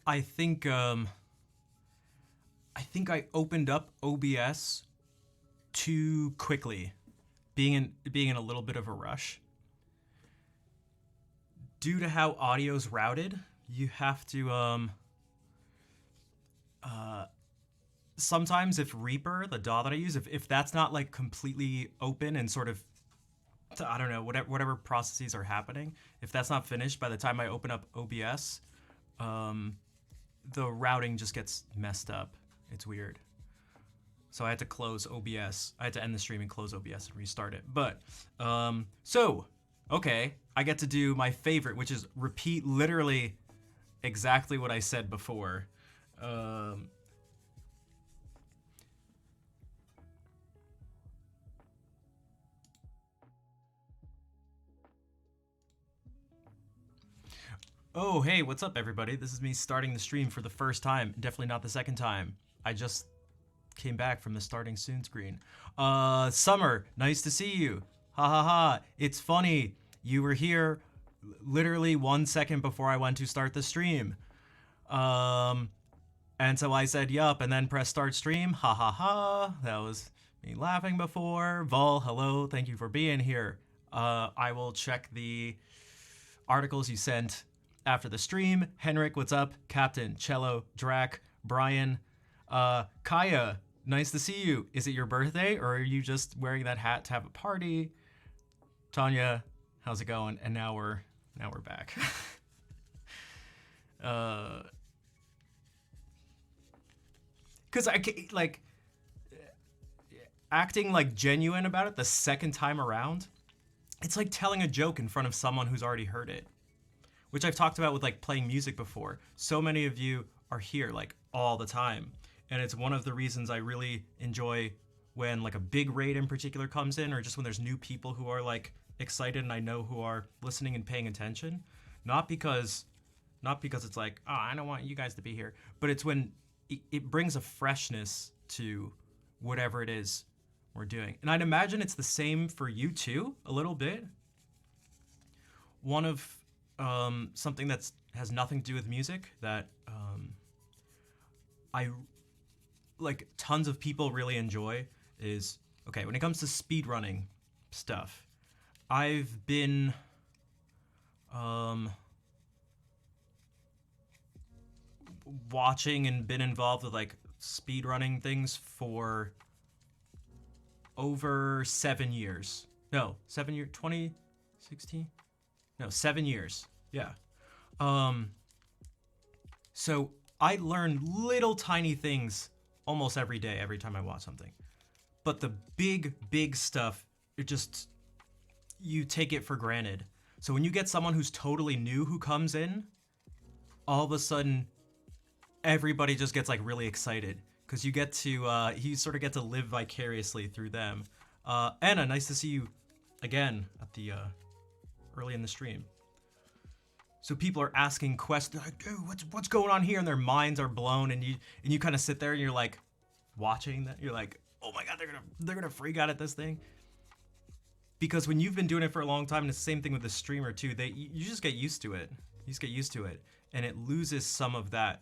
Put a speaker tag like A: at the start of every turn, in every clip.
A: I think I opened up OBS too quickly, being in a little bit of a rush. Due to how audio's routed, you have to sometimes if Reaper, the DAW that I use, if that's not like completely open and sort of I don't know, whatever processes are happening, if that's not finished by the time I open up OBS, the routing just gets messed up. It's weird. So I had to close OBS. I had to end the stream and close OBS and restart it. But okay, I get to do my favorite, which is repeat literally exactly what I said before. Oh, hey, what's up, everybody? This is me starting the stream for the first time. Definitely not the second time. I just came back from the starting soon screen. Summer, nice to see you. Ha ha ha. It's funny. You were here literally 1 second before I went to start the stream. And so I said, yup, and then press start stream. Ha ha ha. That was me laughing before. Vol, hello. Thank you for being here. I will check the articles you sent after the stream. Henrik, what's up? Captain, Cello, Drac, Brian, Kaya, nice to see you. Is it your birthday or are you just wearing that hat to have a party? Tanya, how's it going? And now we're back. Cause I like acting like genuine about it the second time around. It's like telling a joke in front of someone who's already heard it, which I've talked about with like playing music before. So many of you are here like all the time. And it's one of the reasons I really enjoy when like a big raid in particular comes in, or just when there's new people who are like excited and I know who are listening and paying attention. Not because it's like, oh, I don't want you guys to be here, but it's when it brings a freshness to whatever it is we're doing. And I'd imagine it's the same for you too, a little bit. One of something that has nothing to do with music that I like tons of people really enjoy is, okay, when it comes to speedrunning stuff, I've been watching and been involved with like speedrunning things for over 7 years. No, 7 years, 2016? No, 7 years. Yeah. So I learn little tiny things almost every day, every time I watch something. But the big stuff, it just, you take it for granted. So when you get someone who's totally new who comes in, all of a sudden, everybody just gets like really excited because you get to, you sort of get to live vicariously through them. Anna, nice to see you again at the, early in the stream. So people are asking questions like, dude, what's going on here? And their minds are blown, and you kind of sit there and you're like watching that. You're like, oh my god, they're gonna freak out at this thing. Because when you've been doing it for a long time, and it's the same thing with the streamer too, you just get used to it. You just get used to it, and it loses some of that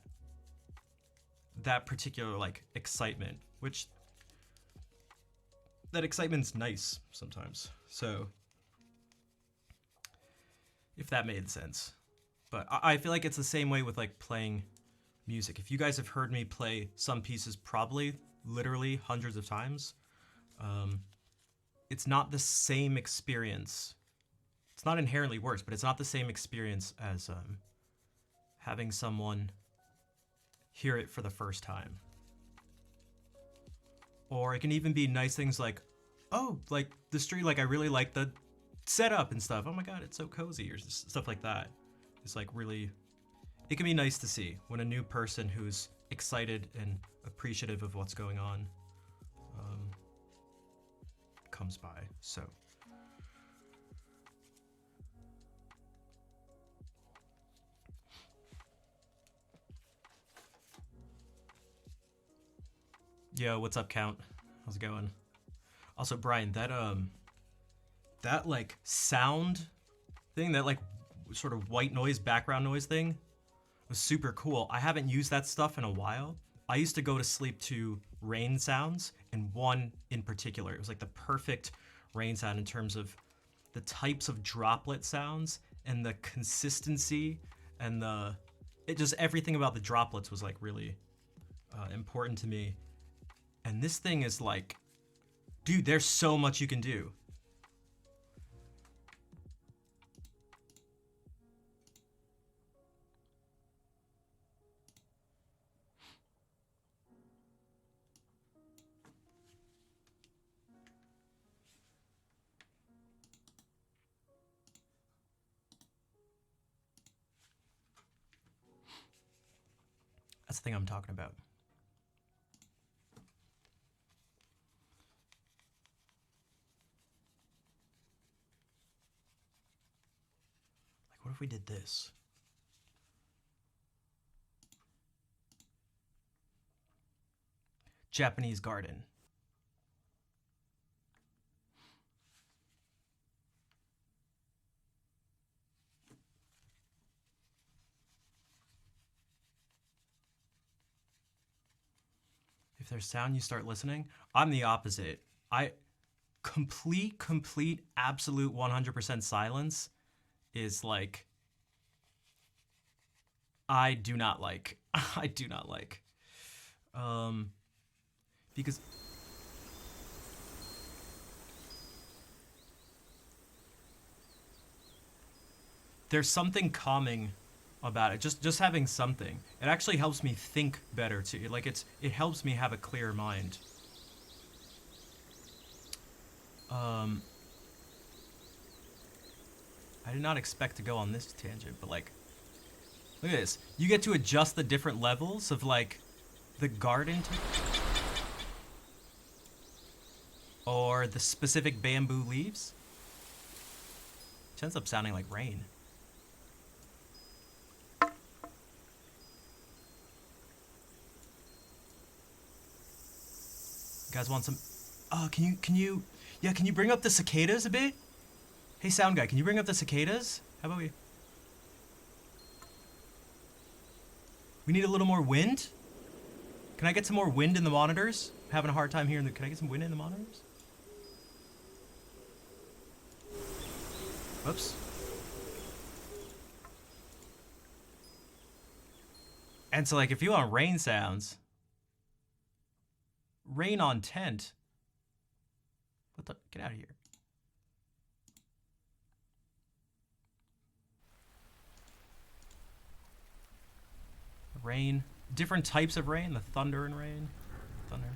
A: particular like excitement, which that excitement's nice sometimes. So if that made sense. But I feel like it's the same way with like playing music. If you guys have heard me play some pieces probably literally hundreds of times, it's not the same experience. It's not inherently worse, but it's not the same experience as having someone hear it for the first time. Or it can even be nice things like, oh, like the stream, like I really like the setup and stuff. Oh my god, it's so cozy, or stuff like that. It's like really, it can be nice to see when a new person who's excited and appreciative of what's going on comes by. So yo, what's up, Count? How's it going? Also, Brian, that like sound thing, that like sort of white noise, background noise thing, was super cool. I haven't used that stuff in a while. I used to go to sleep to rain sounds, and one in particular. It was like the perfect rain sound in terms of the types of droplet sounds and the consistency and it just everything about the droplets was like really important to me. And this thing is like, dude, there's so much you can do. That's the thing I'm talking about. Like, what if we did this? Japanese garden. If there's sound, you start listening. I'm the opposite. I complete, absolute 100% silence is like, I do not like. I do not like. Because there's something calming about it. Just having something. It actually helps me think better too. Like it helps me have a clear mind. I did not expect to go on this tangent, but like, look at this. You get to adjust the different levels of like the garden or the specific bamboo leaves. It ends up sounding like rain. You guys want some? Can you bring up the cicadas a bit? Hey, sound guy, can you bring up the cicadas? How about we? We need a little more wind. Can I get some more wind in the monitors? I'm having a hard time hearing. Can I get some wind in the monitors? Whoops. And so, like, if you want rain sounds, rain on tent. What the? Get out of here. Rain. Different types of rain. The thunder and rain. Thunder.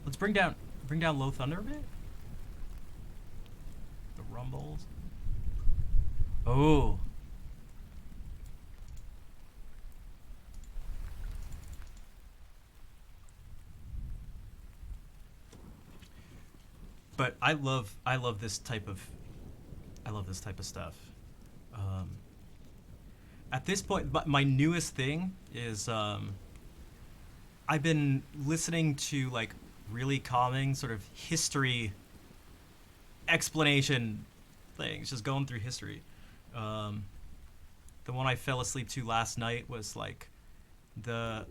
A: Let's bring down low thunder a bit. The rumbles. Oh. But I love this type of stuff. At this point, but my newest thing is I've been listening to like really calming sort of history explanation things, just going through history. The one I fell asleep to last night was like the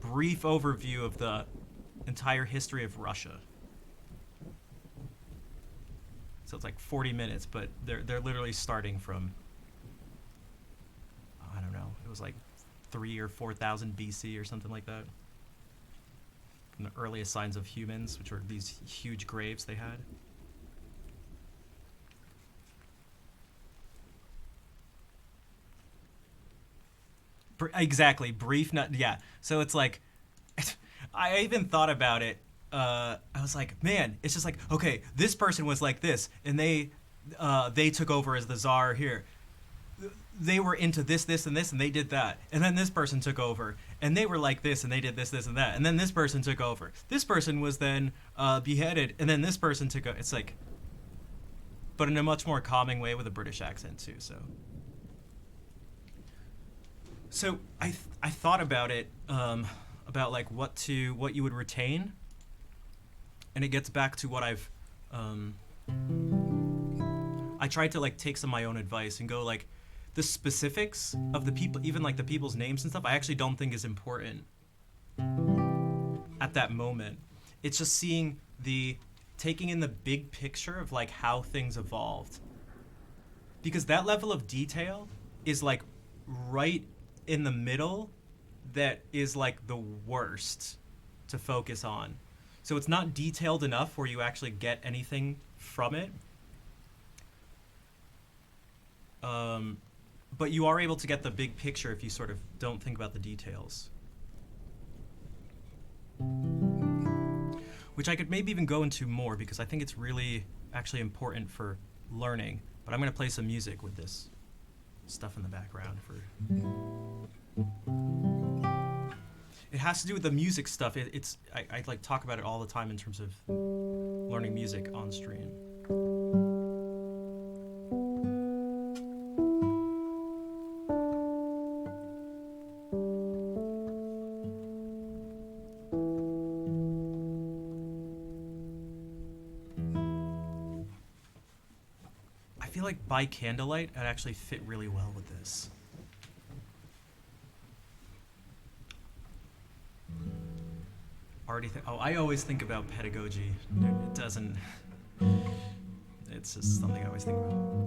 A: brief overview of the entire history of Russia. So it's like 40 minutes, but they're literally starting from, I don't know, it was like 3,000 or 4,000 BC or something like that. From the earliest signs of humans, which were these huge graves they had. Exactly, brief, not, yeah. So it's like, I even thought about it. I was like, man, it's just like, okay, this person was like this, and they took over as the czar here. They were into this, and this, and they did that. And then this person took over, and they were like this, and they did this, and that. And then this person took over. This person was then beheaded, and then this person took over. It's like, but in a much more calming way with a British accent too. So I thought about it, about like what you would retain, and it gets back to what I've. I tried to like take some of my own advice and go like, the specifics of the people, even like the people's names and stuff, I actually don't think is important at that moment. It's just seeing the taking in the big picture of like how things evolved. Because that level of detail is like right in the middle that is like the worst to focus on. So it's not detailed enough where you actually get anything from it. But you are able to get the big picture if you sort of don't think about the details. Which I could maybe even go into more because I think it's really actually important for learning. But I'm going to play some music with this stuff in the background for. It has to do with the music stuff. I like talk about it all the time in terms of learning music on stream. I feel like by candlelight, I'd actually fit really well with this. I always think about pedagogy. It doesn't. It's just something I always think about.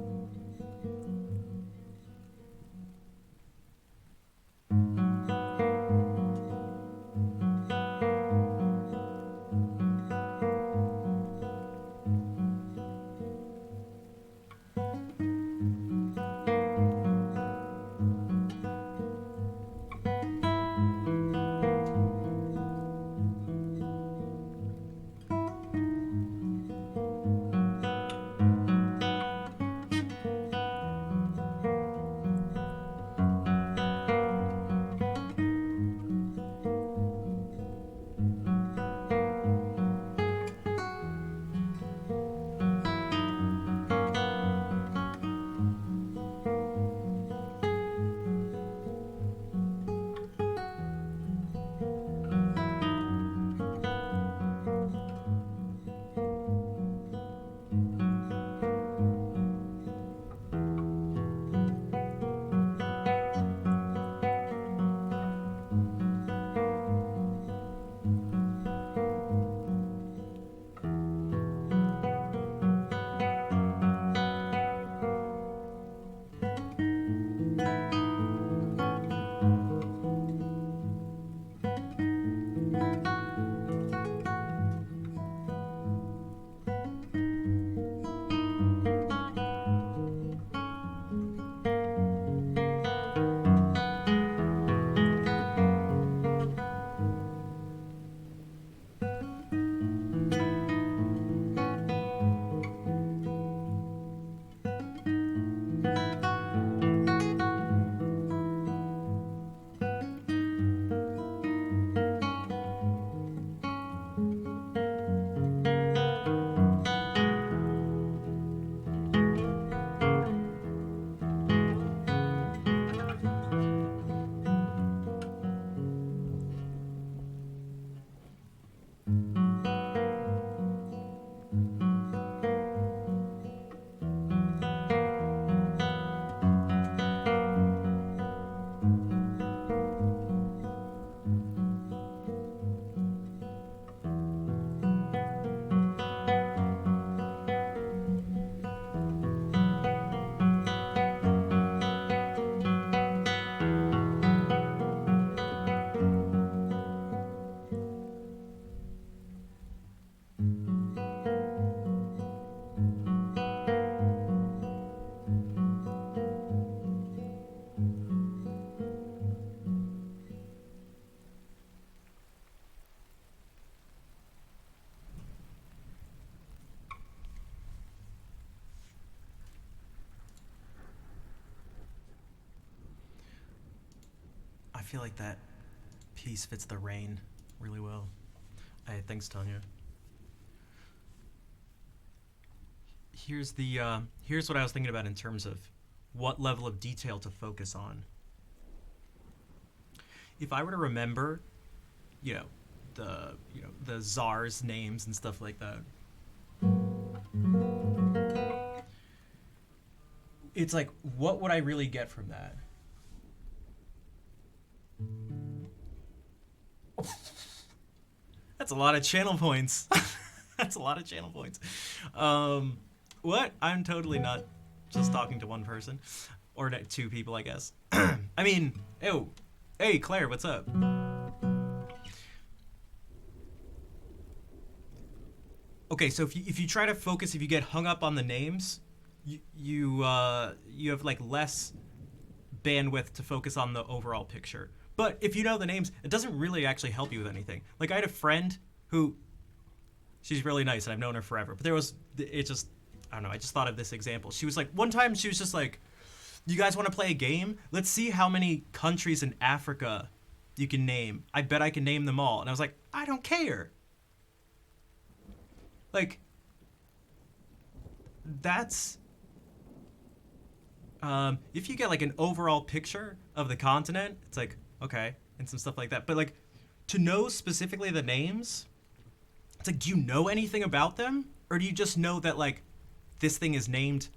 A: I feel like that piece fits the rain really well. Hey, thanks, Tanya. Here's what I was thinking about in terms of what level of detail to focus on. If I were to remember, you know, the czars' names and stuff like that, it's like, what would I really get from that? That's a lot of channel points. That's a lot of channel points. What? I'm totally not just talking to one person. Or two people, I guess. I mean, ew. Hey, Claire, what's up? Okay, so if you try to focus, if you get hung up on the names, you have like less bandwidth to focus on the overall picture. But if you know the names, it doesn't really actually help you with anything. Like I had a friend who, she's really nice and I've known her forever. But it just, I don't know. I just thought of this example. She was like, one time she was just like, "You guys want to play a game? Let's see how many countries in Africa you can name. I bet I can name them all." And I was like, I don't care. Like, that's if you get like an overall picture of the continent, it's like, okay, and some stuff like that. But like, to know specifically the names, it's like, do you know anything about them, or do you just know that like this thing is named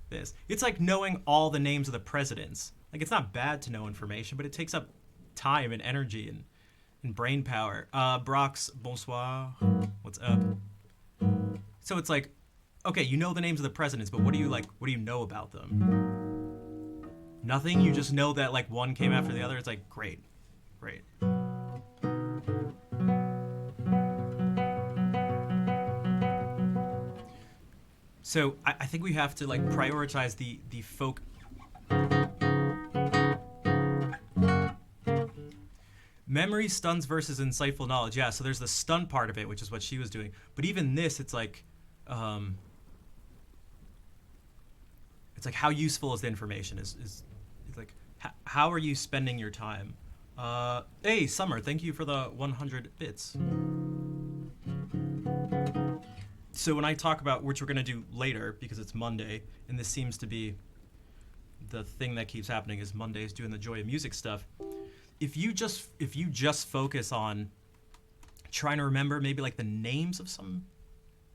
A: this? It's like knowing all the names of the presidents. Like, it's not bad to know information, but it takes up time and energy and brain power. Brox, bonsoir. What's up? So it's like, okay, you know the names of the presidents, but what do you know about them? Nothing. You just know that like one came after the other. It's like, great. So I think we have to like prioritize the folk. Memory, stuns versus insightful knowledge. Yeah, so there's the stun part of it, which is what she was doing. But even this, it's like how useful is the information? Is like how are you spending your time? Hey, Summer, thank you for the 100 bits. So when I talk about, which we're going to do later because it's Monday, and this seems to be the thing that keeps happening, is Mondays doing the Joy of Music stuff. If you just focus on trying to remember maybe like the names of some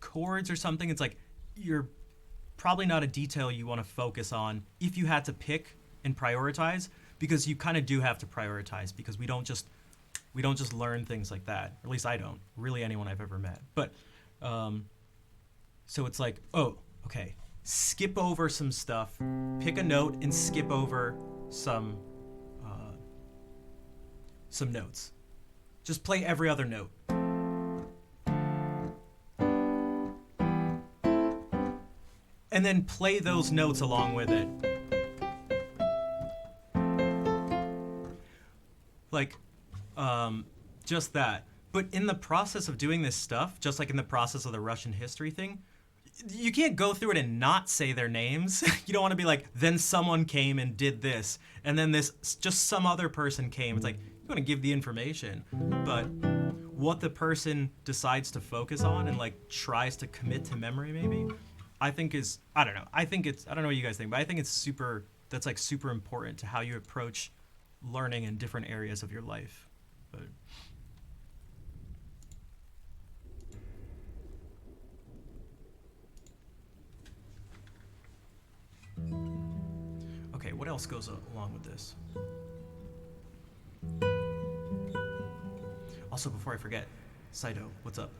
A: chords or something, it's like you're probably not a detail you want to focus on if you had to pick and prioritize, because you kind of do have to prioritize, because we don't just learn things like that. Or at least I don't. Really, anyone I've ever met. But so it's like, oh, okay, skip over some stuff, pick a note and skip over some notes. Just play every other note. And then play those notes along with it. Like, just that. But in the process of doing this stuff, just like in the process of the Russian history thing, you can't go through it and not say their names. You don't want to be like, then someone came and did this, and then this, just some other person came. It's like, you want to give the information, but what the person decides to focus on and like tries to commit to memory maybe, I think is, I don't know. I don't know what you guys think, but I think it's that's like super important to how you approach learning in different areas of your life. But okay, what else goes along with this? Also, before I forget, Saito, what's up?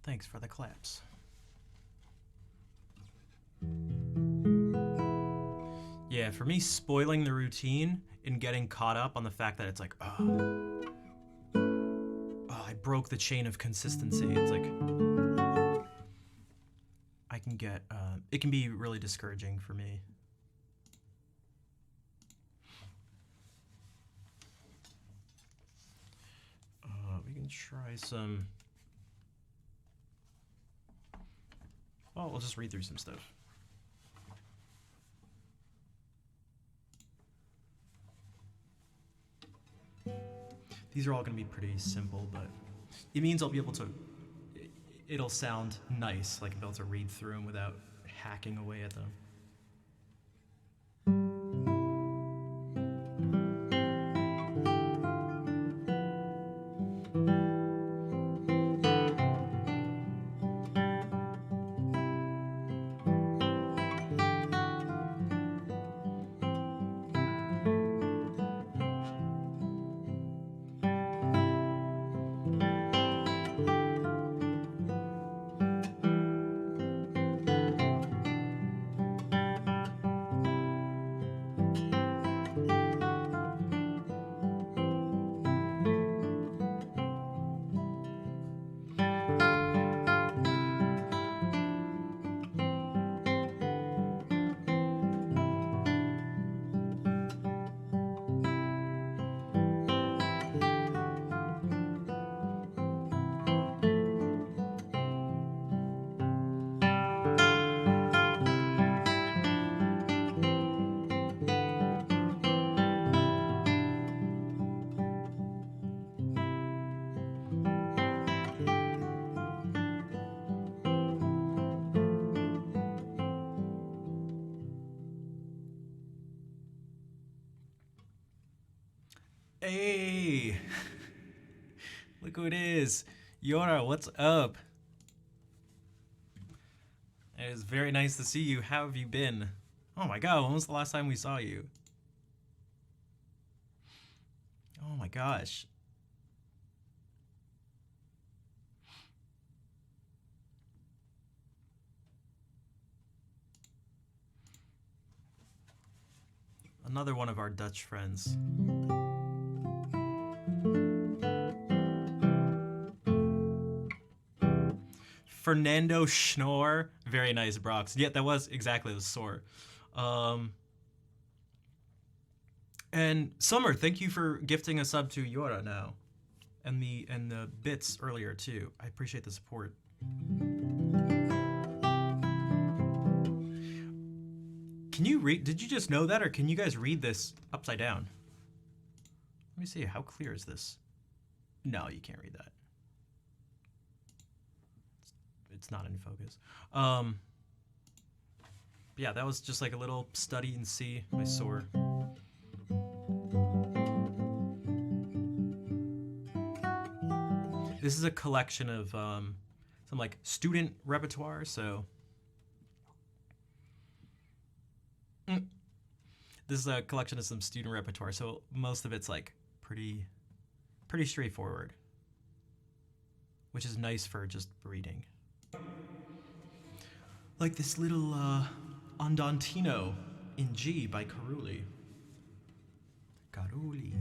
A: Thanks for the claps. Yeah, for me, spoiling the routine and getting caught up on the fact that it's like, oh, I broke the chain of consistency. It's like, I can get, it can be really discouraging for me. We can try some, well, we'll just read through some stuff. These are all going to be pretty simple, but it means I'll be able to, it'll sound nice, like I'll be able to read through them without hacking away at them. Hey, look who it is. Yora, what's up? It is very nice to see you. How have you been? Oh my god, when was the last time we saw you? Oh my gosh. Another one of our Dutch friends. Fernando Schnorr. Very nice, Brox. Yeah, that was exactly the sort. And Summer, thank you for gifting a sub to Yora now. And the bits earlier too. I appreciate the support. Can you read? Did you just know that, or can you guys read this upside down? Let me see. How clear is this? No, you can't read that. It's not in focus. Yeah, that was just like a little study and see my sword. This is a collection of some like student repertoire, so this is a collection of some student repertoire, so most of it's like pretty straightforward, which is nice for just reading. Like this little Andantino in G by Carulli. Carulli.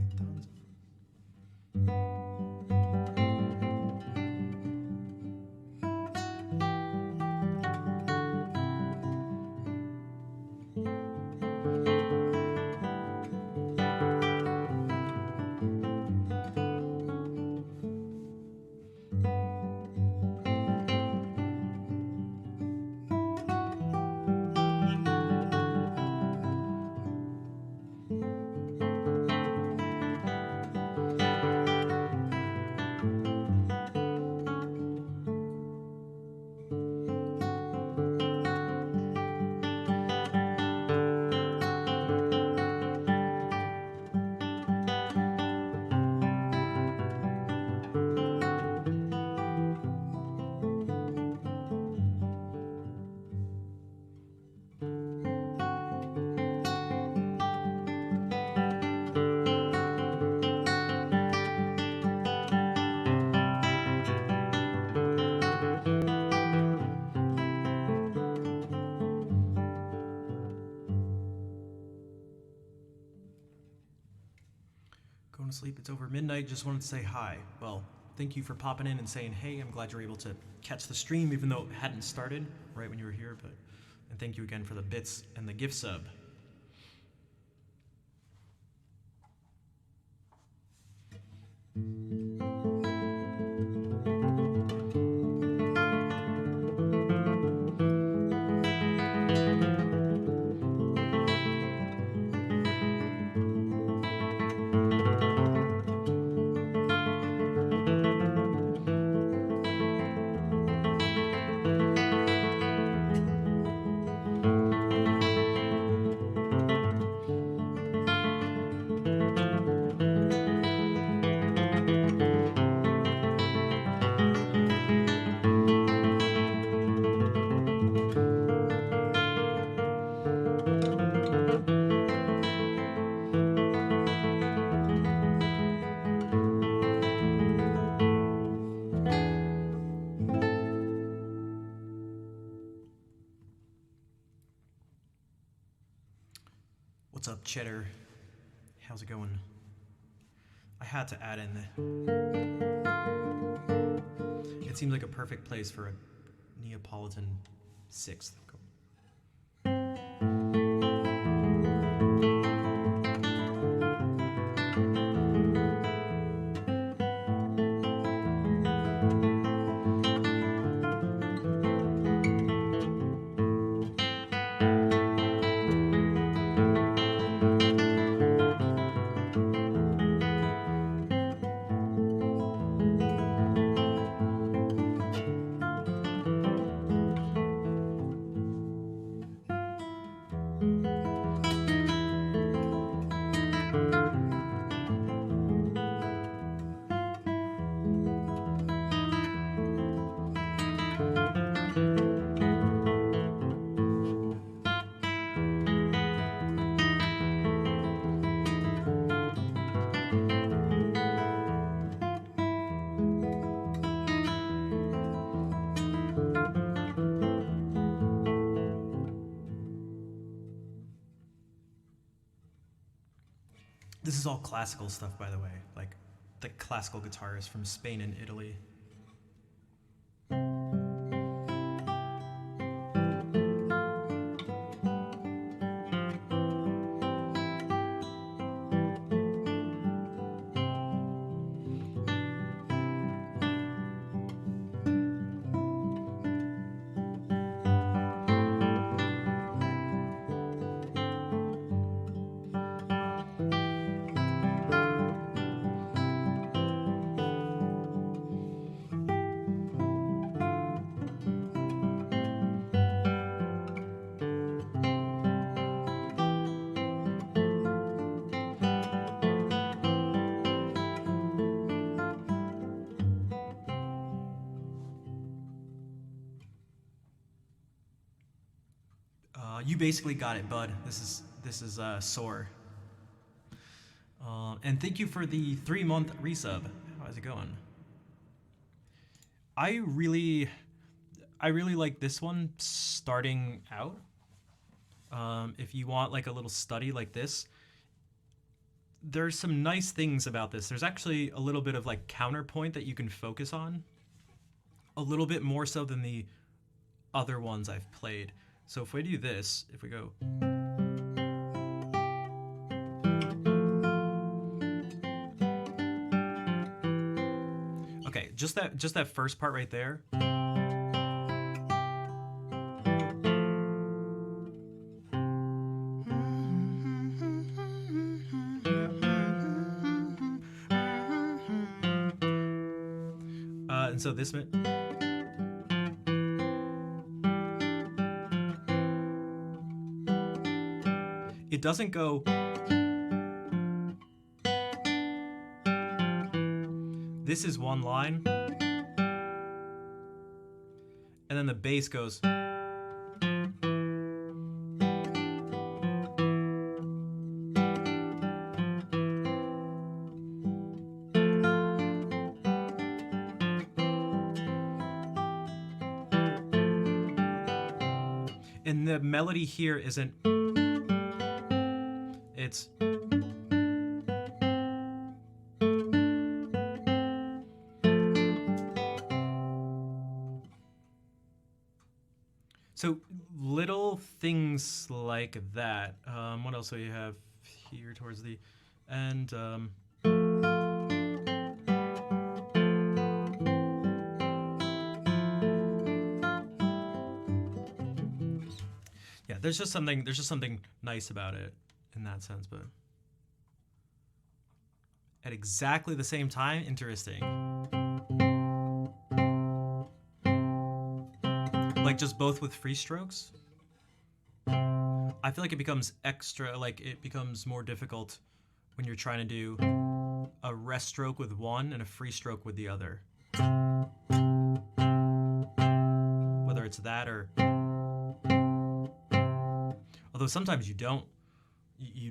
A: going to sleep. It's over midnight. Just wanted to say hi. Well, thank you for popping in and saying hey. I'm glad you were able to catch the stream, even though it hadn't started right when you were here. And thank you again for the bits and the gift sub. What's up, Cheddar? How's it going? I had to add in it seems like a perfect place for a Neapolitan sixth. This is all classical stuff, by the way, like the classical guitarist from Spain and Italy. You basically got it, bud. This is Soar. And thank you for the 3-month resub. How's it going? I really like this one starting out. If you want like a little study like this, there's some nice things about this. There's actually a little bit of like counterpoint that you can focus on, a little bit more so than the other ones I've played. So if we do this, if we go, okay, just that first part right there. And so this minute. It doesn't go. This is one line. And then the bass goes. And the melody here isn't. It's So little things like that. What else do you have here towards the end? Yeah, there's just something nice about it in that sense, but at exactly the same time, interesting. Like just both with free strokes. I feel like it becomes it becomes more difficult when you're trying to do a rest stroke with one and a free stroke with the other. Whether it's that or, although sometimes you don't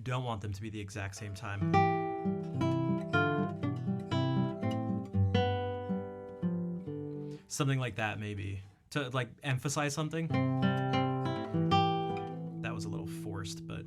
A: want them to be the exact same time. Something like that, maybe, to like emphasize something. That was a little forced, but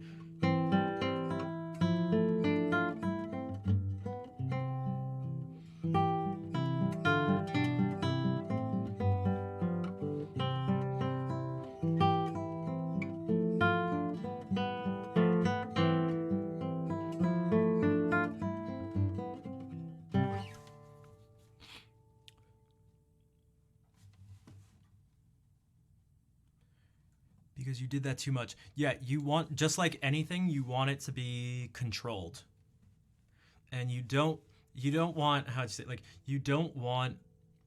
A: because you did that too much. Yeah, you want, just like anything, you want it to be controlled. And you don't want, how to say, like, you don't want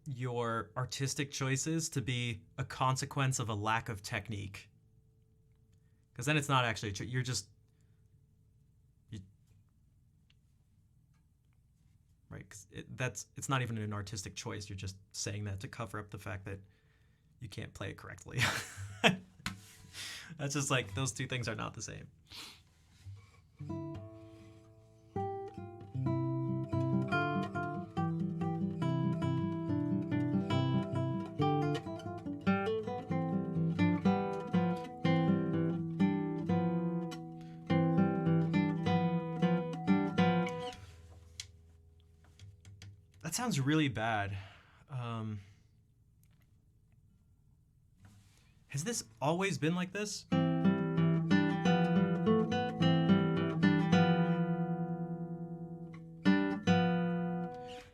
A: your artistic choices to be a consequence of a lack of technique. Because then it's not actually you're just right. 'Cause it's not even an artistic choice. You're just saying that to cover up the fact that you can't play it correctly. That's just like, those two things are not the same. That sounds really bad. Has this always been like this?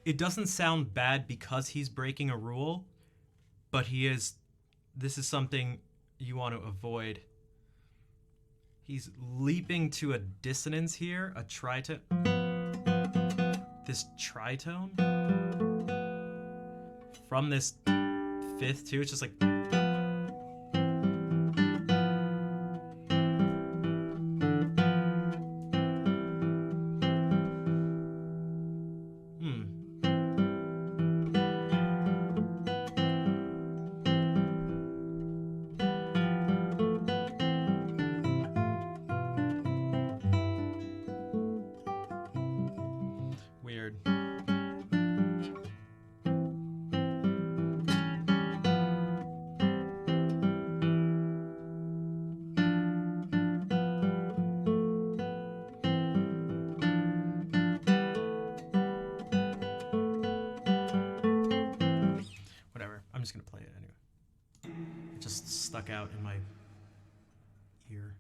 A: It doesn't sound bad because he's breaking a rule, but this is something you want to avoid. He's leaping to a dissonance here, a tritone. This tritone from this fifth too. It's just like, weird. Whatever. I'm just gonna play it anyway. It just stuck out in my ear.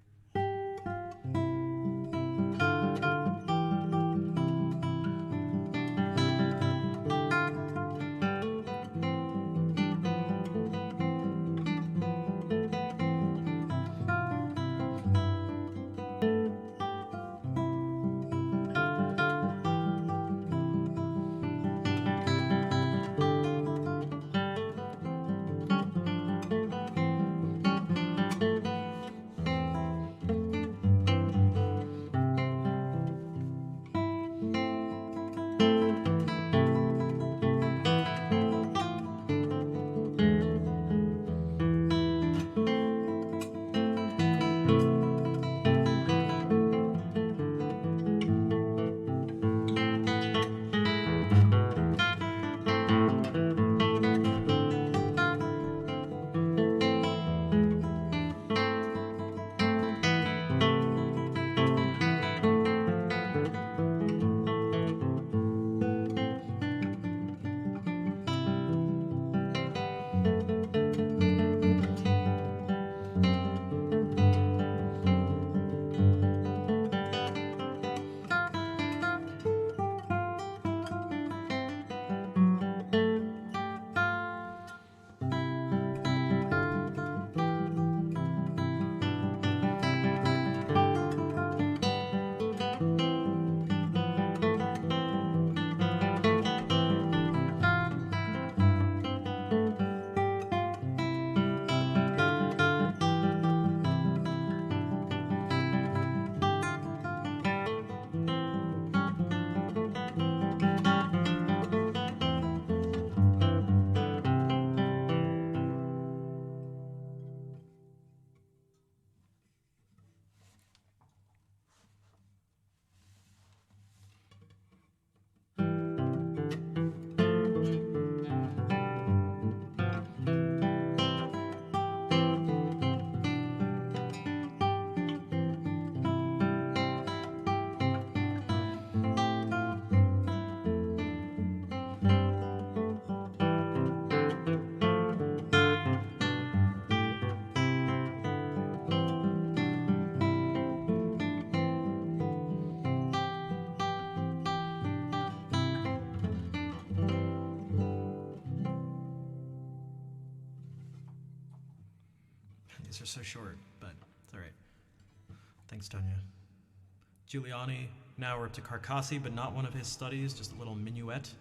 A: These are so short, but it's all right. Thanks, Tonya. Giuliani. Now we're up to Carcassi, but not one of his studies, just a little minuet.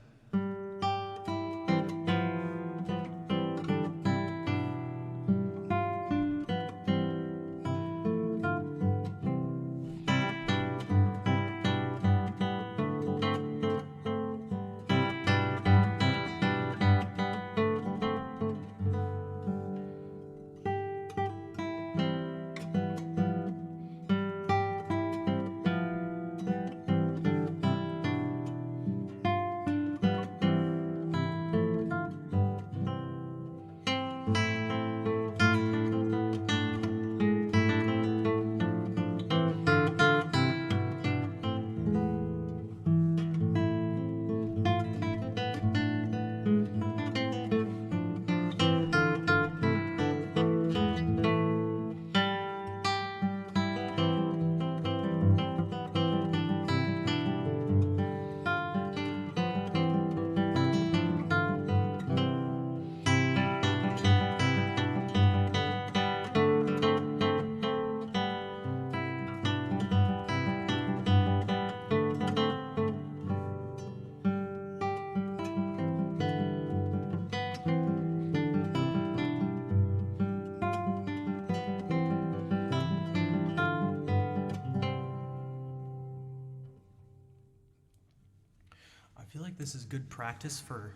A: I feel like this is good practice for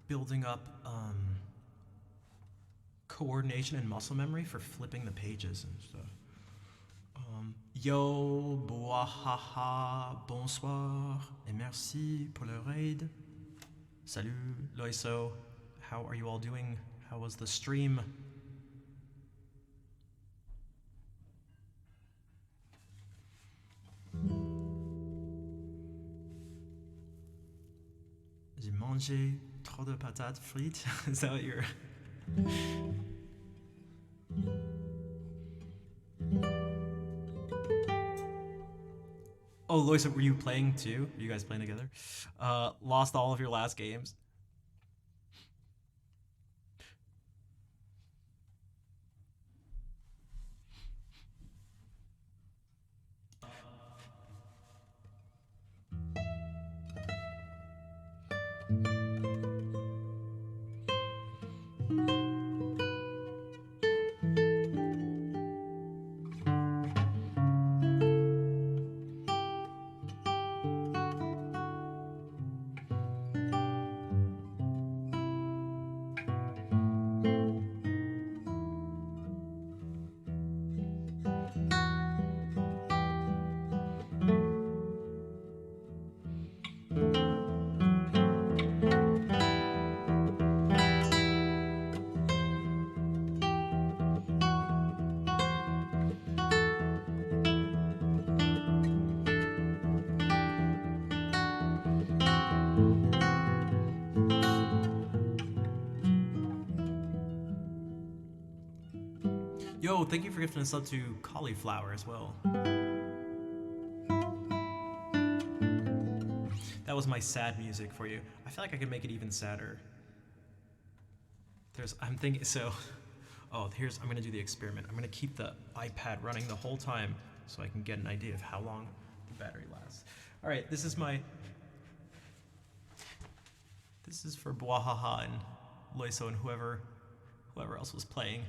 A: building up coordination and muscle memory for flipping the pages and stuff. Yo, boahaha, bonsoir, et merci pour le raid. Salut, Loiso. How are you all doing? How was the stream? J'ai mangé trop de patates frites. Is that what you're... Oh, Loisa, were you playing too? Were you guys playing together? Lost all of your last games. Yo, thank you for gifting a sub to Cauliflower as well. That was my sad music for you. I feel like I could make it even sadder. I'm thinking, so, I'm gonna do the experiment. I'm gonna keep the iPad running the whole time so I can get an idea of how long the battery lasts. All right, this is for Boahaha Loiso and whoever else was playing.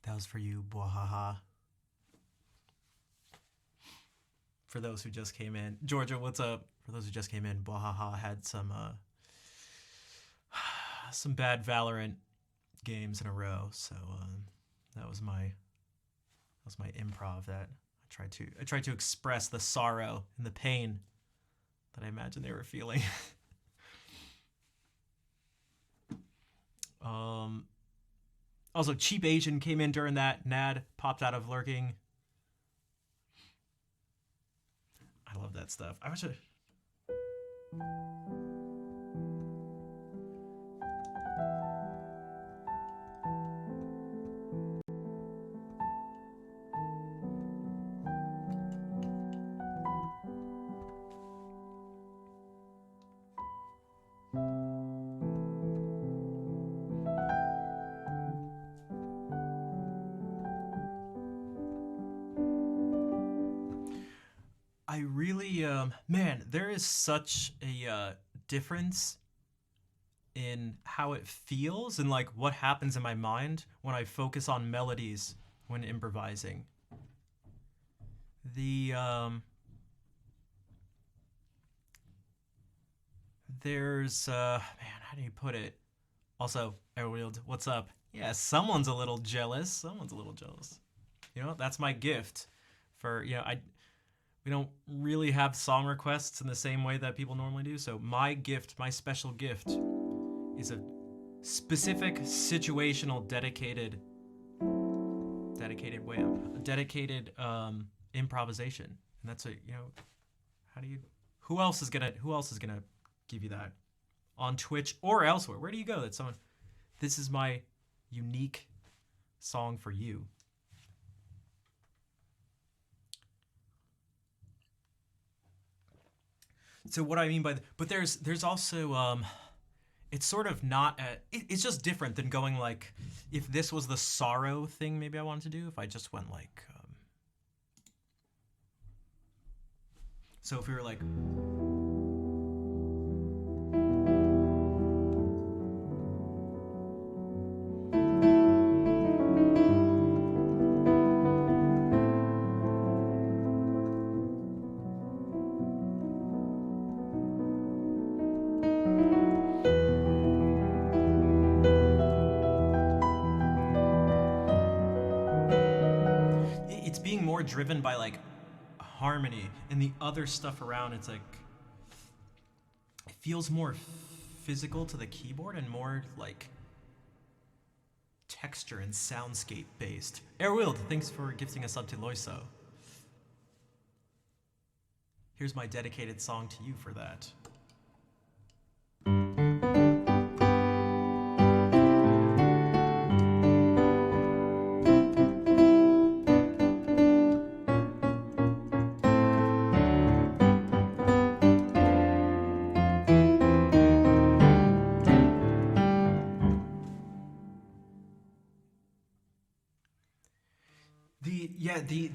A: That was for you, Bwahaha. For those who just came in, Georgia, what's up? For those who just came in, Bwahaha had some bad Valorant games in a row. So that was my improv. That I tried to express the sorrow and the pain that I imagine they were feeling. Also, Cheap Asian came in during that. Nad popped out of lurking. I love that stuff. I wish I... I really, man, there is such a difference in how it feels and like what happens in my mind when I focus on melodies when improvising. The there's man, how do you put it? Also, Airwield, what's up? Yeah, someone's a little jealous. Someone's a little jealous. You know, that's my gift for, we don't really have song requests in the same way that people normally do. So my gift, my special gift is a specific situational dedicated improvisation. And that's who else is gonna give you that on Twitch or elsewhere? Where do you go? This is my unique song for you. So what I mean by but there's also it's sort of not it's just different than going like, if this was the sorrow thing maybe I wanted to do, if I just went like so if we were like, it's being more driven by like harmony, and the other stuff around, it's like, it feels more physical to the keyboard and more like texture and soundscape based. Airwild, thanks for gifting us up to Loiso. Here's my dedicated song to you for that.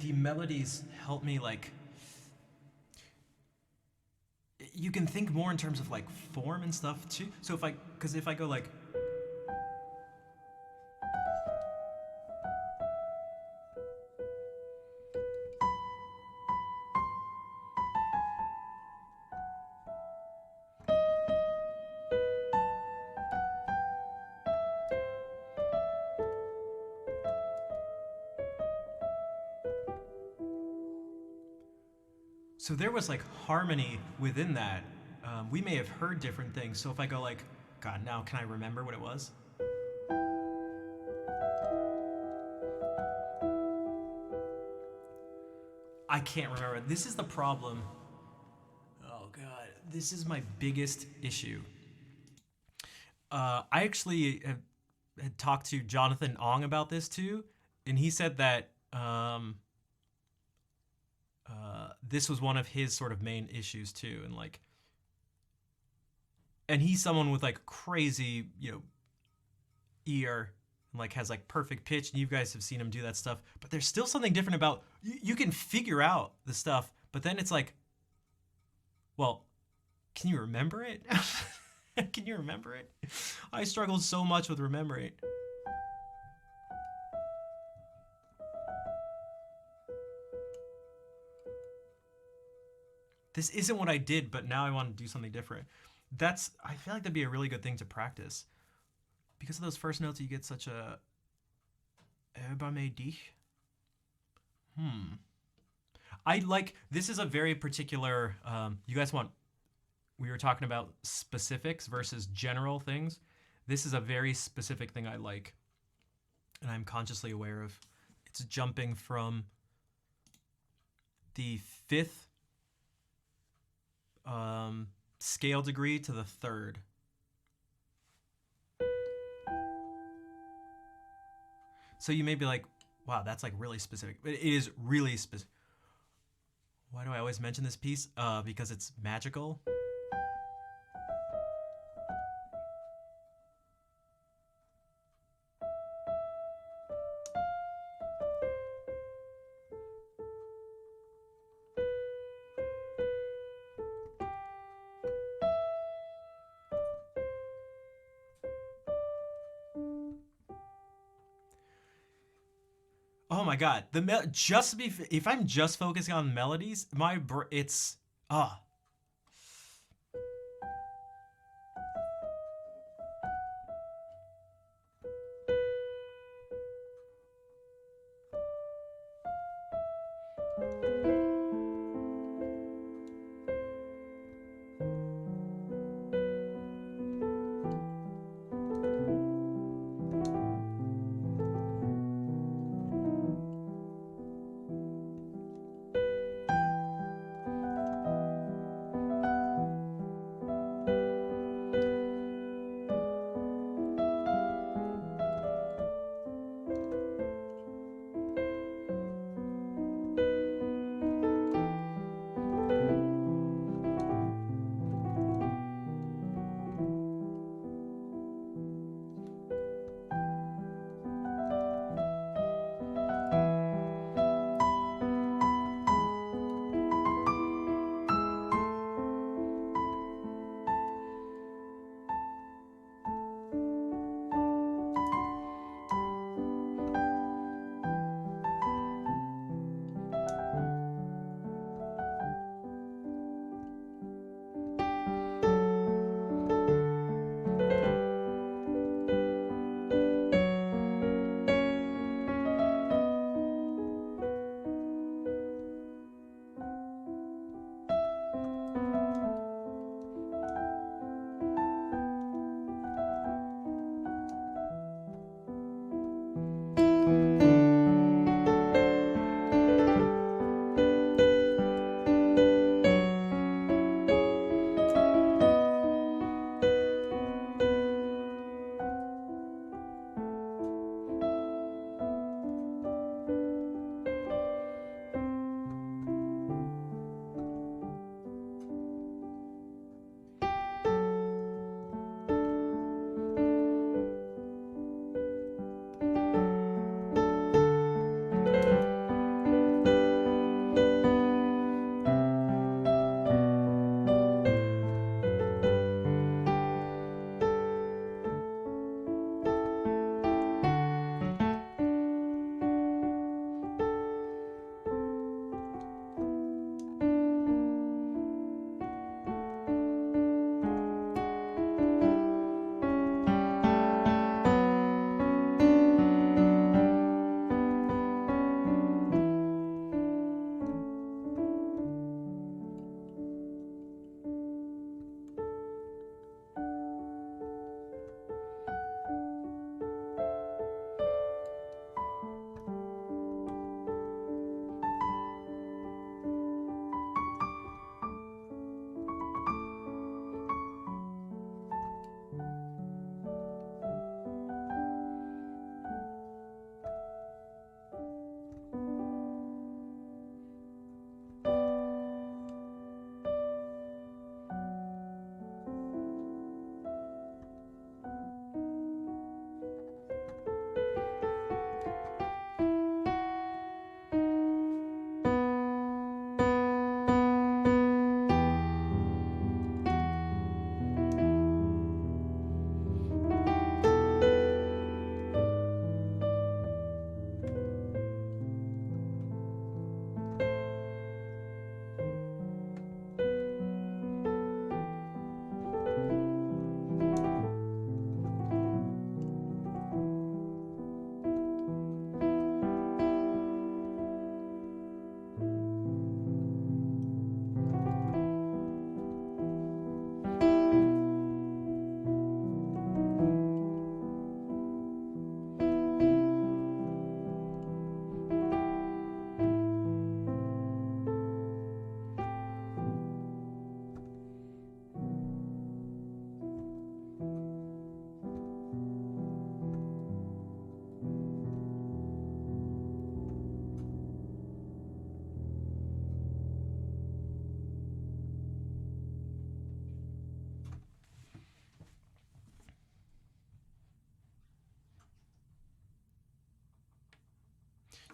A: The melodies help me, like, you can think more in terms of like form and stuff too. So if I go like, so there was like harmony within that. We may have heard different things. So if I go like, God, now can I remember what it was? I can't remember. This is the problem. Oh God, this is my biggest issue. I actually had talked to Jonathan Ong about this too, and he said that this was one of his sort of main issues too, and like, and he's someone with like crazy, ear, and like has like perfect pitch, and you guys have seen him do that stuff, but there's still something different about, you can figure out the stuff, but then it's like, well, can you remember it? Can you remember it? I struggled so much with remembering. This isn't what I did, but now I want to do something different. I feel like that'd be a really good thing to practice. Because of those first notes, you get such a dich. This is a very particular, you guys we were talking about specifics versus general things. This is a very specific thing I like, and I'm consciously aware of. It's jumping from the 5th scale degree to the 3rd. So you may be like, wow, that's like really specific. But it is really specific. Why do I always mention this piece? Because it's magical. Oh my God! If I'm just focusing on melodies, it's.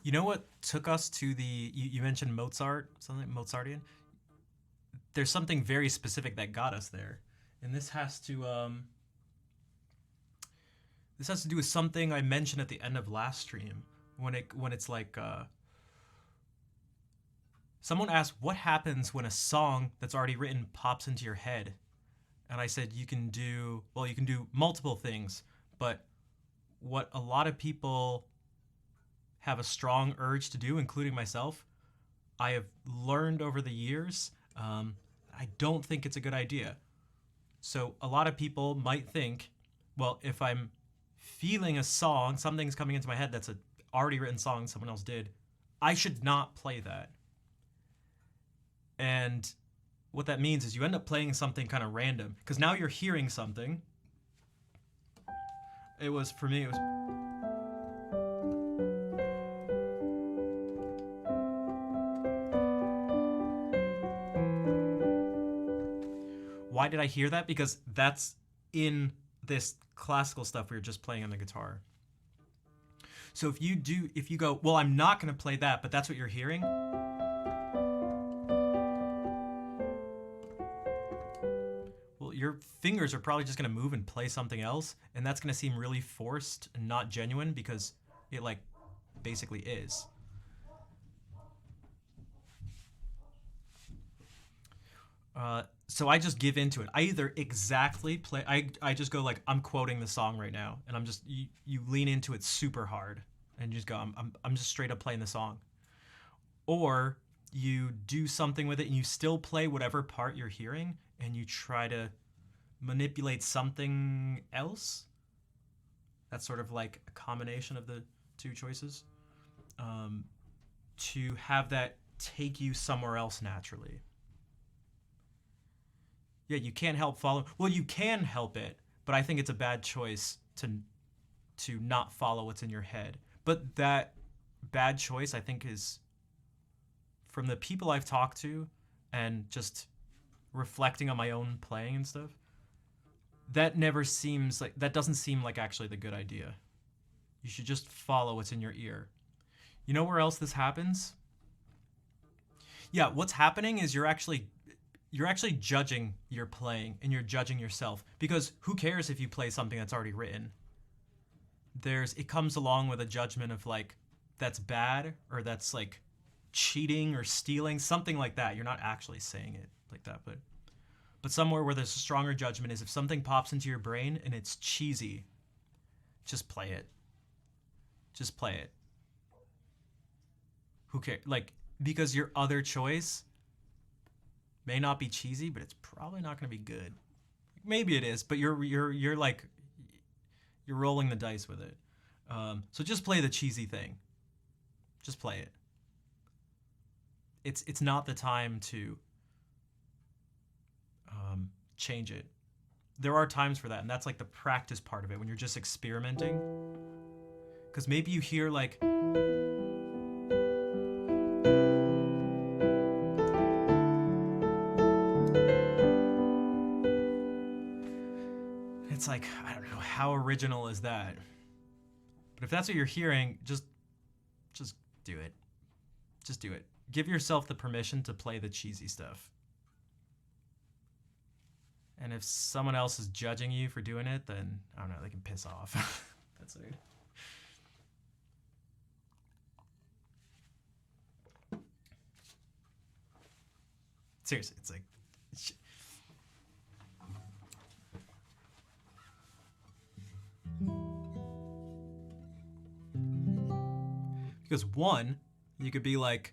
A: You know what took us to you mentioned Mozart, something Mozartian? There's something very specific that got us there. And this has to do with something I mentioned at the end of last stream when it's like someone asked what happens when a song that's already written pops into your head. And I said you can do multiple things, but what a lot of people have a strong urge to do, including myself, I have learned over the years, I don't think it's a good idea. So a lot of people might think, well, if I'm feeling a song, something's coming into my head that's a already written song someone else did, I should not play that. And what that means is you end up playing something kind of random because now you're hearing something. For me, it was. Why did I hear that? Because that's in this classical stuff we were just playing on the guitar. So if you go, well, I'm not going to play that, but that's what you're hearing. Well, your fingers are probably just going to move and play something else, and that's going to seem really forced and not genuine because it like basically is. So I just give into it. I either exactly play. I just go like I'm quoting the song right now, and I'm just you lean into it super hard, and you just go I'm just straight up playing the song, or you do something with it and you still play whatever part you're hearing, and you try to manipulate something else. That's sort of like a combination of the two choices, to have that take you somewhere else naturally. Yeah, you can't help follow. Well, you can help it, but I think it's a bad choice to not follow what's in your head. But that bad choice, I think, is from the people I've talked to and just reflecting on my own playing and stuff. That doesn't seem like actually the good idea. You should just follow what's in your ear. You know where else this happens? Yeah, what's happening is you're actually judging your playing and you're judging yourself, because who cares if you play something that's already written? It comes along with a judgment of like that's bad or that's like cheating or stealing, something like that. You're not actually saying it like that, but somewhere where there's a stronger judgment is if something pops into your brain and it's cheesy, just play it. Just play it. Who cares? Like, because your other choice may not be cheesy, but it's probably not going to be good. Maybe it is, but you're rolling the dice with it. So just play the cheesy thing. Just play it. It's not the time to change it. There are times for that, and that's like the practice part of it when you're just experimenting. Because maybe you hear like. It's like, I don't know, how original is that? But if that's what you're hearing, just do it. Just do it. Give yourself the permission to play the cheesy stuff. And if someone else is judging you for doing it, then, I don't know, they can piss off. That's weird. Seriously, it's like. Because one, you could be like,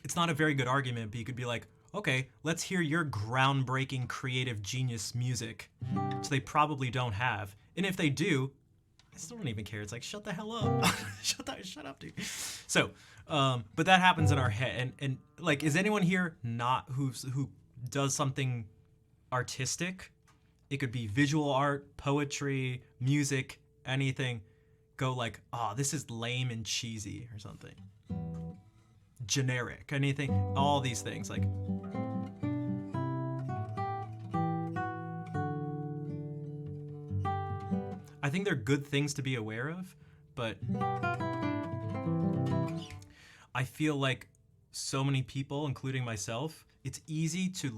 A: it's not a very good argument, but you could be like, okay, let's hear your groundbreaking creative genius music. So they probably don't have. And if they do, I still don't even care. It's like, shut the hell up. Shut up, dude. So, but that happens in our head. And like, is anyone here who does something artistic? It could be visual art, poetry, music, anything. Go like, oh, this is lame and cheesy or something. Generic, anything, all these things. Like, I think they're good things to be aware of, but I feel like so many people, including myself, it's easy to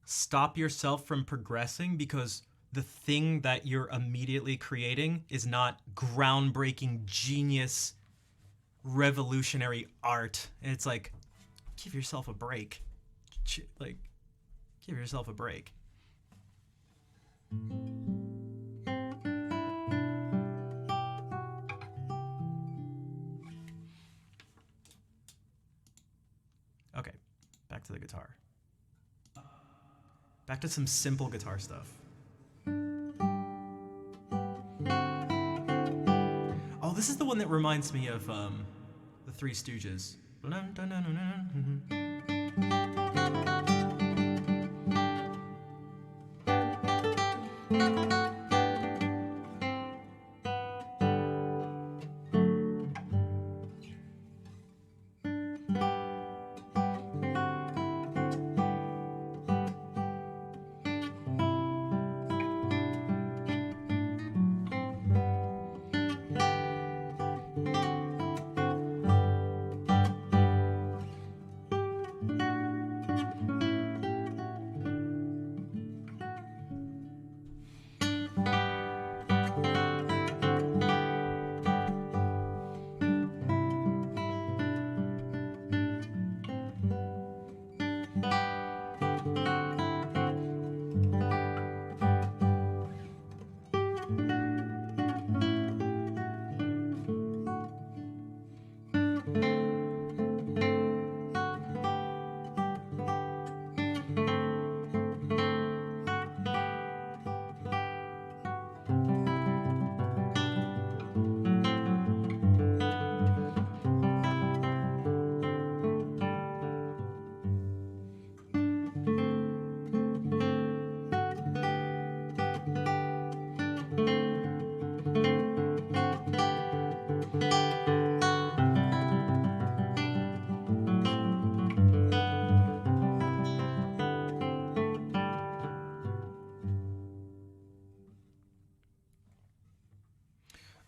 A: stop yourself from progressing because the thing that you're immediately creating is not groundbreaking genius revolutionary art. And it's like, give yourself a break. Like, give yourself a break. Okay, back to the guitar. Back to some simple guitar stuff. Oh, this is the one that reminds me of the Three Stooges.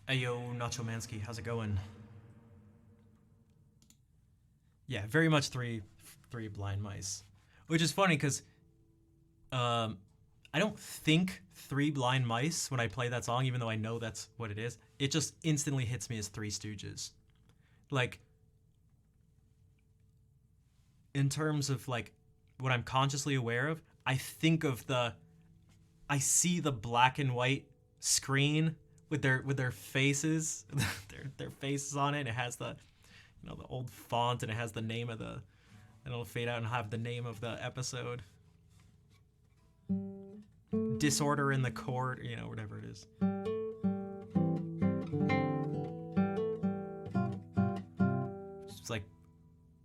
A: Hey yo, Nacho Mansky, how's it going? Yeah, very much three blind mice, which is funny because um, I don't think Three Blind Mice when I play that song, even though I know that's what it is. It just instantly hits me as Three Stooges. Like, in terms of like what I'm consciously aware of, I see the black and white screen with their faces, their faces on it. And it has the the old font, and it has the name of the, and it'll fade out and have the name of the episode. Disorder in the Court, whatever it is. It's like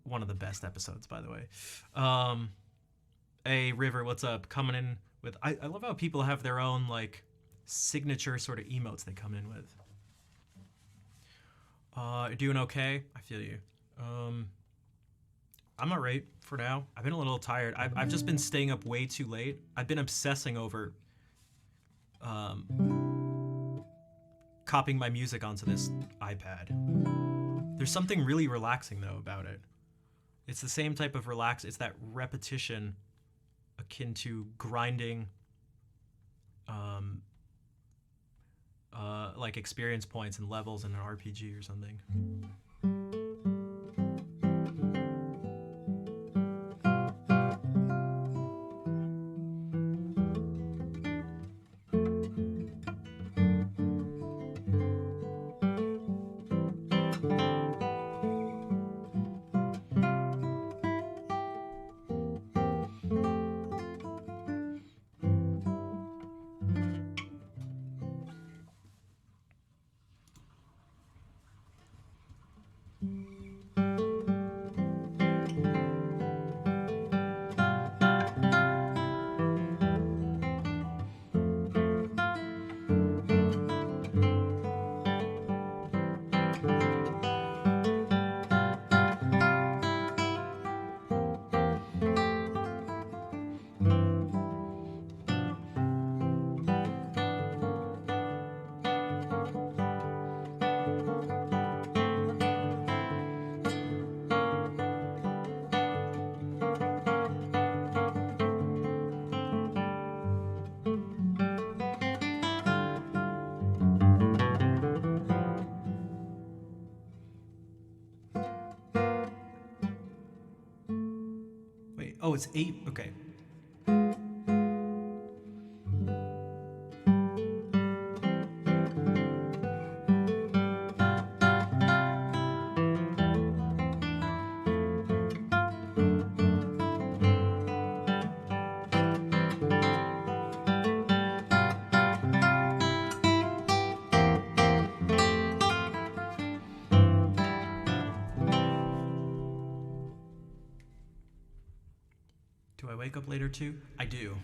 A: one of the best episodes, by the way. Hey, River, what's up? Coming in with... I love how people have their own, like, signature sort of emotes they come in with. Doing okay? I feel you. I'm alright for now. I've been a little tired. I've just been staying up way too late. I've been obsessing over copying my music onto this iPad. There's something really relaxing, though, about it. It's the same type of relax. It's that repetition akin to grinding like experience points and levels in an RPG or something. Oh, it's 8. Okay. Do I wake up later too? I do,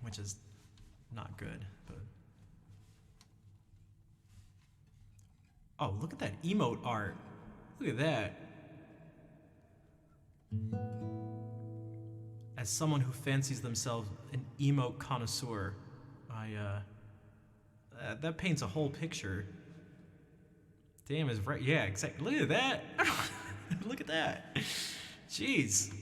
A: which is not good, but oh, look at that emote art. Look at that. As someone who fancies themselves an emote connoisseur, that paints a whole picture. Damn is right. Yeah, exactly. Look at that. Look at that. Jeez.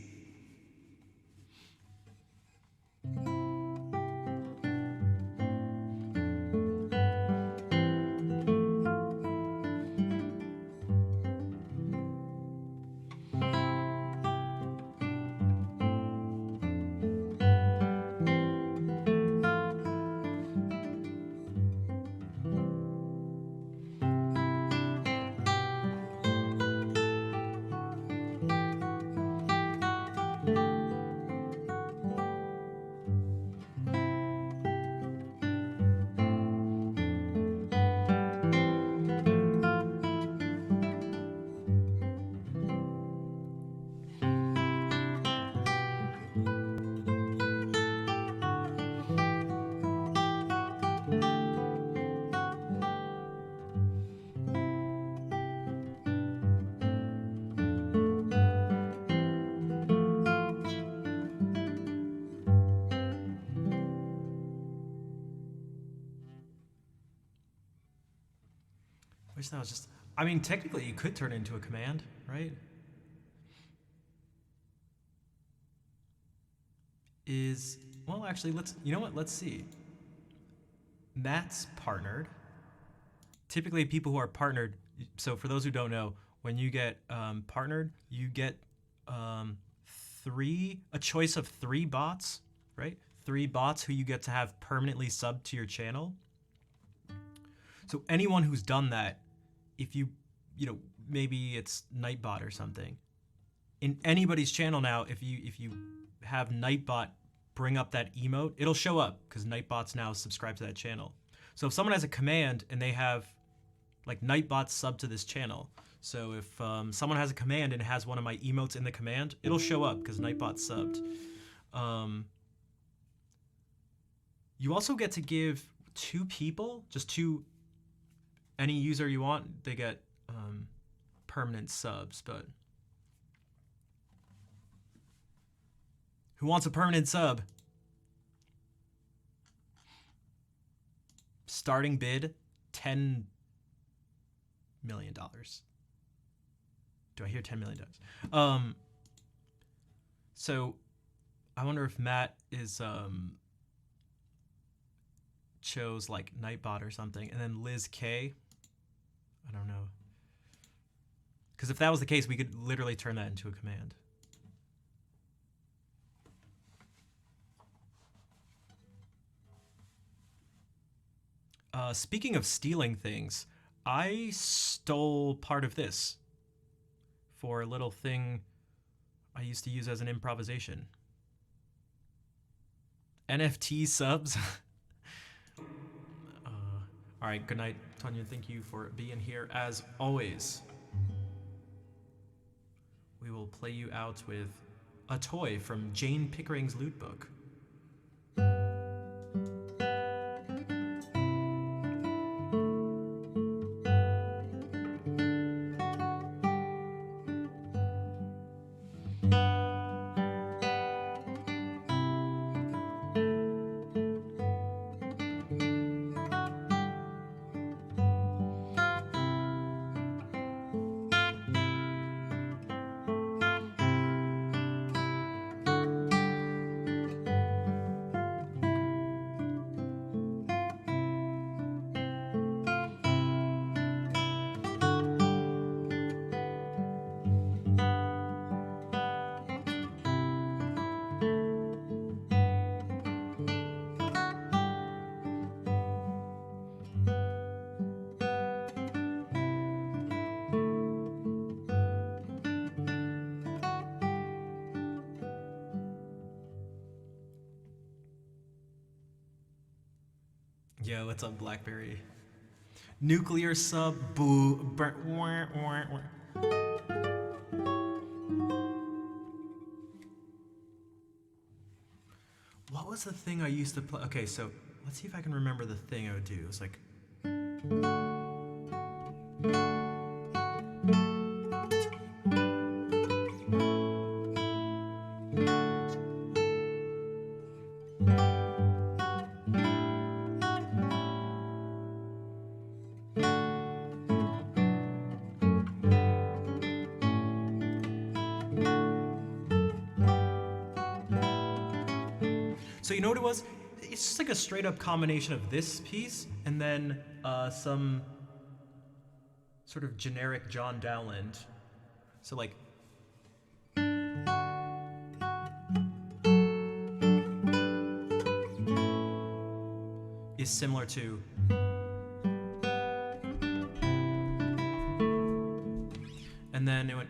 A: Wish that was just. I mean, technically, you could turn it into a command, right? Is. Well, actually, let's. You know what? Let's see. Matt's partnered. Typically, people who are partnered. So, for those who don't know, when you get partnered, you get a choice of 3 bots, right? 3 bots who you get to have permanently subbed to your channel. So anyone who's done that, if you know, maybe it's Nightbot or something, in anybody's channel now, if you have Nightbot bring up that emote, it'll show up because Nightbot's now subscribed to that channel. So if someone has a command and they have like Nightbot sub to this channel, so if someone has a command and it has one of my emotes in the command, it'll show up because Nightbot's subbed. You also get to give 2 people, just 2, any user you want, they get permanent subs, but who wants a permanent sub? Starting bid, $10 million. Do I hear $10 million? So I wonder if Matt is chose like Nightbot or something, and then Liz K. I don't know. Because if that was the case, we could literally turn that into a command. Speaking of stealing things, I stole part of this for a little thing I used to use as an improvisation. NFT subs. All right, good night, Tonya. Thank you for being here as always. We will play you out with a toy from Jane Pickering's loot book. Yo, what's up, Blackberry? Nuclear sub boo burn. Wah, wah, wah. What was the thing I used to play? Okay, so let's see if I can remember the thing I would do. It was like. So you know what it was? It's just like a straight up combination of this piece and then some sort of generic John Dowland. So like. Is similar to. And then it went.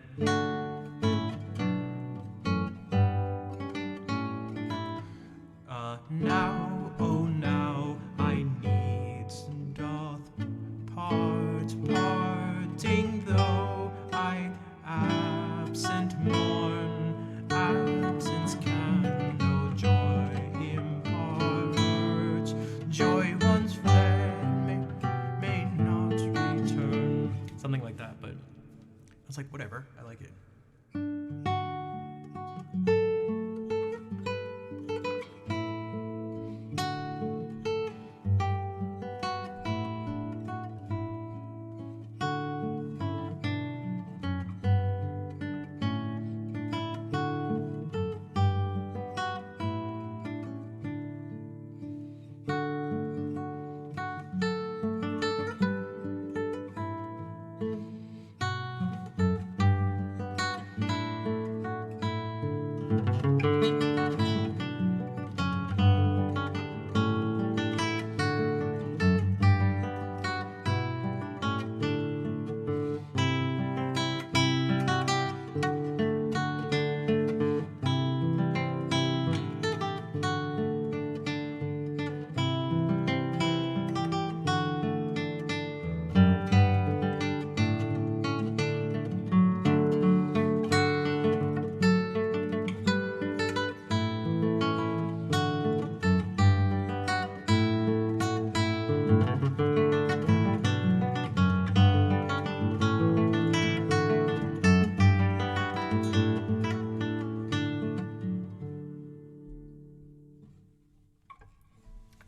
A: Now, oh now, I needs doth parting though I absent mourn, absence can no joy impart. Joy once fled may not return. Something like that, but I was like, whatever, I like it.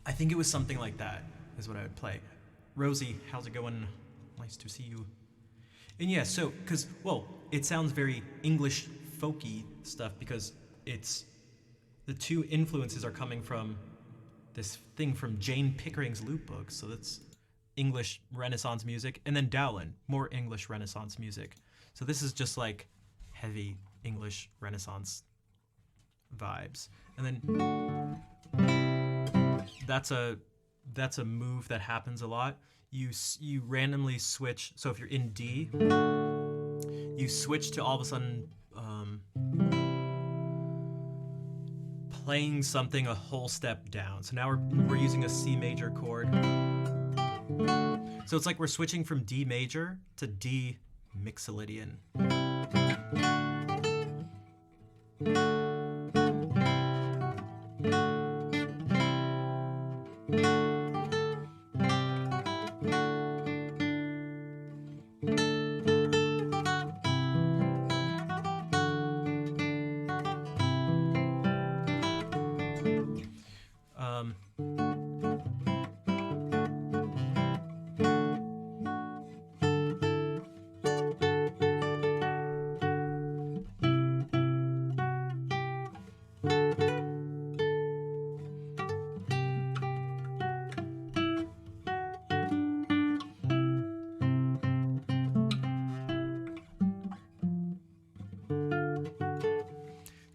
A: I think it was something like that is what I would play. Rosie, how's it going? Nice to see you. And yeah, so, because, well, it sounds very English folky stuff because it's, the two influences are coming from this thing from Jane Pickering's loop book. So that's English Renaissance music. And then Dowland, more English Renaissance music. So this is just like heavy English Renaissance vibes. And then that's a move that happens a lot. You randomly switch. So if you're in D, you switch to all of a sudden playing something a whole step down. So now we're using a C major chord. So it's like we're switching from D major to D Mixolydian.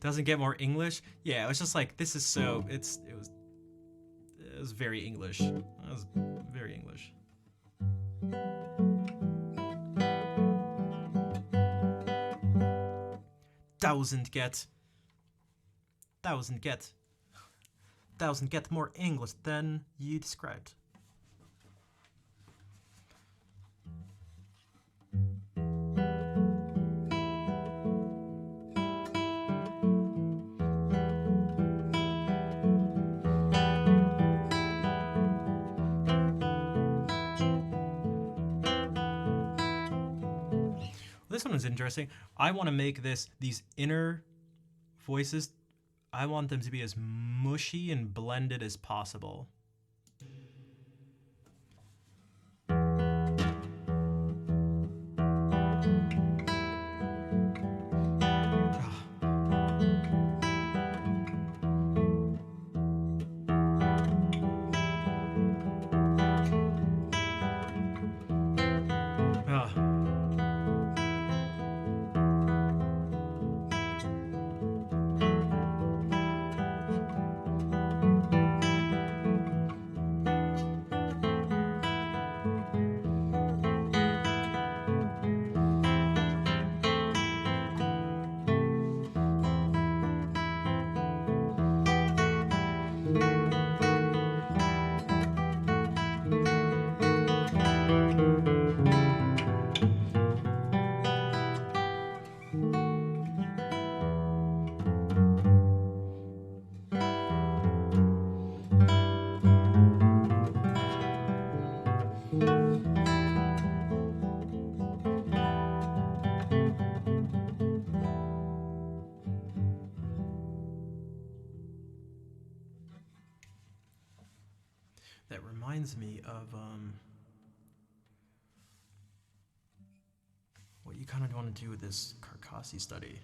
A: Doesn't get more English. Yeah, it was just like this is so it was very English. It was very English. Thousand get more English than you described. this one is interesting. I want to make these inner voices, I want them to be as mushy and blended as possible. That reminds me of what you kind of want to do with this Carcassi study.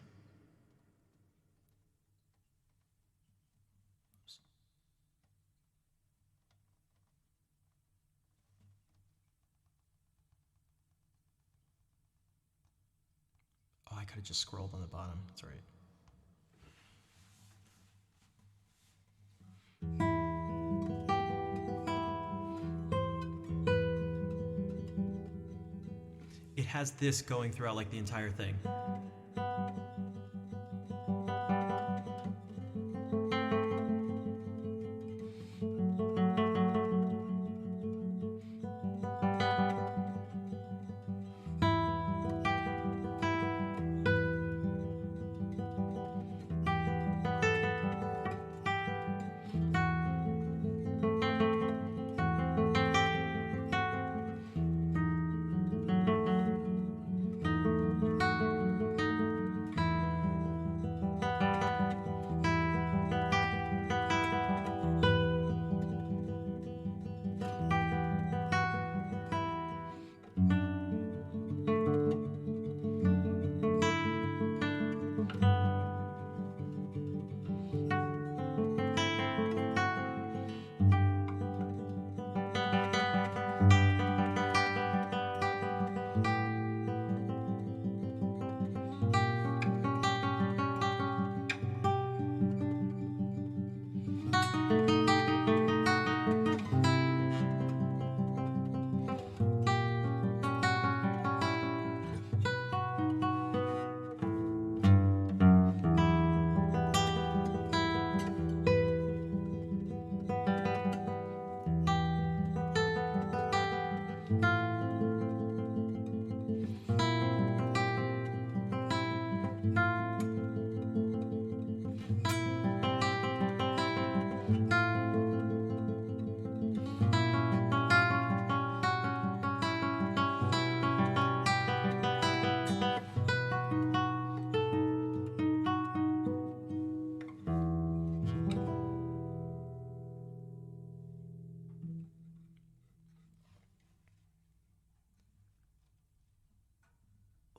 A: Oh, I could have just scrolled on the bottom. That's right. It has this going throughout like the entire thing.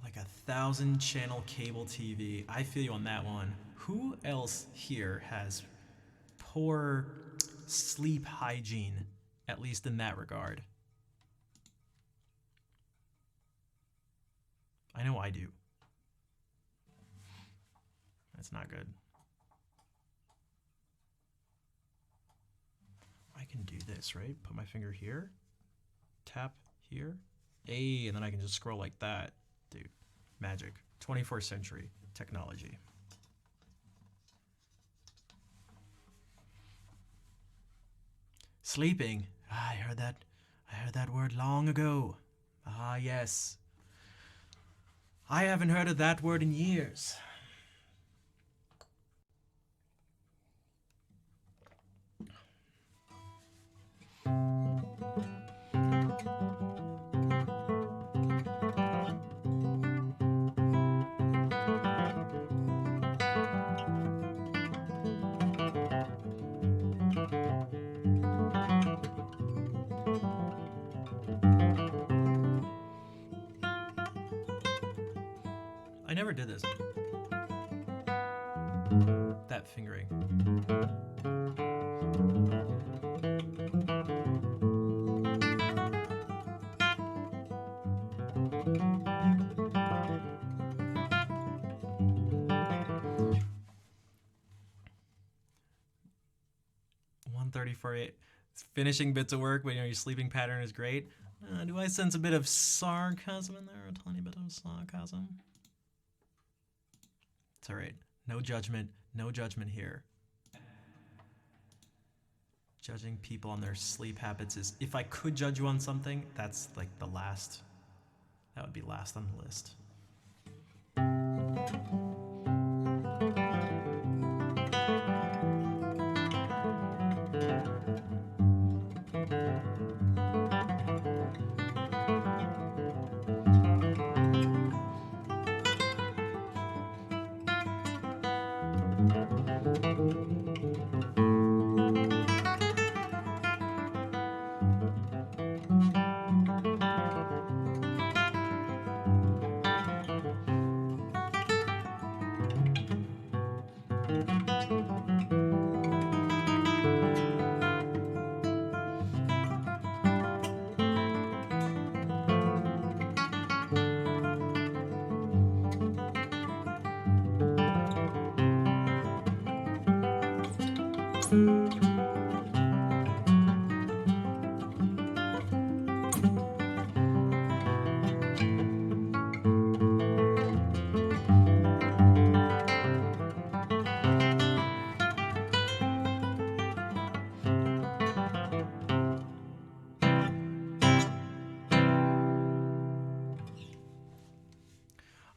A: Like 1,000 channel cable TV. I feel you on that one. Who else here has poor sleep hygiene, at least in that regard? I know I do. That's not good. I can do this, right? Put my finger here, tap here, and then I can just scroll like that. Dude, magic. 21st century technology. Sleeping. I heard that word long ago. Ah, yes. I haven't heard of that word in years. never did this. That fingering. Finishing bits of work when your sleeping pattern is great. Do I sense a bit of sarcasm in there? A tiny bit of sarcasm? It's all right. No judgment. No judgment here. Judging people on their sleep habits is, if I could judge you on something, that's like the last. That would be last on the list.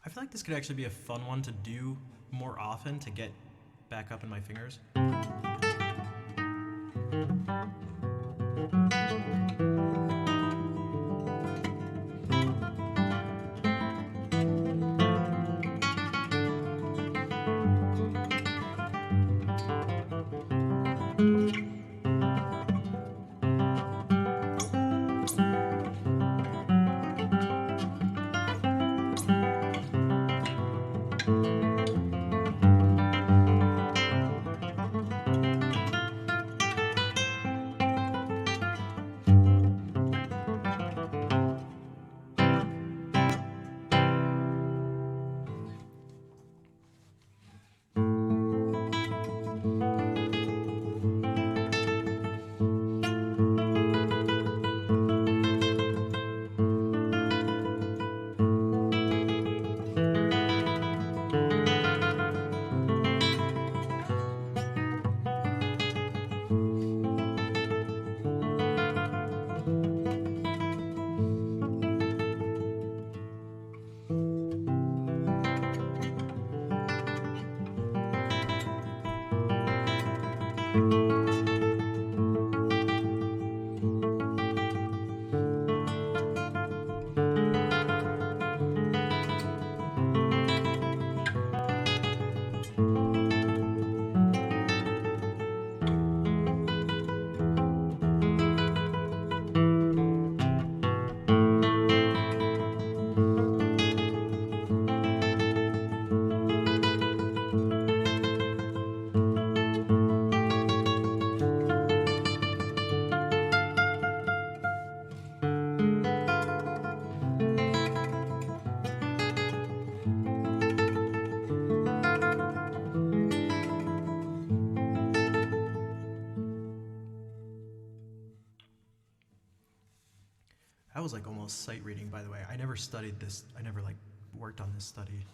A: I feel like this could actually be a fun one to do more often to get back up in my fingers. That was like almost sight reading, by the way. I never studied this. I never like worked on this study.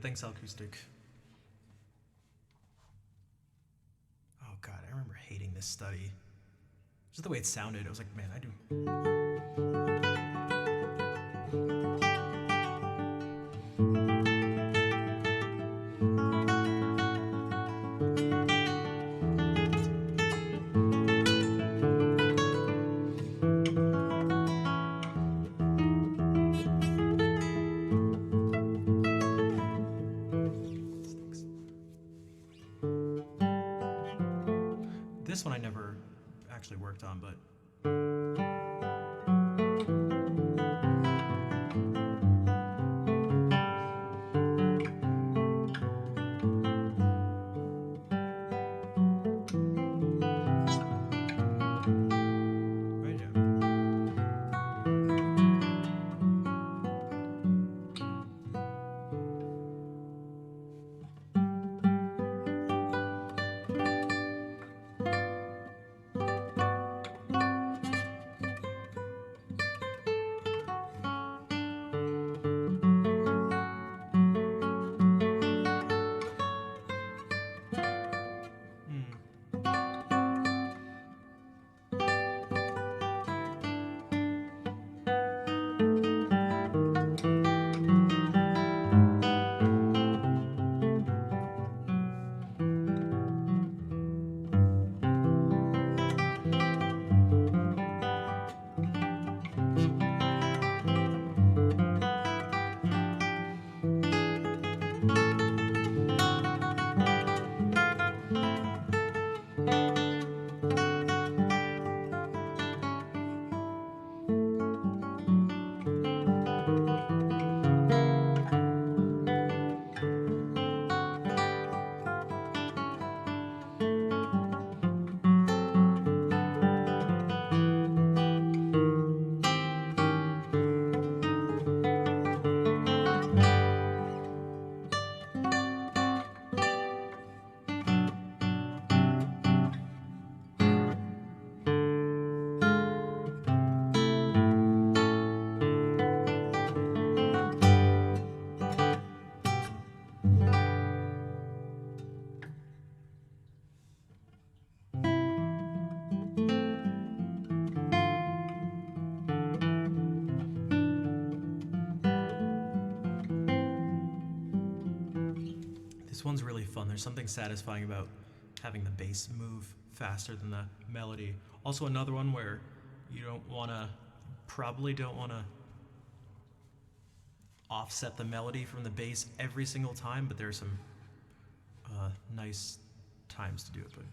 A: Thanks, Acoustic. Oh god, I remember hating this study. Just the way it sounded, I was like, man, I do. This one I never actually worked on, but right, yeah. This one's really fun. There's something satisfying about having the bass move faster than the melody. Also, another one where you probably don't want to offset the melody from the bass every single time, but there's some nice times to do it. But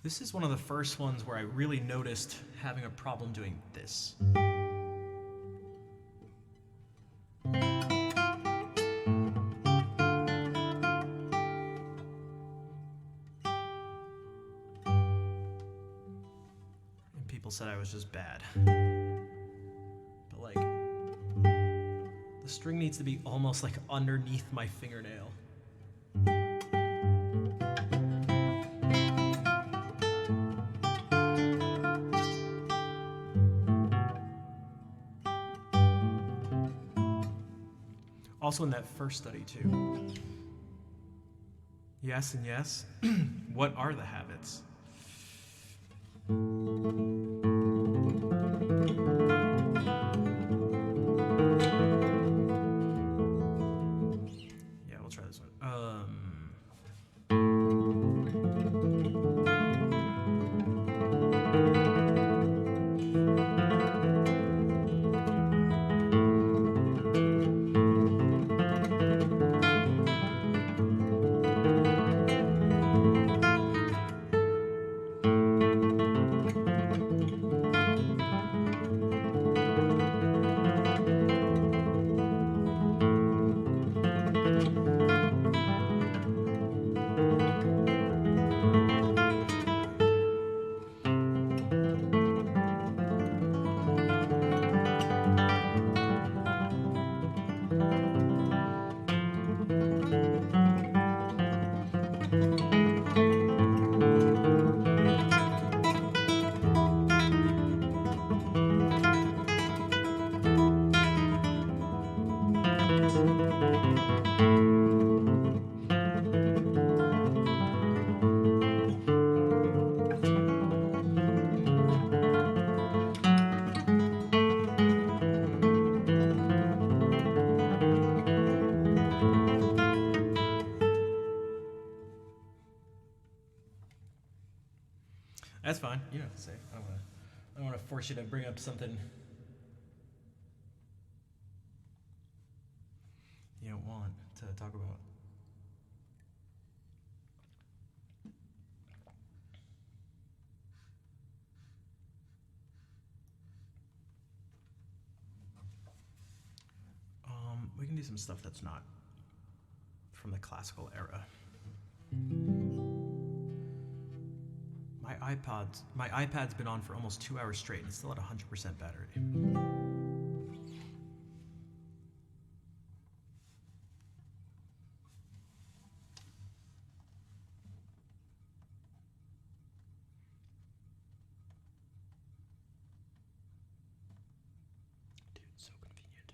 A: This is one of the first ones where I really noticed having a problem doing this. And people said I was just bad. But like, the string needs to be almost like underneath my fingernail. Also in that first study too. Yes and yes. What are the habits? Yeah, we'll try this one. That's fine. You don't have to say. I don't want to force you to bring up something you don't want to talk about. We can do some stuff that's not from the classical era. My iPad's been on for almost 2 hours straight and it's still at 100% battery. Dude, so convenient.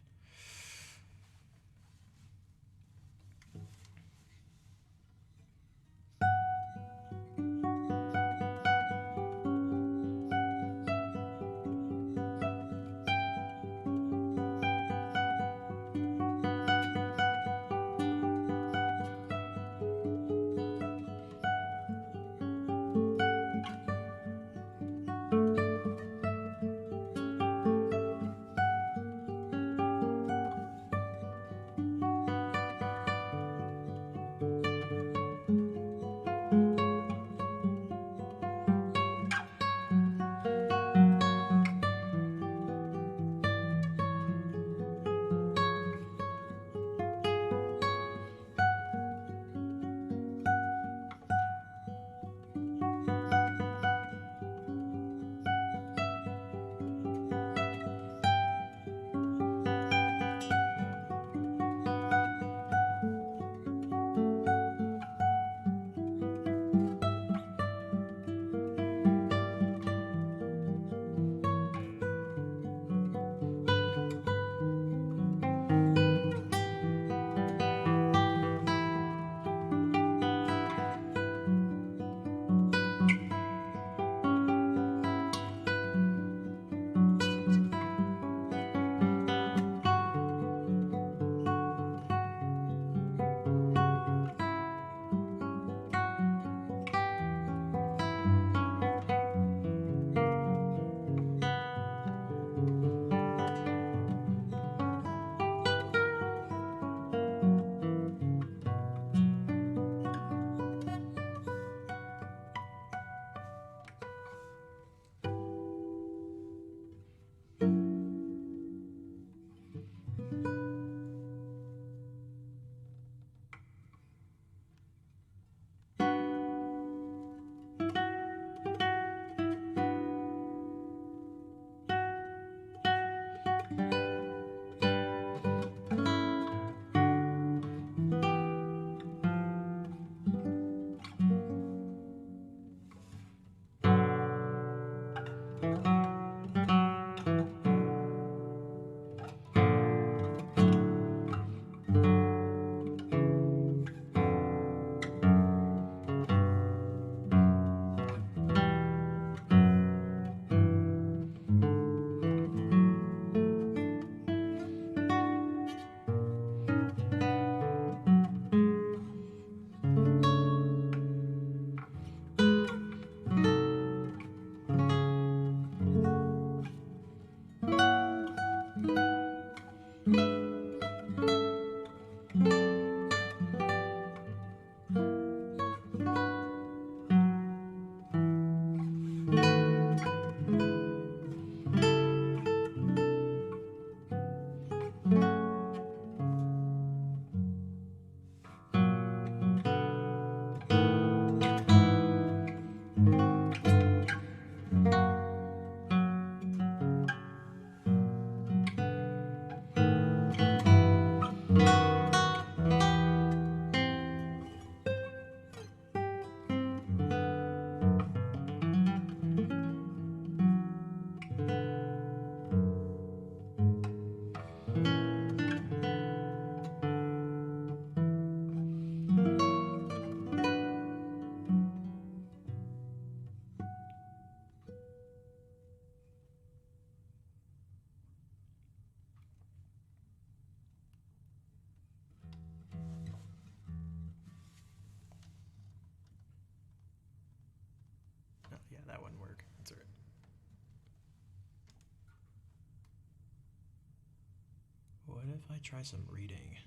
A: if I try some reading?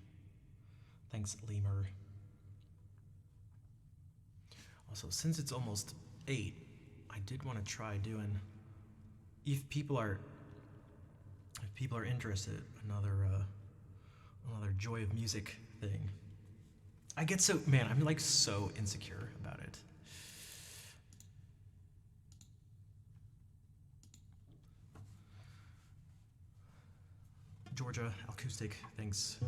A: Thanks, Lemur. Also, since it's almost 8, I did want to try doing, if people are interested, another Joy of Music thing. I get so, man, I'm like so insecure about it. Georgia Acoustic, thanks.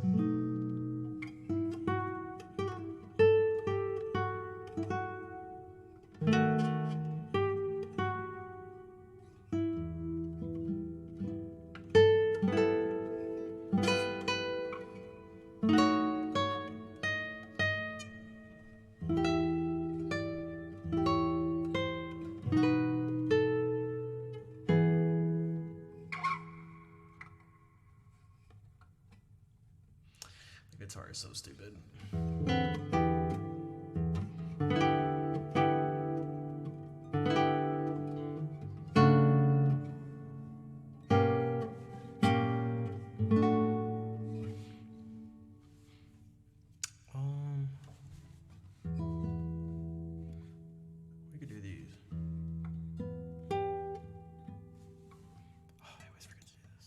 A: The guitar is so stupid. We could do these. Oh, I always forget to do this.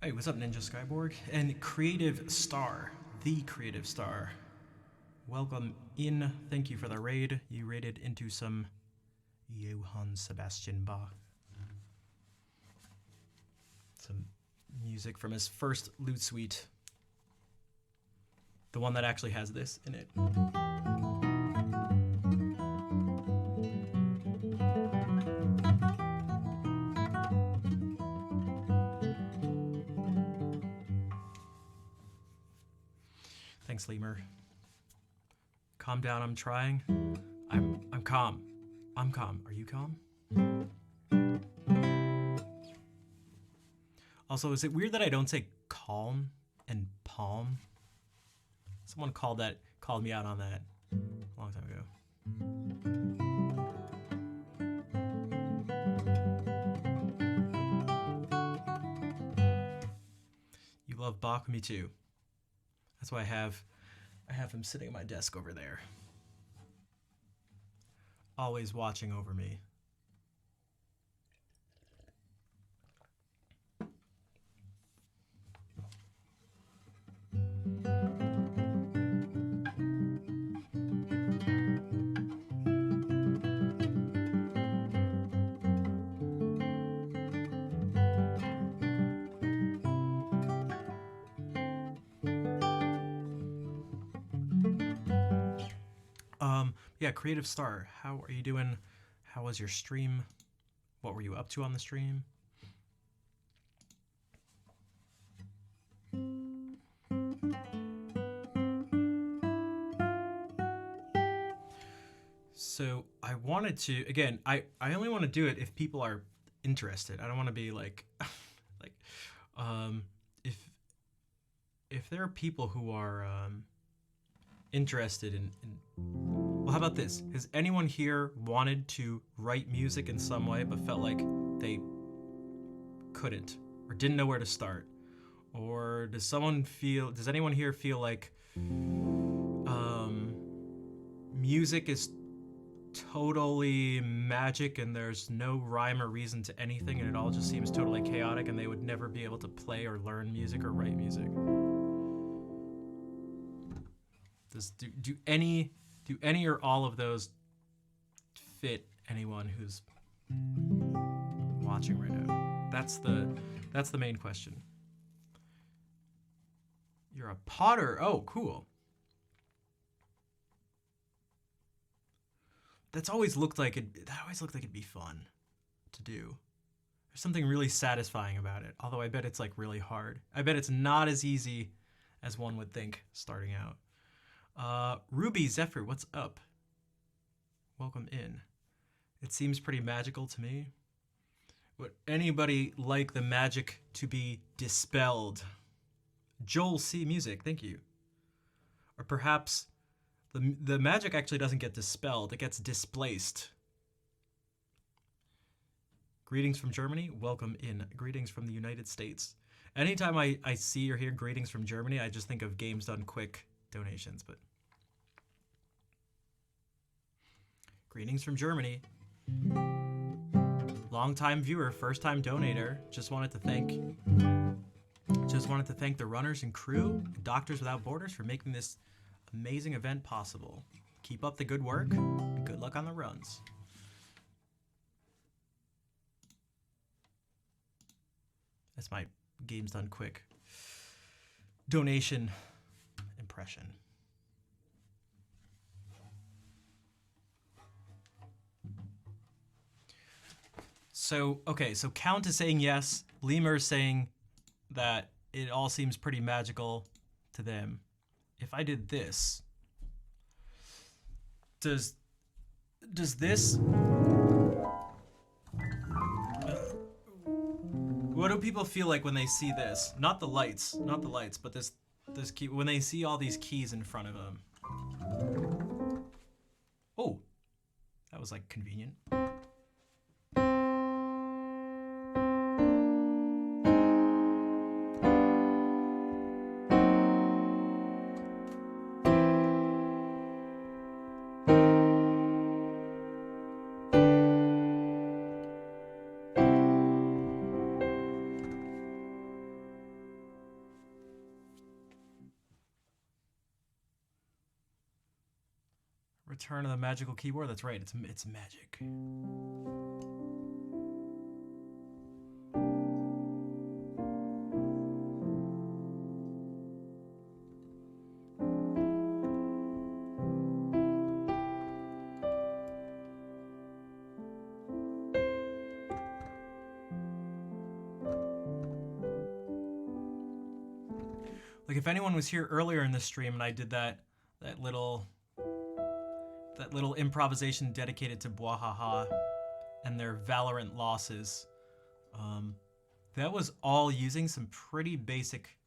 A: Hey, what's up, Ninja Skyborg? And Creative Star, the Creative Star. Welcome in. Thank you for the raid. You raided into some Johann Sebastian Bach. Some music from his first lute suite. The one that actually has this in it. Thanks, Lemur. Calm down, I'm trying. I'm calm. I'm calm. Are you calm? Also, is it weird that I don't say calm and palm? Someone called me out on that a long time ago. You love Bach? Me too. That's why I have him sitting at my desk over there. Always watching over me. Yeah, Creative Star, how are you doing? How was your stream? What were you up to on the stream? So I wanted to, again, I only want to do it if people are interested. I don't want to be like, if there are people who are interested in well, how about this? Has anyone here wanted to write music in some way but felt like they couldn't or didn't know where to start? Or does anyone here feel like music is totally magic and there's no rhyme or reason to anything and it all just seems totally chaotic and they would never be able to play or learn music or write music? Do any or all of those fit anyone who's watching right now? That's the main question. You're a potter. Oh, cool. That always looked like it'd be fun to do. There's something really satisfying about it. Although I bet it's like really hard. I bet it's not as easy as one would think starting out. Ruby Zephyr, what's up? Welcome in. It seems pretty magical to me. Would anybody like the magic to be dispelled? Joel C. Music, thank you. Or perhaps the magic actually doesn't get dispelled, it gets displaced. Greetings from Germany, welcome in. Greetings from the United States. Anytime I see or hear greetings from Germany, I just think of Games Done Quick donations, but greetings from Germany. Long-time viewer, first-time donator. Just wanted to thank the runners and crew and Doctors Without Borders for making this amazing event possible. Keep up the good work and good luck on the runs. That's my Games Done Quick donation impression. So, okay, so Count is saying yes. Lemur is saying that it all seems pretty magical to them. If I did this, does this... What do people feel like when they see this? Not the lights, but this key, when they see all these keys in front of them. Oh, that was like convenient. Return of the magical keyboard. That's right. It's magic. Like if anyone was here earlier in the stream and I did that little improvisation dedicated to Bwahaha and their Valorant losses, that was all using some pretty basic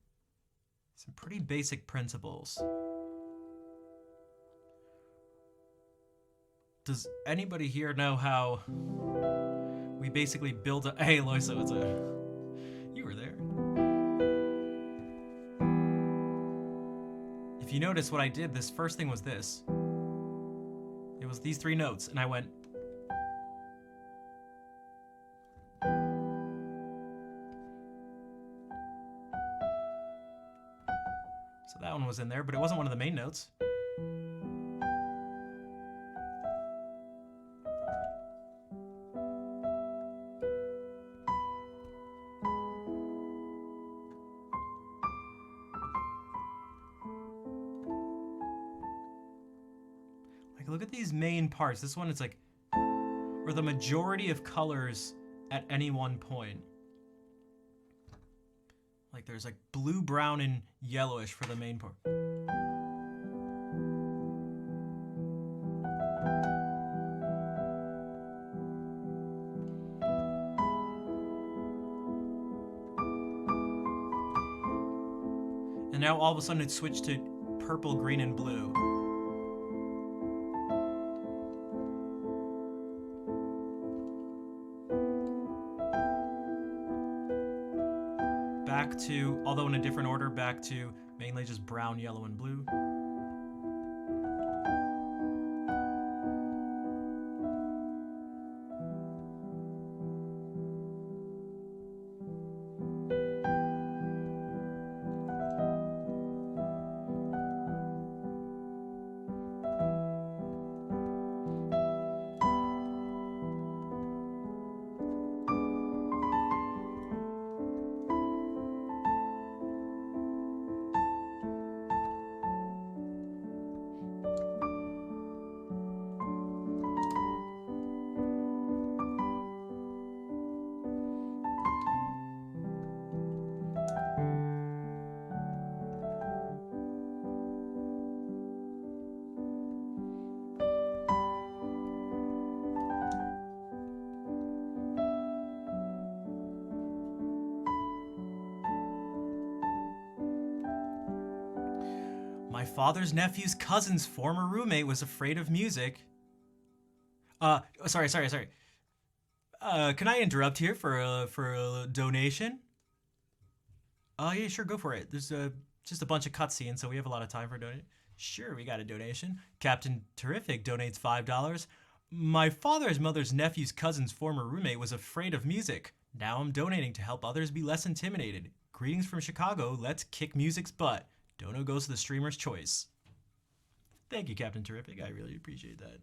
A: principles. Does anybody here know how we basically build a... Hey, Loisa, what's up? You were there. If you notice what I did, this first thing was this. It was these 3 notes, and I went... So that one was in there, but it wasn't one of the main notes. Like, look at these main parts. This one is like, or the majority of colors at any one point. Like there's like blue, brown, and yellowish for the main part. And now all of a sudden it switched to purple, green, and blue. Back to, although in a different order, back to mainly just brown, yellow, and blue. My father's nephew's cousin's former roommate was afraid of music. Sorry. Can I interrupt here for a donation? Yeah, sure, go for it. There's just a bunch of cutscenes, so we have a lot of time for donation. Sure, we got a donation. Captain Terrific donates $5. My father's mother's nephew's cousin's former roommate was afraid of music. Now I'm donating to help others be less intimidated. Greetings from Chicago. Let's kick music's butt. Dono goes to the streamer's choice. Thank you, Captain Terrific. I really appreciate that.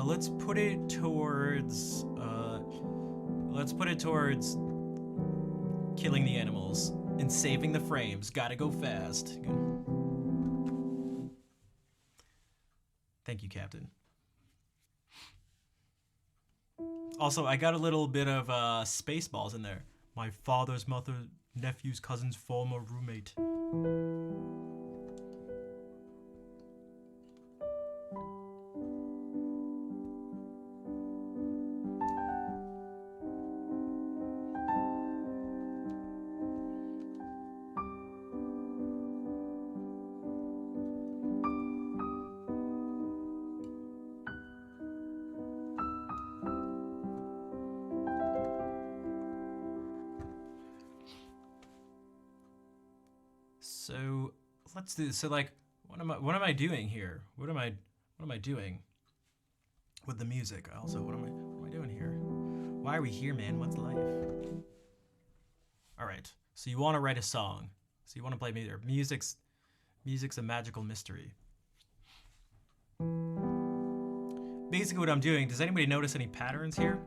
A: Let's put it towards killing the animals and saving the frames. Gotta go fast. Thank you, Captain. Also, I got a little bit of Spaceballs in there. My father's mother, nephew's cousin's former roommate. So let's do this. So like, what am I doing here? What am I doing with the music? Also, what am I doing here? Why are we here, man? What's life? All right. So you want to write a song. So you want to play music. Music's a magical mystery. Basically what I'm doing, does anybody notice any patterns here?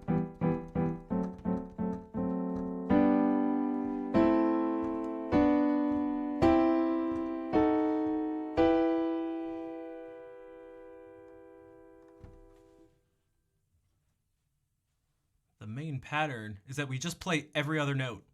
A: pattern is that we just play every other note.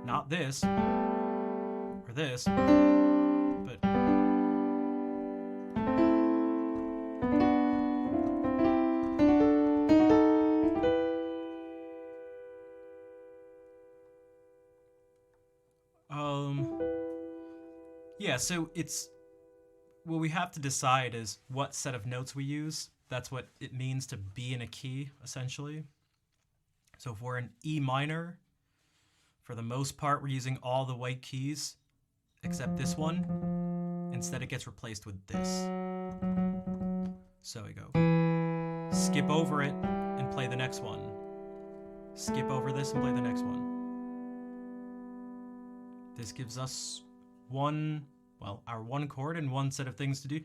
A: Not this, or this, but... Yeah, so it's... What we have to decide is what set of notes we use. That's what it means to be in a key, essentially. So if we're in E minor, for the most part, we're using all the white keys, except this one. Instead, it gets replaced with this. So we go, skip over it and play the next one. Skip over this and play the next one. This gives us our one chord and one set of things to do.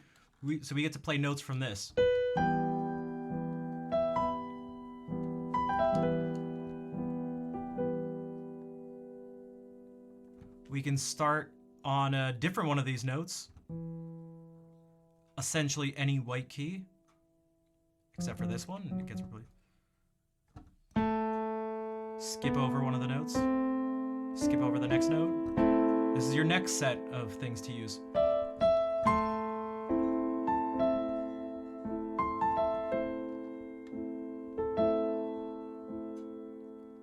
A: So we get to play notes from this. We can start on a different one of these notes, essentially any white key, except for this one, and it gets replaced. Skip over one of the notes, skip over the next note. This is your next set of things to use.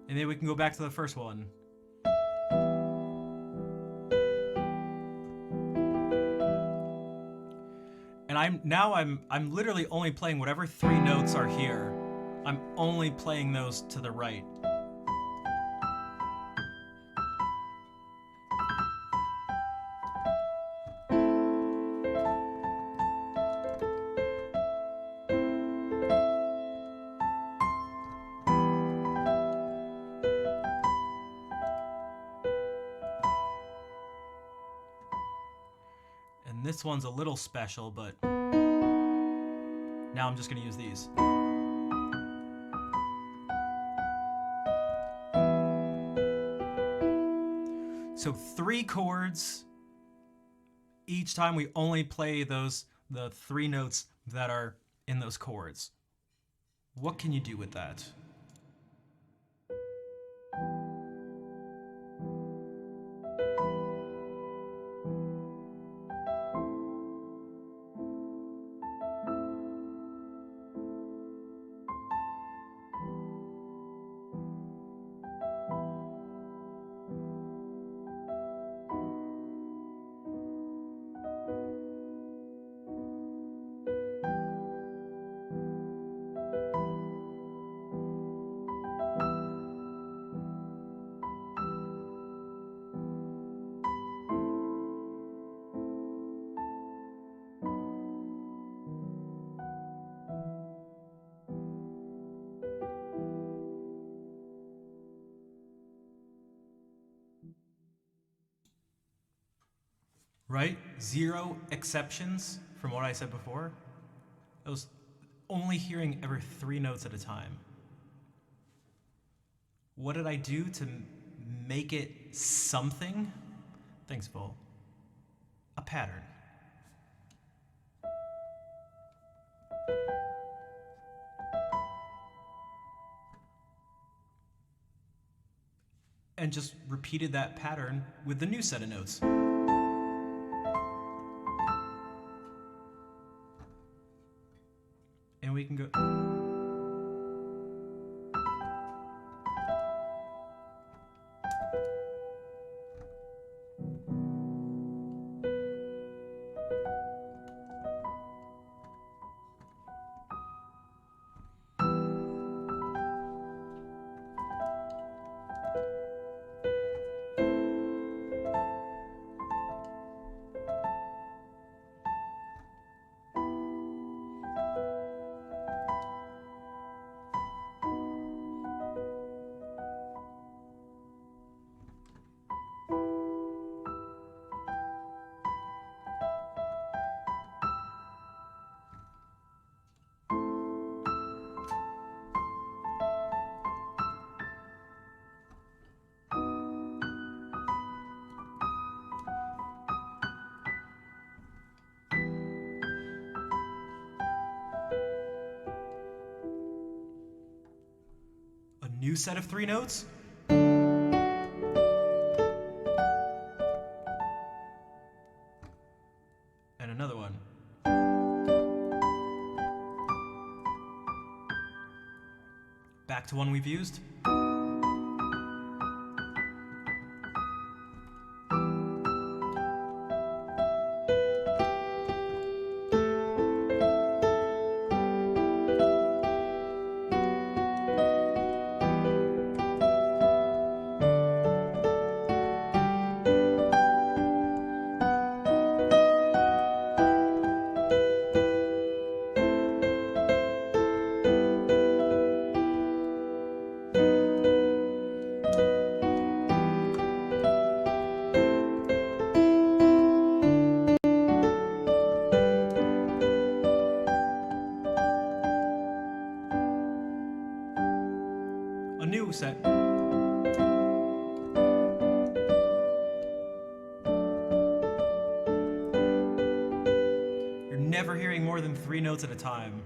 A: And then we can go back to the first one. And I'm literally only playing whatever three notes are here. I'm only playing those to the right. And this one's a little special, but now I'm just going to use these. So 3 chords. Each time we only play the 3 notes that are in those chords. What can you do with that? Right? 0 exceptions from what I said before. I was only hearing every 3 notes at a time. What did I do to make it something? Thanks, Vol. A pattern. And just repeated that pattern with the new set of notes. And we can go... new set of 3 notes. And another one. Back to one we've used. A new set. You're never hearing more than 3 notes at a time.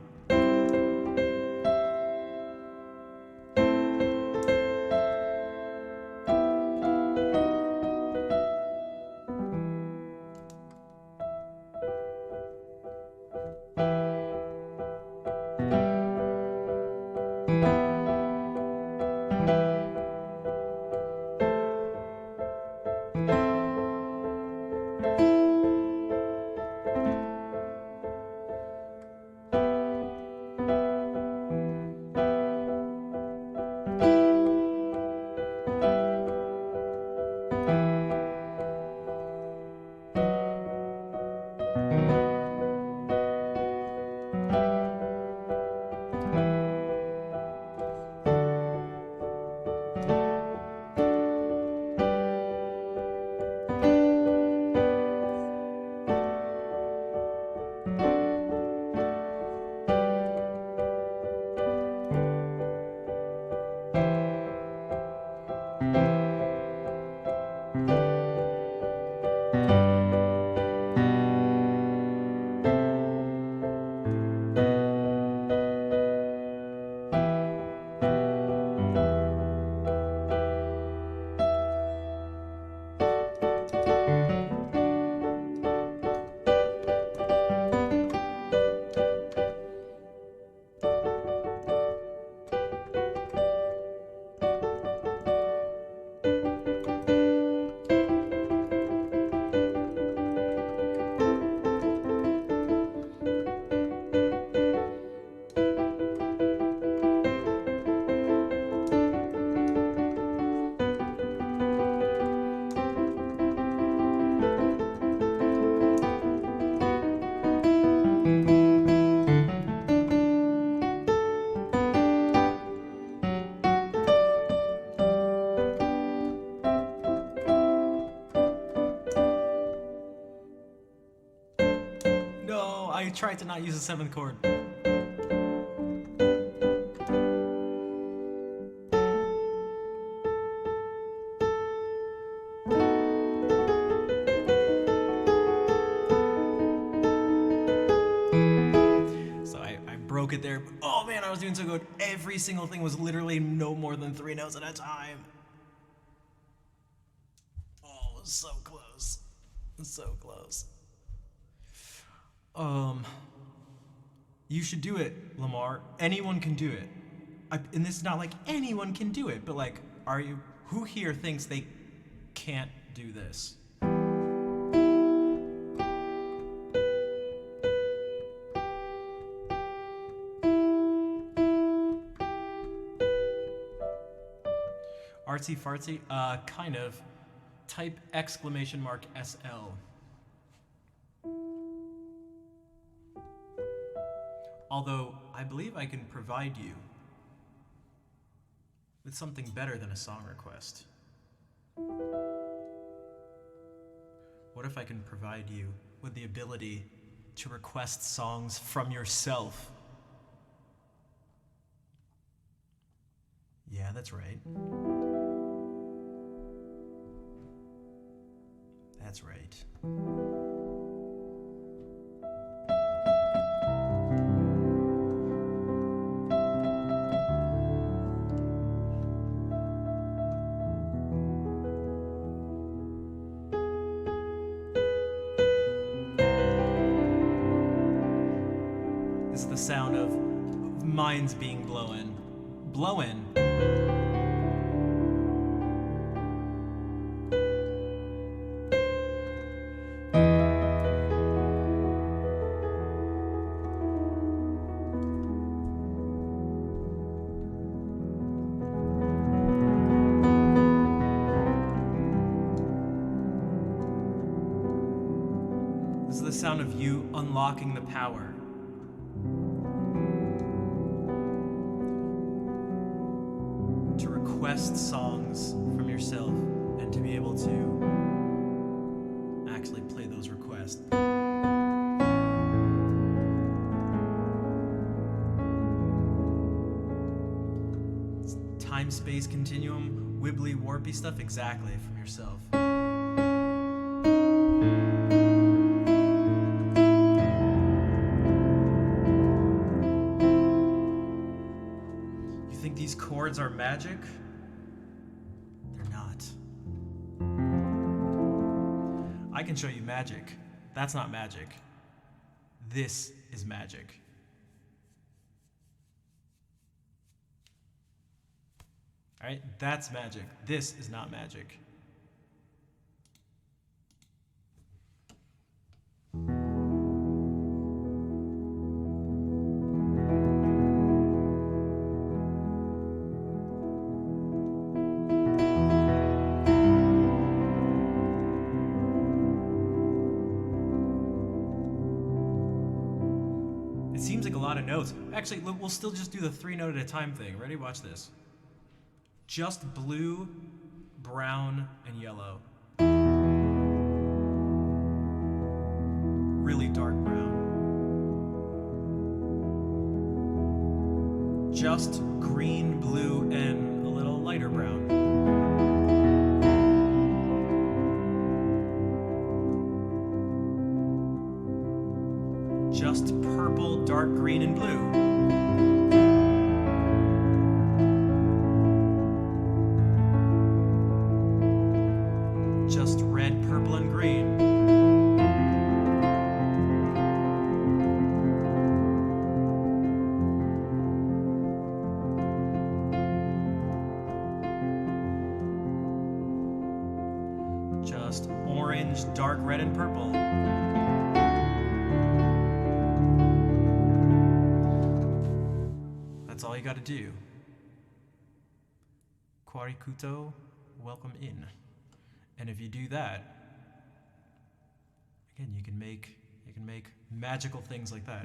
A: No, I tried to not use the 7th chord. So I broke it there. Oh man, I was doing so good. Every single thing was literally no more than 3 notes at a time. Oh, it was so close. So close. You should do it, Lamar. Anyone can do it. And this is not like anyone can do it, but like, who here thinks they can't do this? Artsy fartsy? Kind of. Type !SL. Although, I believe I can provide you with something better than a song request. What if I can provide you with the ability to request songs from yourself? Yeah, that's right. That's right. It's the sound of minds being blown. This is the sound of you unlocking the power. To request songs from yourself and to be able to actually play those requests. Time-space continuum, wibbly warpy stuff, exactly, from yourself. You think these chords are magic? They're not. I can show you magic. That's not magic. This is magic. All right, that's magic. This is not magic. It seems like a lot of notes. Actually, we'll still just do the 3-note at a time thing. Ready? Watch this. Just blue, brown, and yellow. Really dark brown. Just green, blue, and a little lighter brown. Just purple, dark green, and blue. Just red, purple, and green. Just orange, dark red, and purple. That's all you gotta do. Kwarikuto, welcome in. And if you do that, again, you can make magical things like that.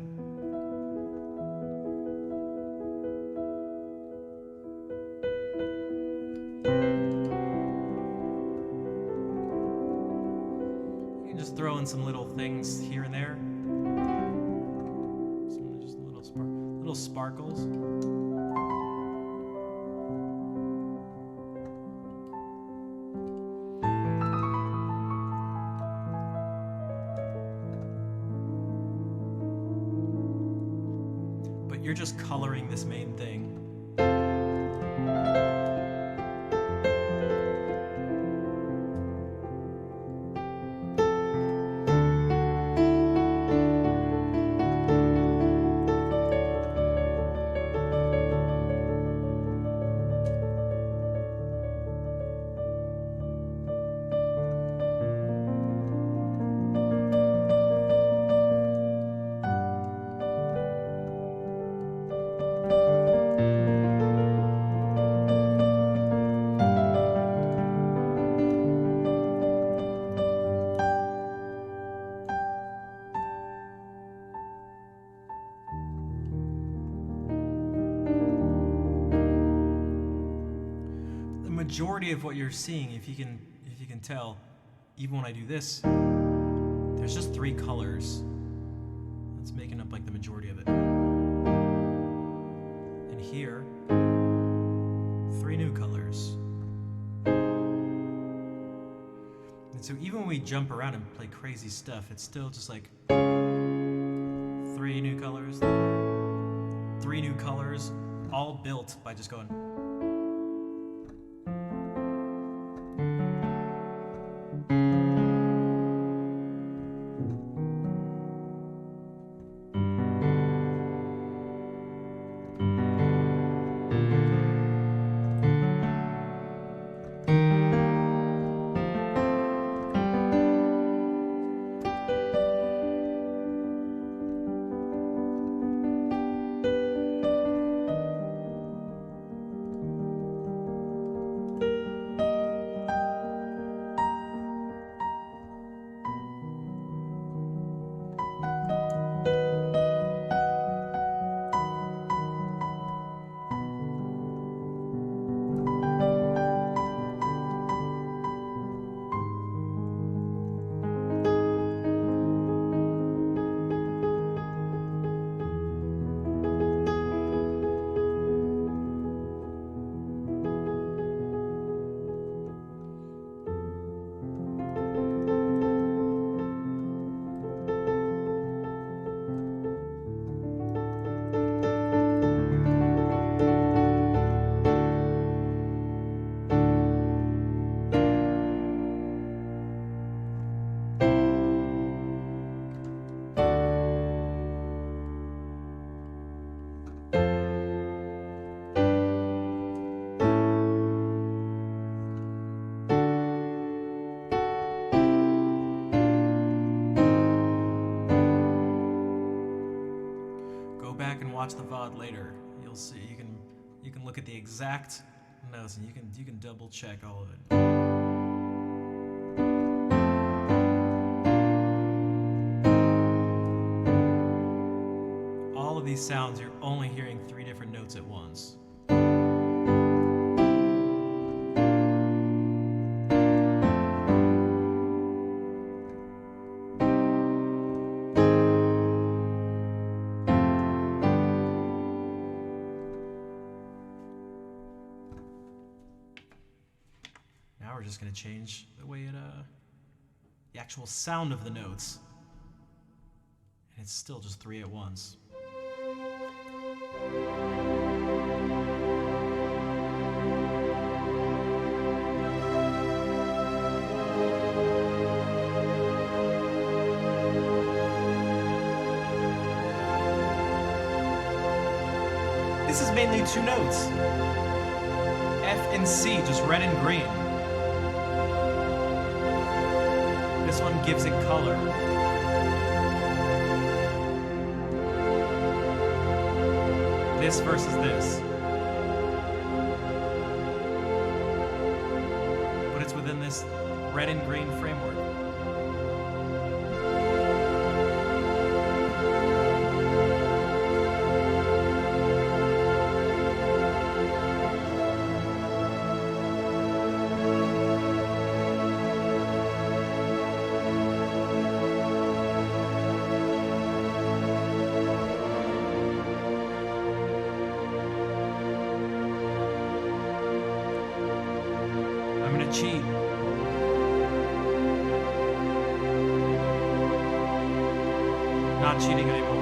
A: You can just throw in some little things here and there. Some just little sparkles. You're just coloring this main thing. Majority of what you're seeing, if you can tell, even when I do this, there's just 3 colors. That's making up like the majority of it. And here, 3 new colors. And so even when we jump around and play crazy stuff, it's still just like 3 new colors, 3 new colors, all built by just going. back and watch the VOD later, you'll see you can look at the exact notes and you can double check all of it. All of these sounds, you're only hearing 3 different notes at once. Now we're just going to change the way the actual sound of the notes. And it's still just 3 at once. This is mainly 2 notes. F and C, just red and green. This one gives it color. This versus this. But it's within this red and green framework. I'm gonna cheat. Not cheating anymore.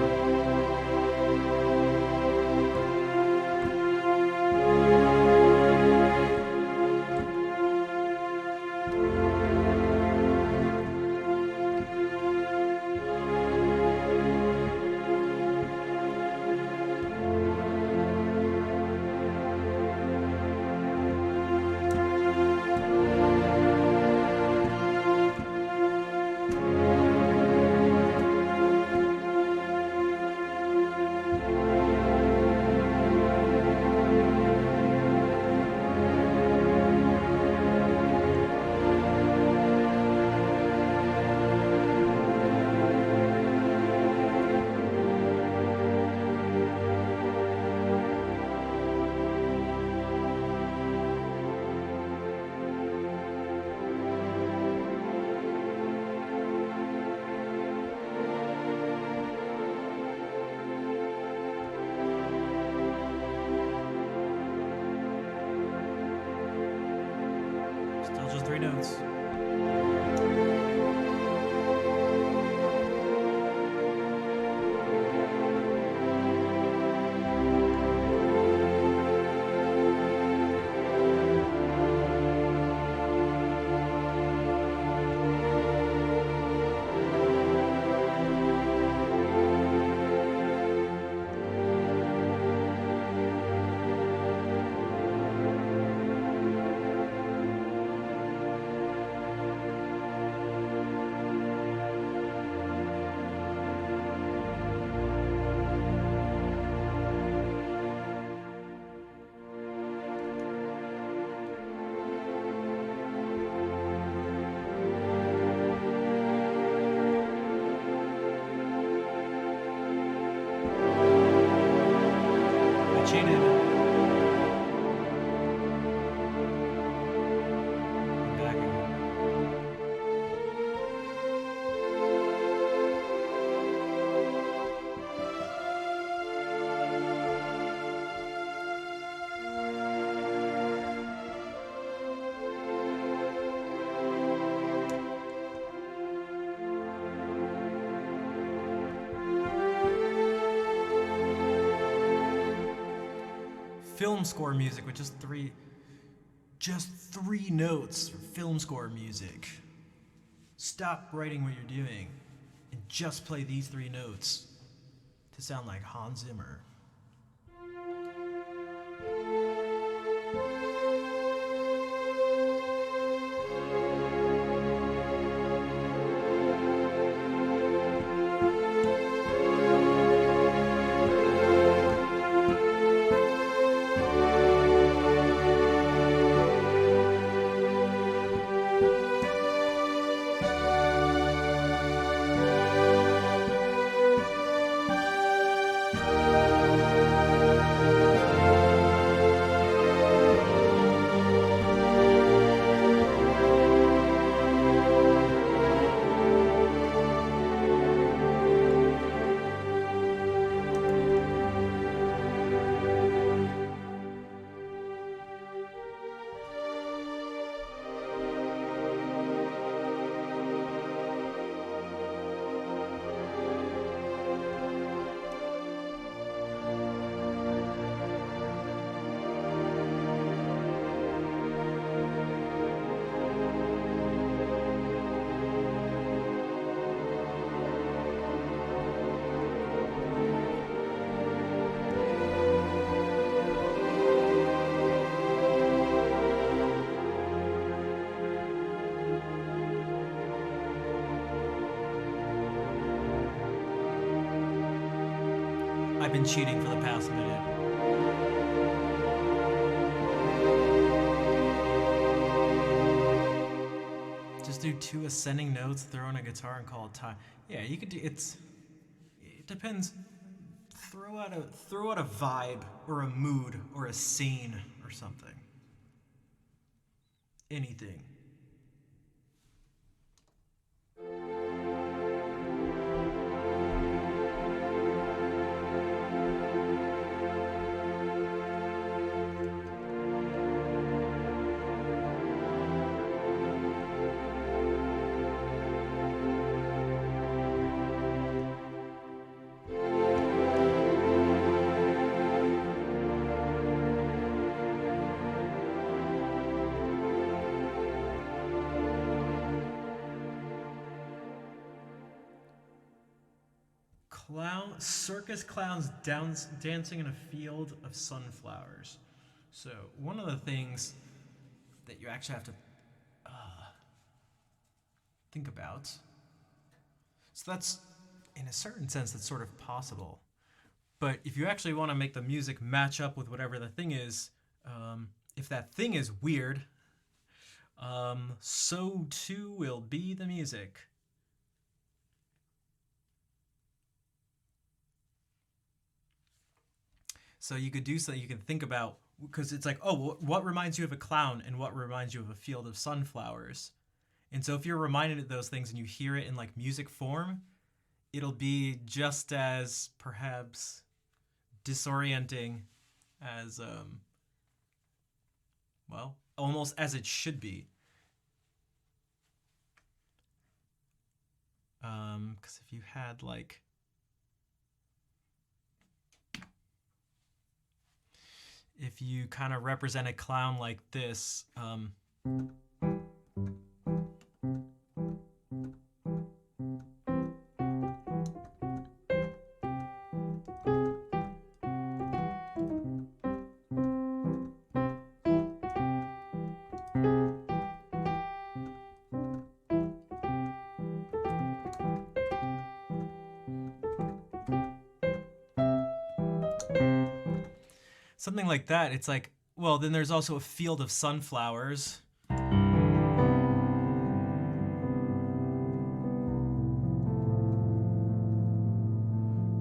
A: Still just 3 notes. Cheated. Back again. Film score music with just three notes for film score music. Stop writing what you're doing and just play these 3 notes to sound like Hans Zimmer. I've been cheating for the past minute. Just do 2 ascending notes, throw in a guitar, and call it time. Yeah, you could do. It depends. Throw out a vibe or a mood or a scene or something. Anything. Circus clowns dancing in a field of sunflowers. So one of the things that you actually have to think about. So that's, in a certain sense, that's sort of possible. But if you actually want to make the music match up with whatever the thing is, if that thing is weird, so too will be the music. So you could do something, you can think about, because it's like, oh, what reminds you of a clown and what reminds you of a field of sunflowers? And so if you're reminded of those things and you hear it in like music form, it'll be just as perhaps disorienting as, well, almost as it should be. Because if you had like, if you kind of represent a clown like this, something like that, it's like, well, then there's also a field of sunflowers.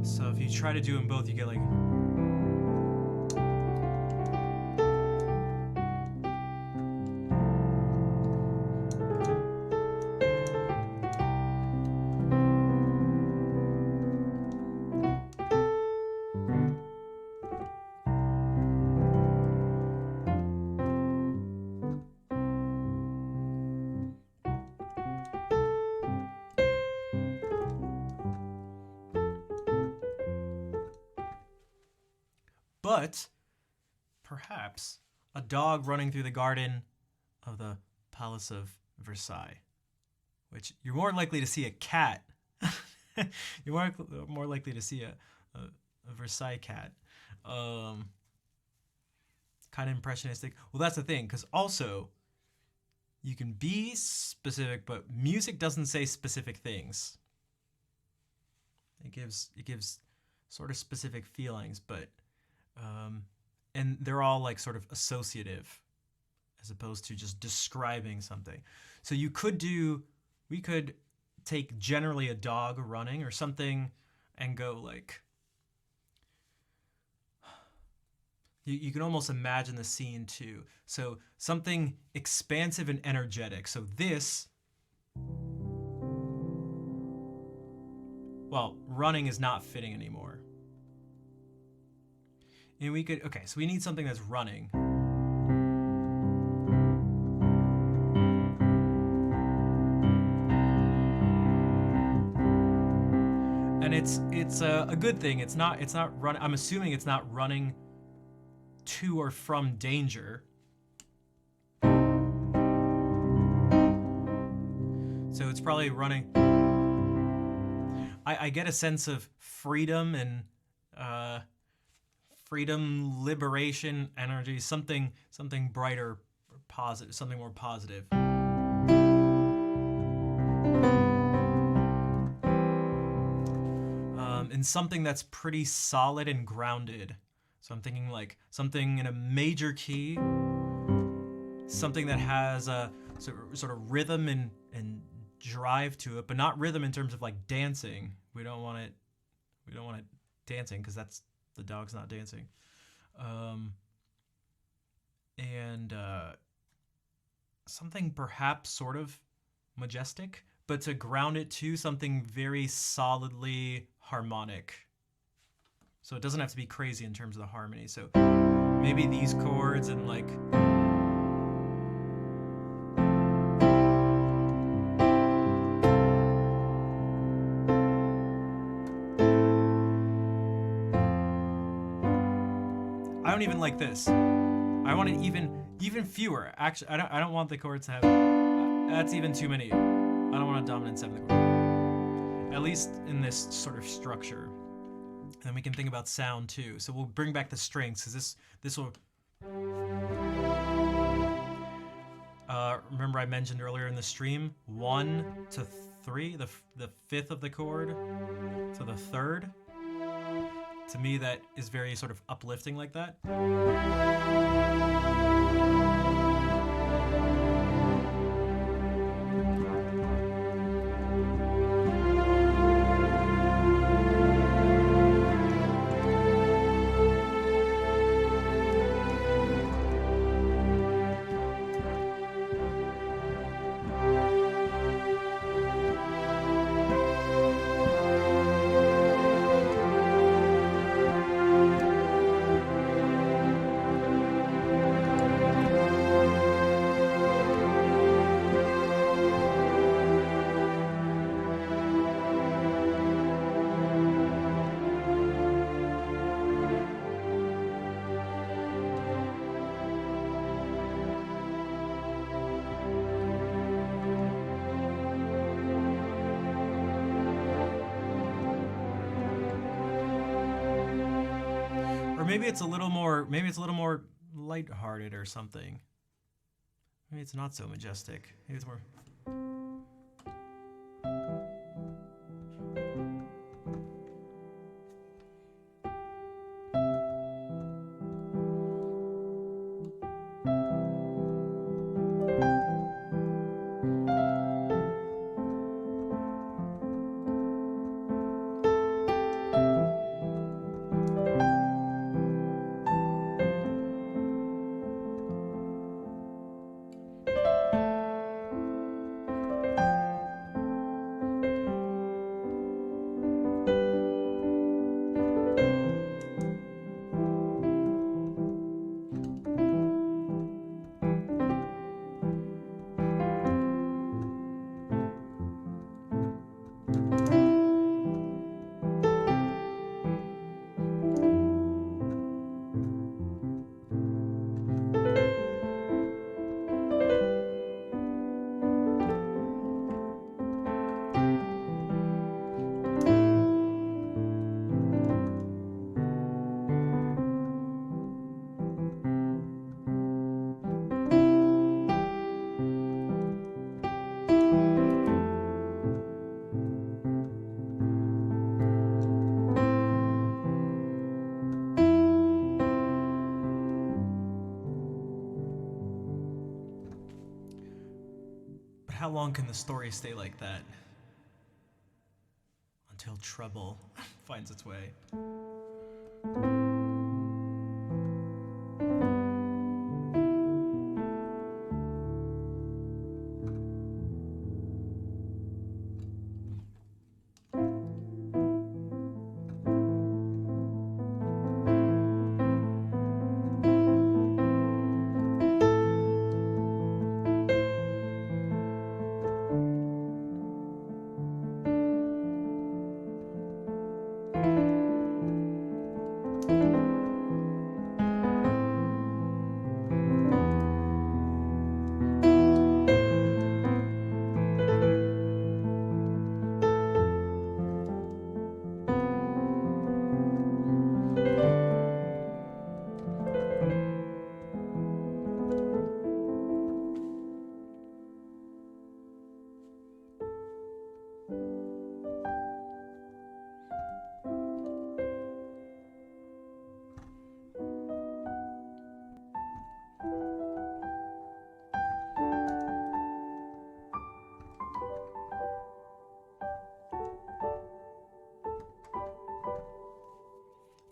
A: So if you try to do them both, you get like... But perhaps a dog running through the garden of the Palace of Versailles, which you're more likely to see a cat. You're more likely to see a Versailles cat. Kind of impressionistic. Well, that's the thing, because also you can be specific, but music doesn't say specific things. It gives sort of specific feelings, but and they're all like sort of associative as opposed to just describing something. So we could take generally a dog running or something and go like, you can almost imagine the scene too. So something expansive and energetic. So this, well, running is not fitting anymore. And we could, okay, so we need something that's running. And it's a good thing. It's not running. I'm assuming it's not running to or from danger. So it's probably running. I get a sense of freedom and freedom, liberation, energy, something brighter, positive, something more positive. in something that's pretty solid and grounded. So I'm thinking like something in a major key, something that has a sort of rhythm and drive to it, but not rhythm in terms of like dancing. We don't want it dancing because that's the dog's not dancing. And something perhaps sort of majestic, but to ground it to something very solidly harmonic. So it doesn't have to be crazy in terms of the harmony. So maybe these chords and like I don't even like this. I want it even fewer. Actually, I don't want the chords to have. That's even too many. I don't want a dominant seventh chord. At least in this sort of structure. And then we can think about sound too. So we'll bring back the strings because this will. Remember I mentioned earlier in the stream 1 to 3, the fifth of the chord to the third. To me, that is very sort of uplifting like that. Maybe it's a little more lighthearted or something. Maybe it's not so majestic. Maybe it's more. How long can the story stay like that? Until trouble finds its way.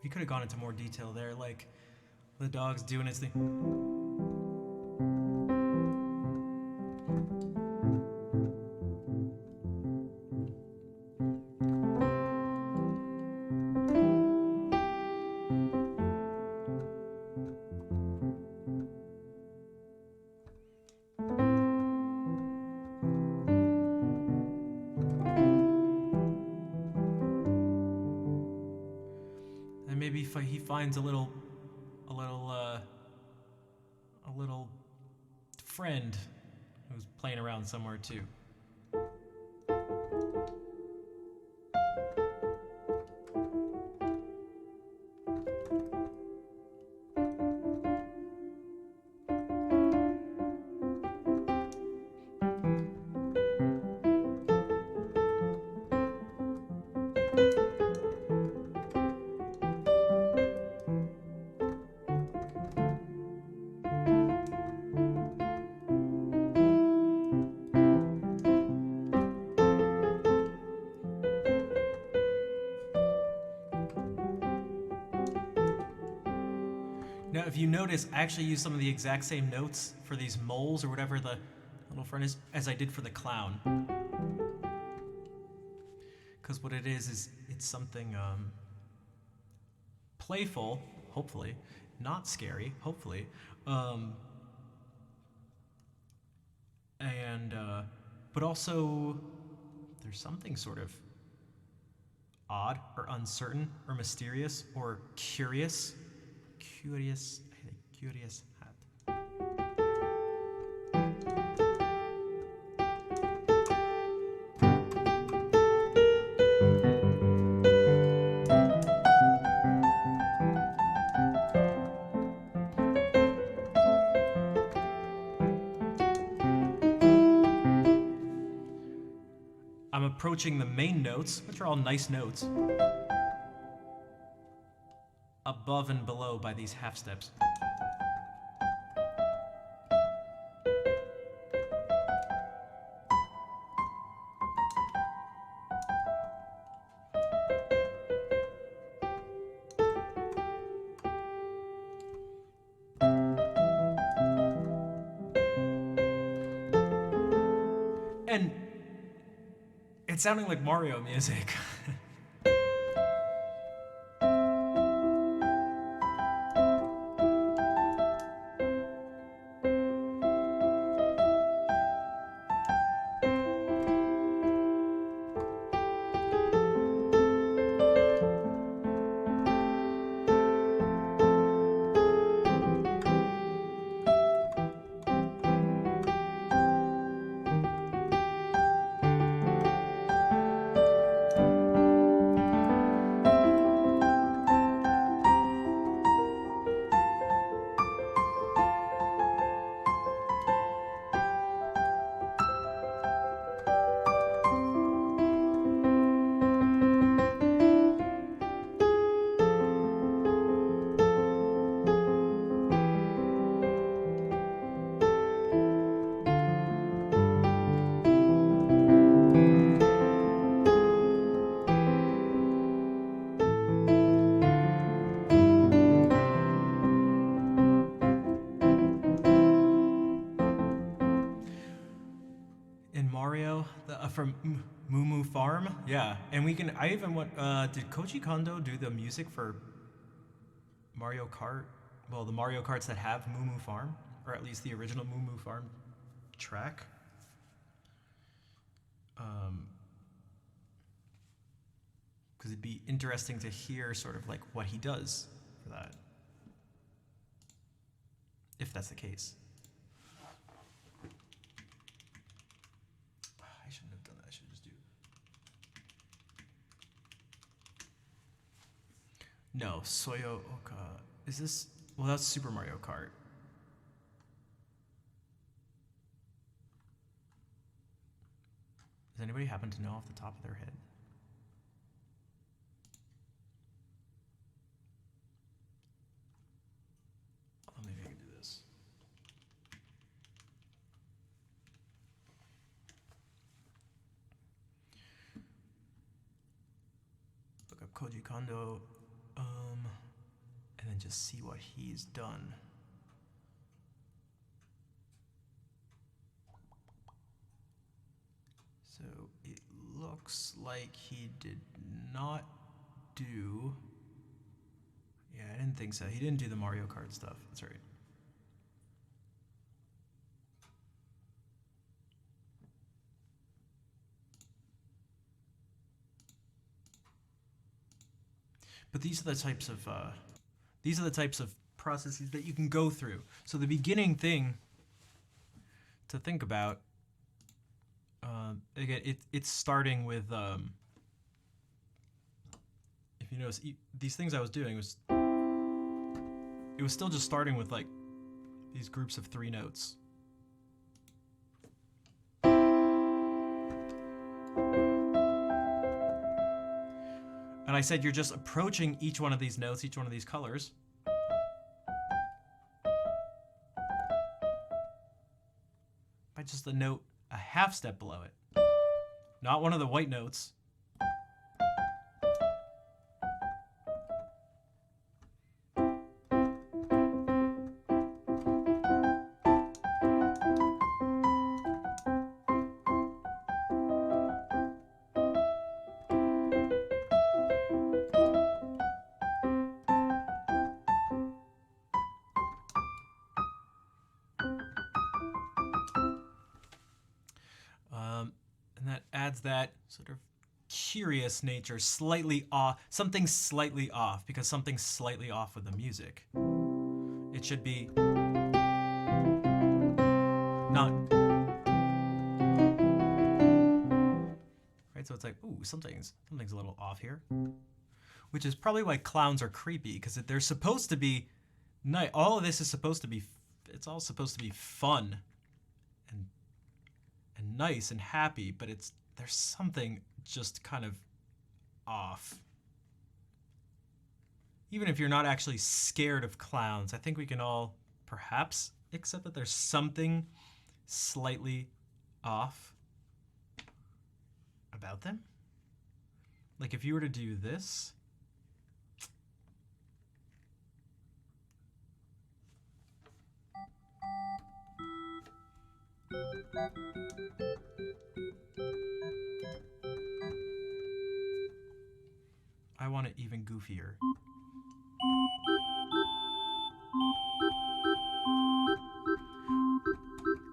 A: he could have gone into more detail there, like the dog's doing his thing. And maybe if he finds a little friend who's playing around somewhere too. Now, if you notice, I actually use some of the exact same notes for these moles or whatever the little friend is as I did for the clown. Because what it is it's something playful, hopefully, not scary, hopefully, and but also there's something sort of odd or uncertain or mysterious or curious. Curious hat. I'm approaching the main notes, which are all nice notes, above and below by these half steps. And it's sounding like Mario music. Mario from Moo Moo Farm. Yeah, and we can. I even went. Did Koji Kondo do the music for Mario Kart? Well, the Mario Karts that have Moo Moo Farm, or at least the original Moo Moo Farm track. Because it'd be interesting to hear sort of like what he does for that, if that's the case. I shouldn't have done that. I should just do. No, Soyo Oka. Is this? Well, that's Super Mario Kart. Does anybody happen to know off the top of their head? Oh, maybe I can do this. Look up Koji Kondo And then just see what he's done. So it looks like he did not do... Yeah, I didn't think so. He didn't do the Mario Kart stuff. That's right. But these are the types of processes that you can go through. So the beginning thing to think about, again, it's starting with, if you notice, these things I was doing was, it was still just starting with like these groups of 3 notes. And I said you're just approaching each one of these notes, each one of these colors. By just a note a half step below it. Not one of the white notes. And that adds that sort of curious nature, slightly off, something slightly off, because something's slightly off with the music. It should be not, right? So it's like, ooh, something's a little off here, which is probably why clowns are creepy, because they're supposed to be nice. All of this is supposed to be, it's all supposed to be fun and nice and happy, but there's something just kind of off. Even if you're not actually scared of clowns, I think we can all perhaps accept that there's something slightly off about them. Like if you were to do this, I want it even goofier.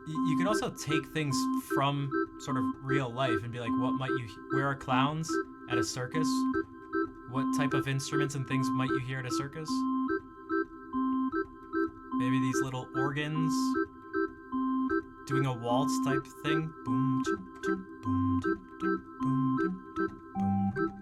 A: You can also take things from sort of real life and be like, where are clowns at a circus? What type of instruments and things might you hear at a circus? Maybe these little organs doing a waltz type thing. Boom, chim, chim, boom, chim, chim, boom, chim, chim, boom.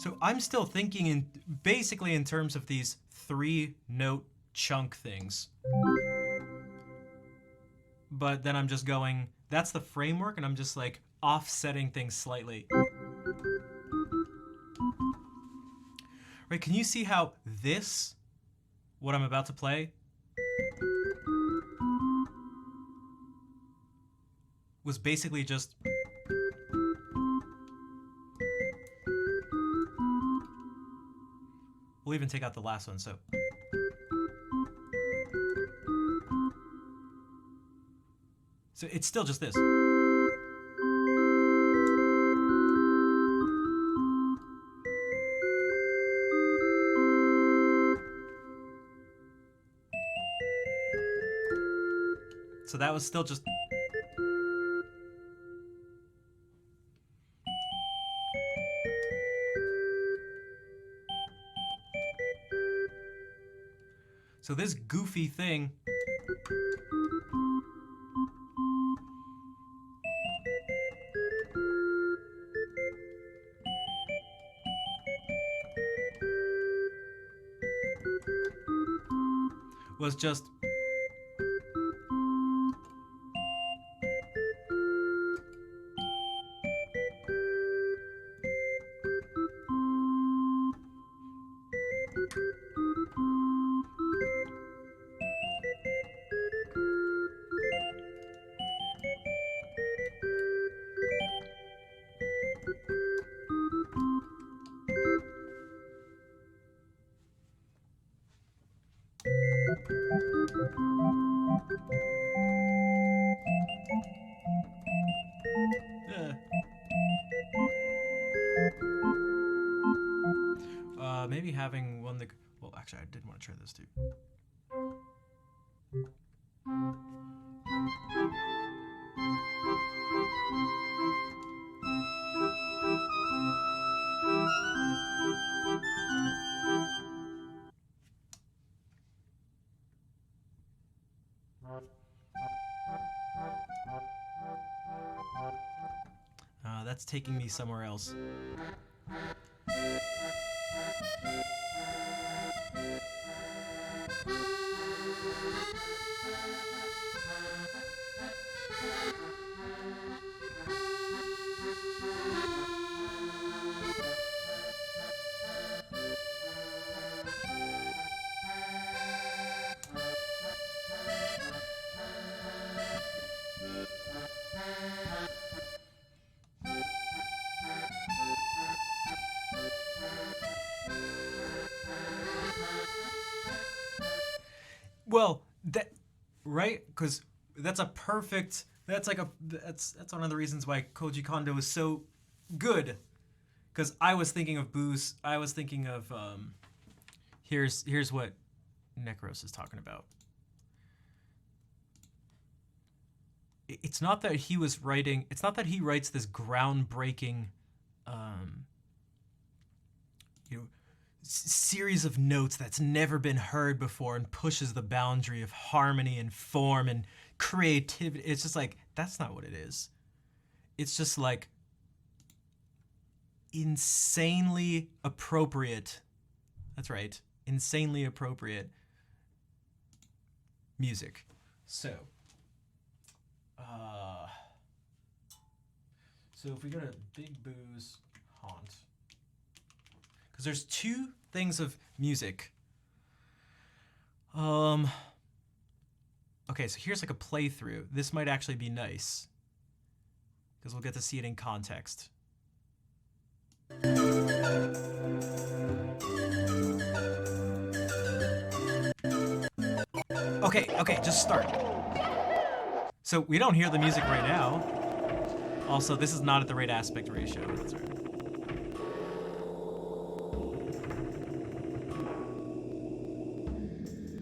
A: So I'm still thinking basically in terms of these 3-note chunk things. But then I'm just going, that's the framework, and I'm just like offsetting things slightly. Right, can you see how this, what I'm about to play, was basically just... We'll even take out the last one, so... So it's still just this. So that was still just... So this goofy thing... was just... maybe having one that... Well, actually, I did want to try this too. That's taking me somewhere else. Well, that... Right? Because that's a perfect... That's one of the reasons why Koji Kondo is so good. Because I was thinking of Boost. I was thinking of... Here's what Necros is talking about. It's not that he was writing... It's not that he writes this groundbreaking... series of notes that's never been heard before and pushes the boundary of harmony and form and creativity. It's just like, that's not what it is. It's just like insanely appropriate. That's right. Insanely appropriate music. So if we go to Big Boo's Haunt, because there's two things of music. Okay, so here's like a playthrough. This might actually be nice, because we'll get to see it in context. Okay, just start. So we don't hear the music right now. Also, this is not at the right aspect ratio. That's right.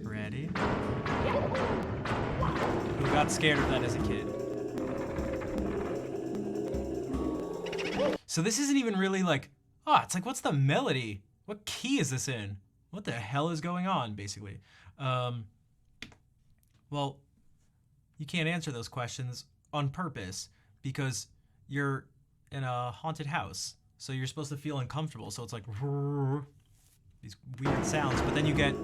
A: Ready? Who got scared of that as a kid? So this isn't even really like, it's like, what's the melody? What key is this in? What the hell is going on, basically? Well, you can't answer those questions on purpose because you're in a haunted house. So you're supposed to feel uncomfortable. So it's like these weird sounds, but then you get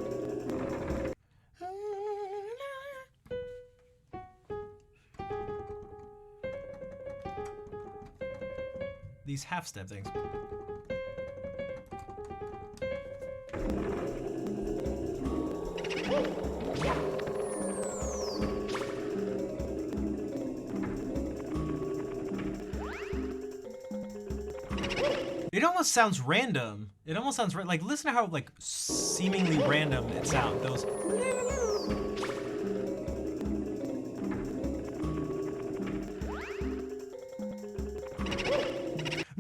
A: these half-step things. It almost sounds random. It almost sounds like, listen to how like seemingly random it sounds. Those.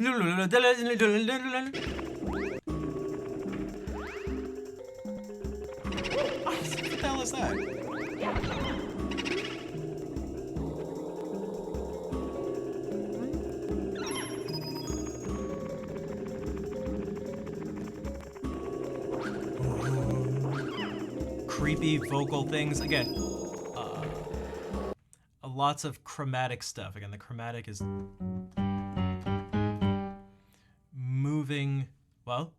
A: the hell is that? Creepy vocal things. Again, lots of chromatic stuff. Again, the chromatic is moving. Well,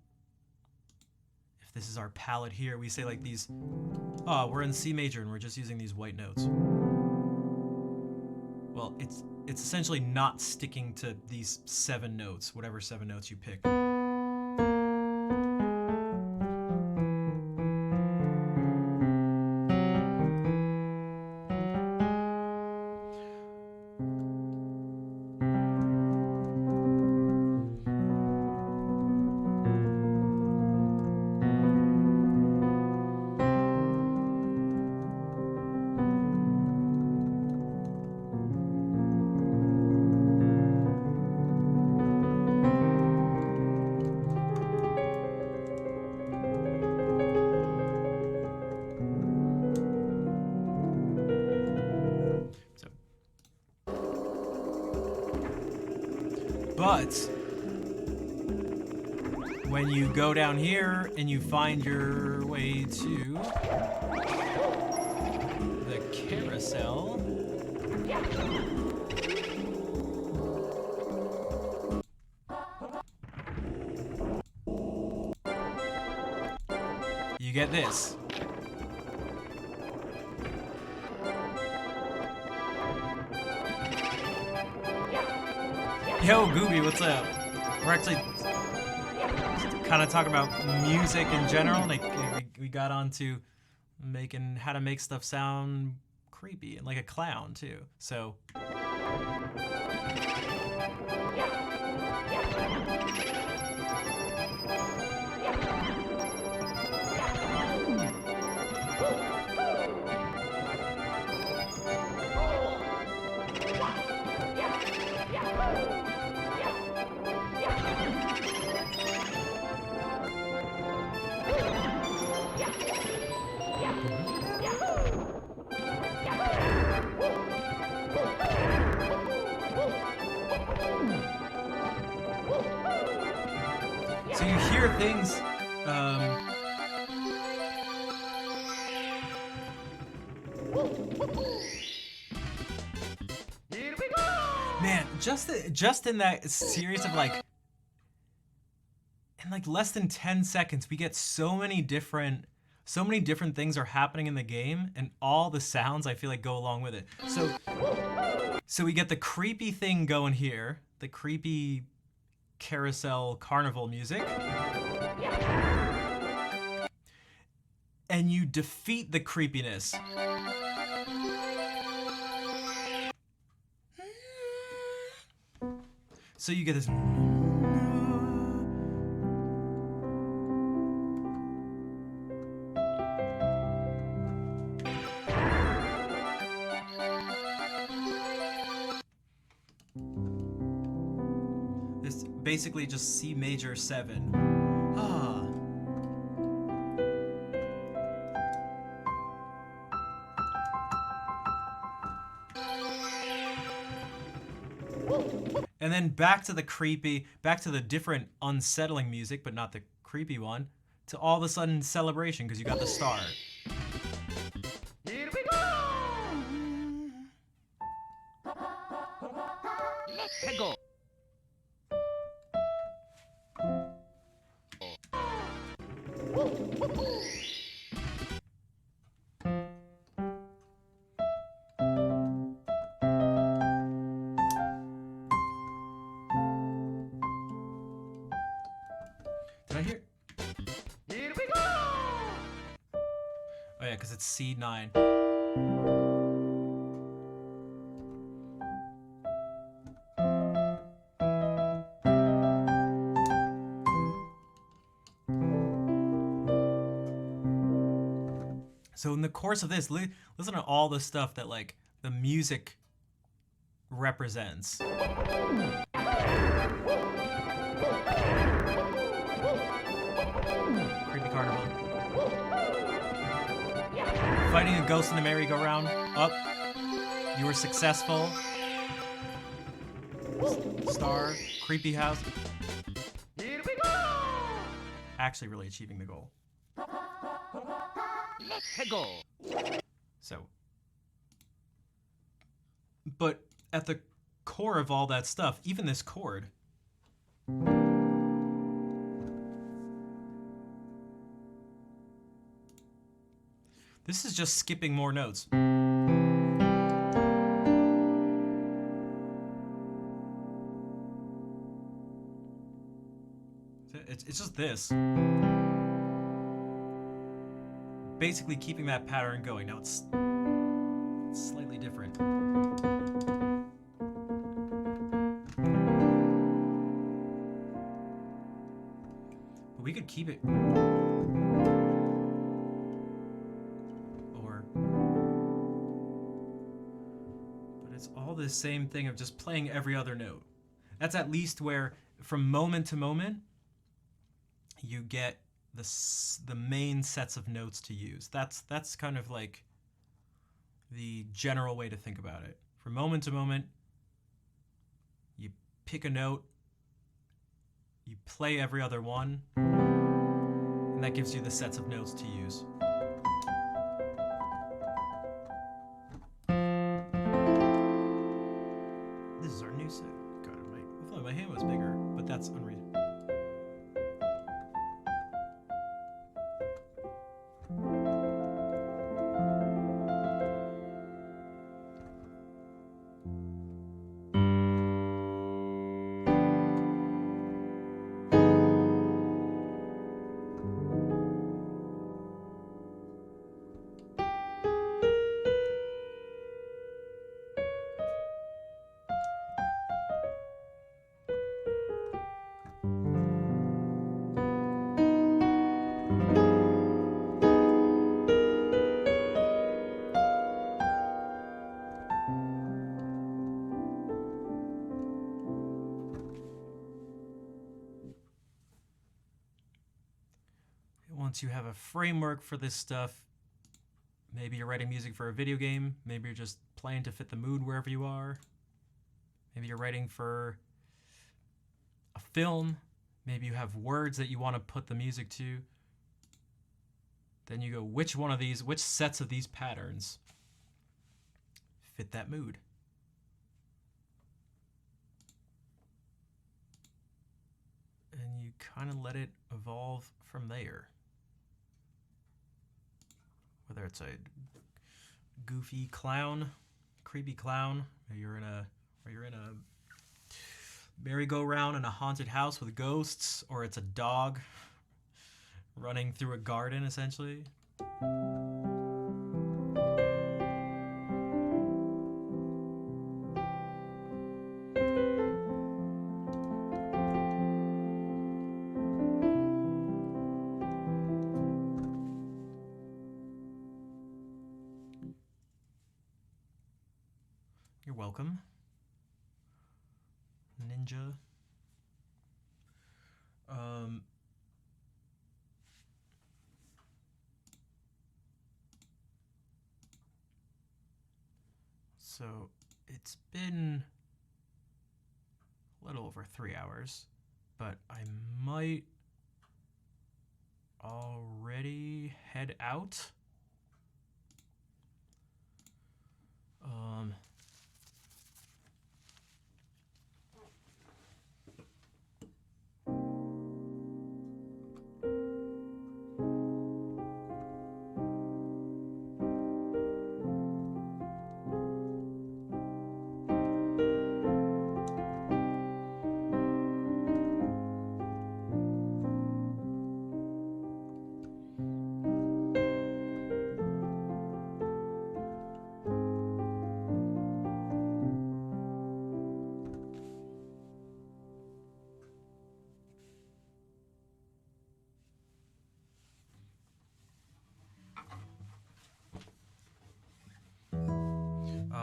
A: if this is our palette here, we say like these, oh, we're in C major and we're just using these white notes. Well, it's essentially not sticking to these 7 notes, whatever 7 notes you pick. But when you go down here and you find your way to the carousel, you get this. Yo, Gooby, what's up? We're actually kind of talking about music in general. Like, we got onto making how to make stuff sound creepy and like a clown too. So. So you hear things, man, just in that series of like, in like less than 10 seconds, we get so many different things are happening in the game, and all the sounds I feel like go along with it. So we get the creepy thing going here, the creepy carousel carnival music, and you defeat the creepiness. So you get this. This basically just C major 7. Ah. And then back to the creepy, back to the different unsettling music, but not the creepy one, to all of a sudden celebration because you got the star.
B: Here we go! Let's go!
A: Did I hear?
B: Here we go!
A: Oh yeah, because it's C9. So in the course of this, listen to all the stuff that like the music represents. Creepy carnival. Fighting a ghost in the merry-go-round. Up. You were successful. Star. Creepy house.
B: Here we go!
A: Actually really achieving the goal.
B: Let's go!
A: So. But at the core of all that stuff, even this chord. This is just skipping more notes. It's just this. Basically keeping that pattern going. Now it's slightly different. But we could keep it. But it's all the same thing of just playing every other note. That's at least where, from moment to moment, you get the main sets of notes to use. That's kind of like the general way to think about it. From moment to moment, you pick a note, you play every other one, and that gives you the sets of notes to use. This is our new set. God, hopefully my hand was bigger, but that's unreasonable. Once you have a framework for this stuff, maybe you're writing music for a video game, maybe you're just playing to fit the mood wherever you are, maybe you're writing for a film, maybe you have words that you want to put the music to, then you go, which sets of these patterns fit that mood? And you kind of let it evolve from there. Whether it's a goofy clown, creepy clown, or you're in a merry-go-round in a haunted house with ghosts, or it's a dog running through a garden, essentially. You're welcome, Ninja. So it's been a little over 3 hours, but I might already head out.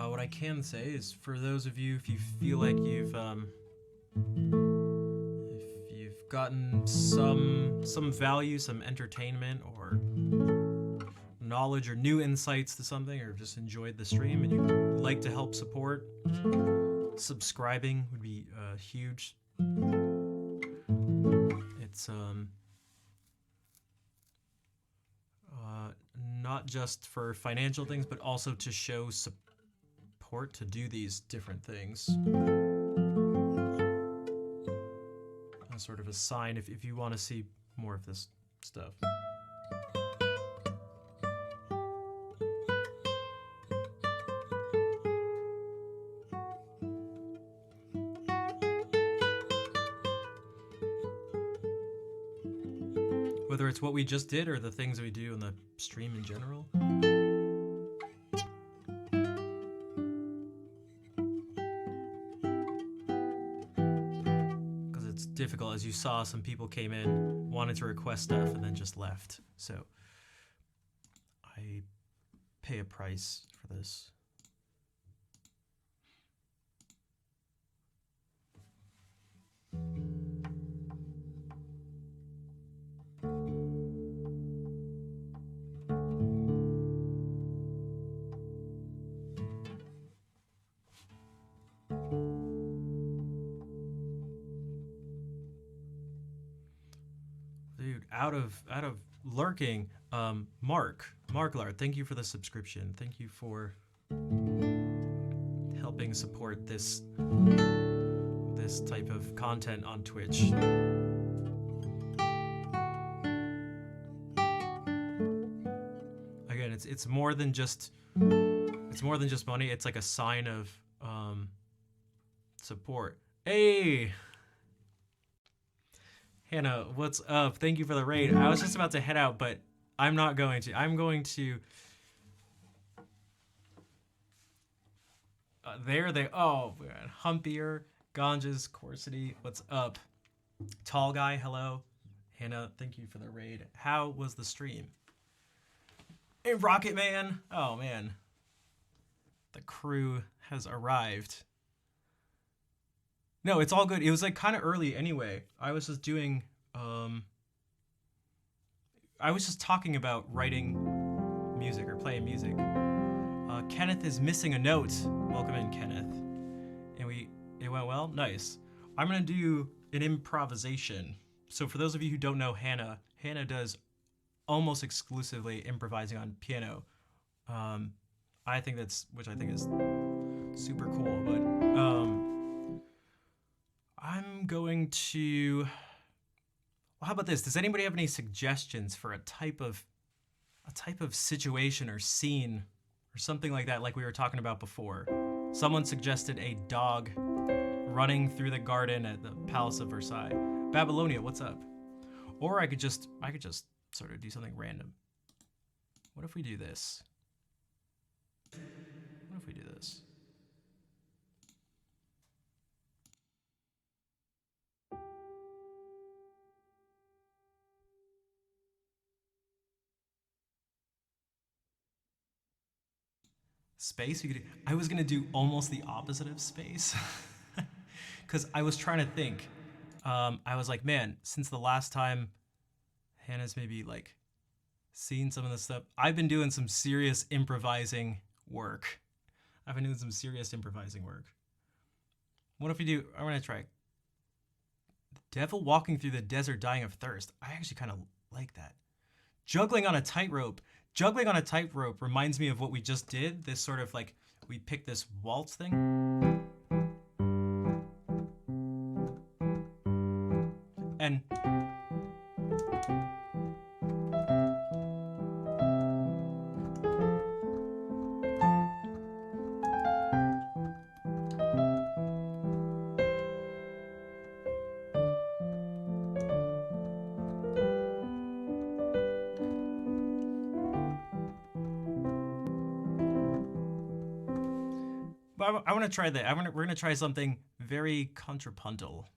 A: What I can say is, for those of you, if you feel like you've gotten some value, some entertainment, or knowledge or new insights to something, or just enjoyed the stream and you'd like to help support, subscribing would be huge. It's not just for financial things, but also to show support to do these different things. As sort of a sign if you want to see more of this stuff. Whether it's what we just did or the things we do in the stream in general. Because it's difficult, as you saw, some people came in, wanted to request stuff, and then just left. So I pay a price for this. Dude, out of lurking, Mark Lard, thank you for the subscription. Thank you for helping support this type of content on Twitch. Again, it's more than just money. It's like a sign of support. Hey, Hannah, what's up? Thank you for the raid. I was just about to head out, but I'm not going to. I'm going to. There they. Oh, we got Humpier, Ganges, Corsity. What's up? Tall guy, hello. Hannah, thank you for the raid. How was the stream? Hey, Rocket Man. Oh man, the crew has arrived. No, it's all good. It was like kind of early anyway. I was just doing, I was just talking about writing music or playing music. Kenneth is missing a note. Welcome in, Kenneth. And it went well? Nice. I'm gonna do an improvisation. So for those of you who don't know Hannah does almost exclusively improvising on piano. Which I think is super cool, but, I'm going to. Well, how about this? Does anybody have any suggestions for a type of situation or scene or something like that, like we were talking about before? Someone suggested a dog running through the garden at the Palace of Versailles. Babylonia, what's up? Or I could just sort of do something random. What if we do this? What if we do this? Space? I was gonna do almost the opposite of space. Because I was trying to think. I was like, man, since the last time Hannah's maybe like seen some of this stuff, I've been doing some serious improvising work. What if we do, I'm gonna try Devil walking through the desert dying of thirst. I actually kind of like that. Juggling on a tightrope. Juggling on a tightrope reminds me of what we just did. This sort of like, we picked this waltz thing. And I want to try that. We're going to try something very contrapuntal.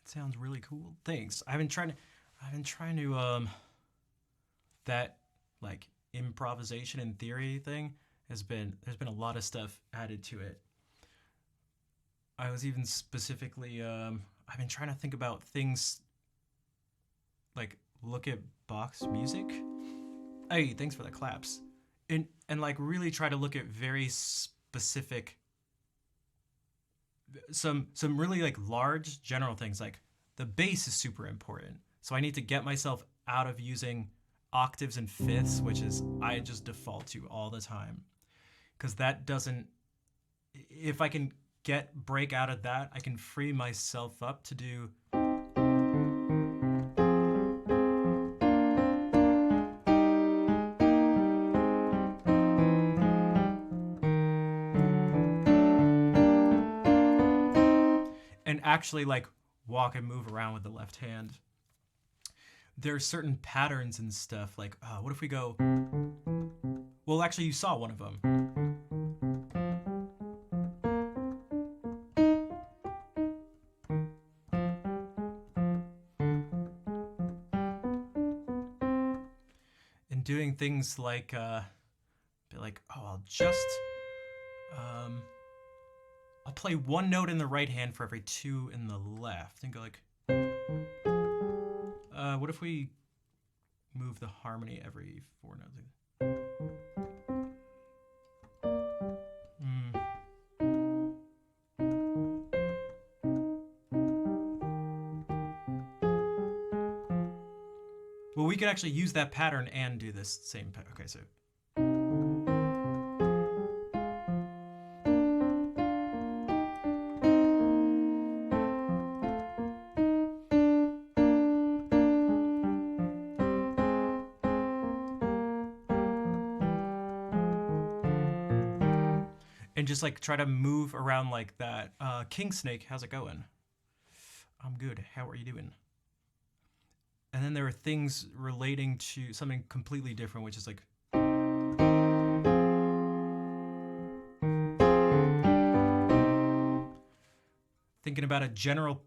A: sounds really cool. Thanks. I've been trying to that like improvisation and theory thing there's been a lot of stuff added to it. I was even specifically I've been trying to think about things like look at box music. Hey, thanks for the claps. And like really try to look at very specific some really like large general things like the bass is super important. So I need to get myself out of using octaves and fifths, which is I just default to all the time. Cuz that doesn't if I can break out of that, I can free myself up to do and actually like walk and move around with the left hand. There are certain patterns and stuff like what if we go well actually you saw one of them. And doing things like be like I'll play one note in the right hand for every two in the left and go like what if we move the harmony every four notes? Well, we could actually use that pattern and do this same okay, so and just like try to move around like that. King Snake, how's it going? I'm good. How are you doing? And then there are things relating to something completely different, which is like thinking about a general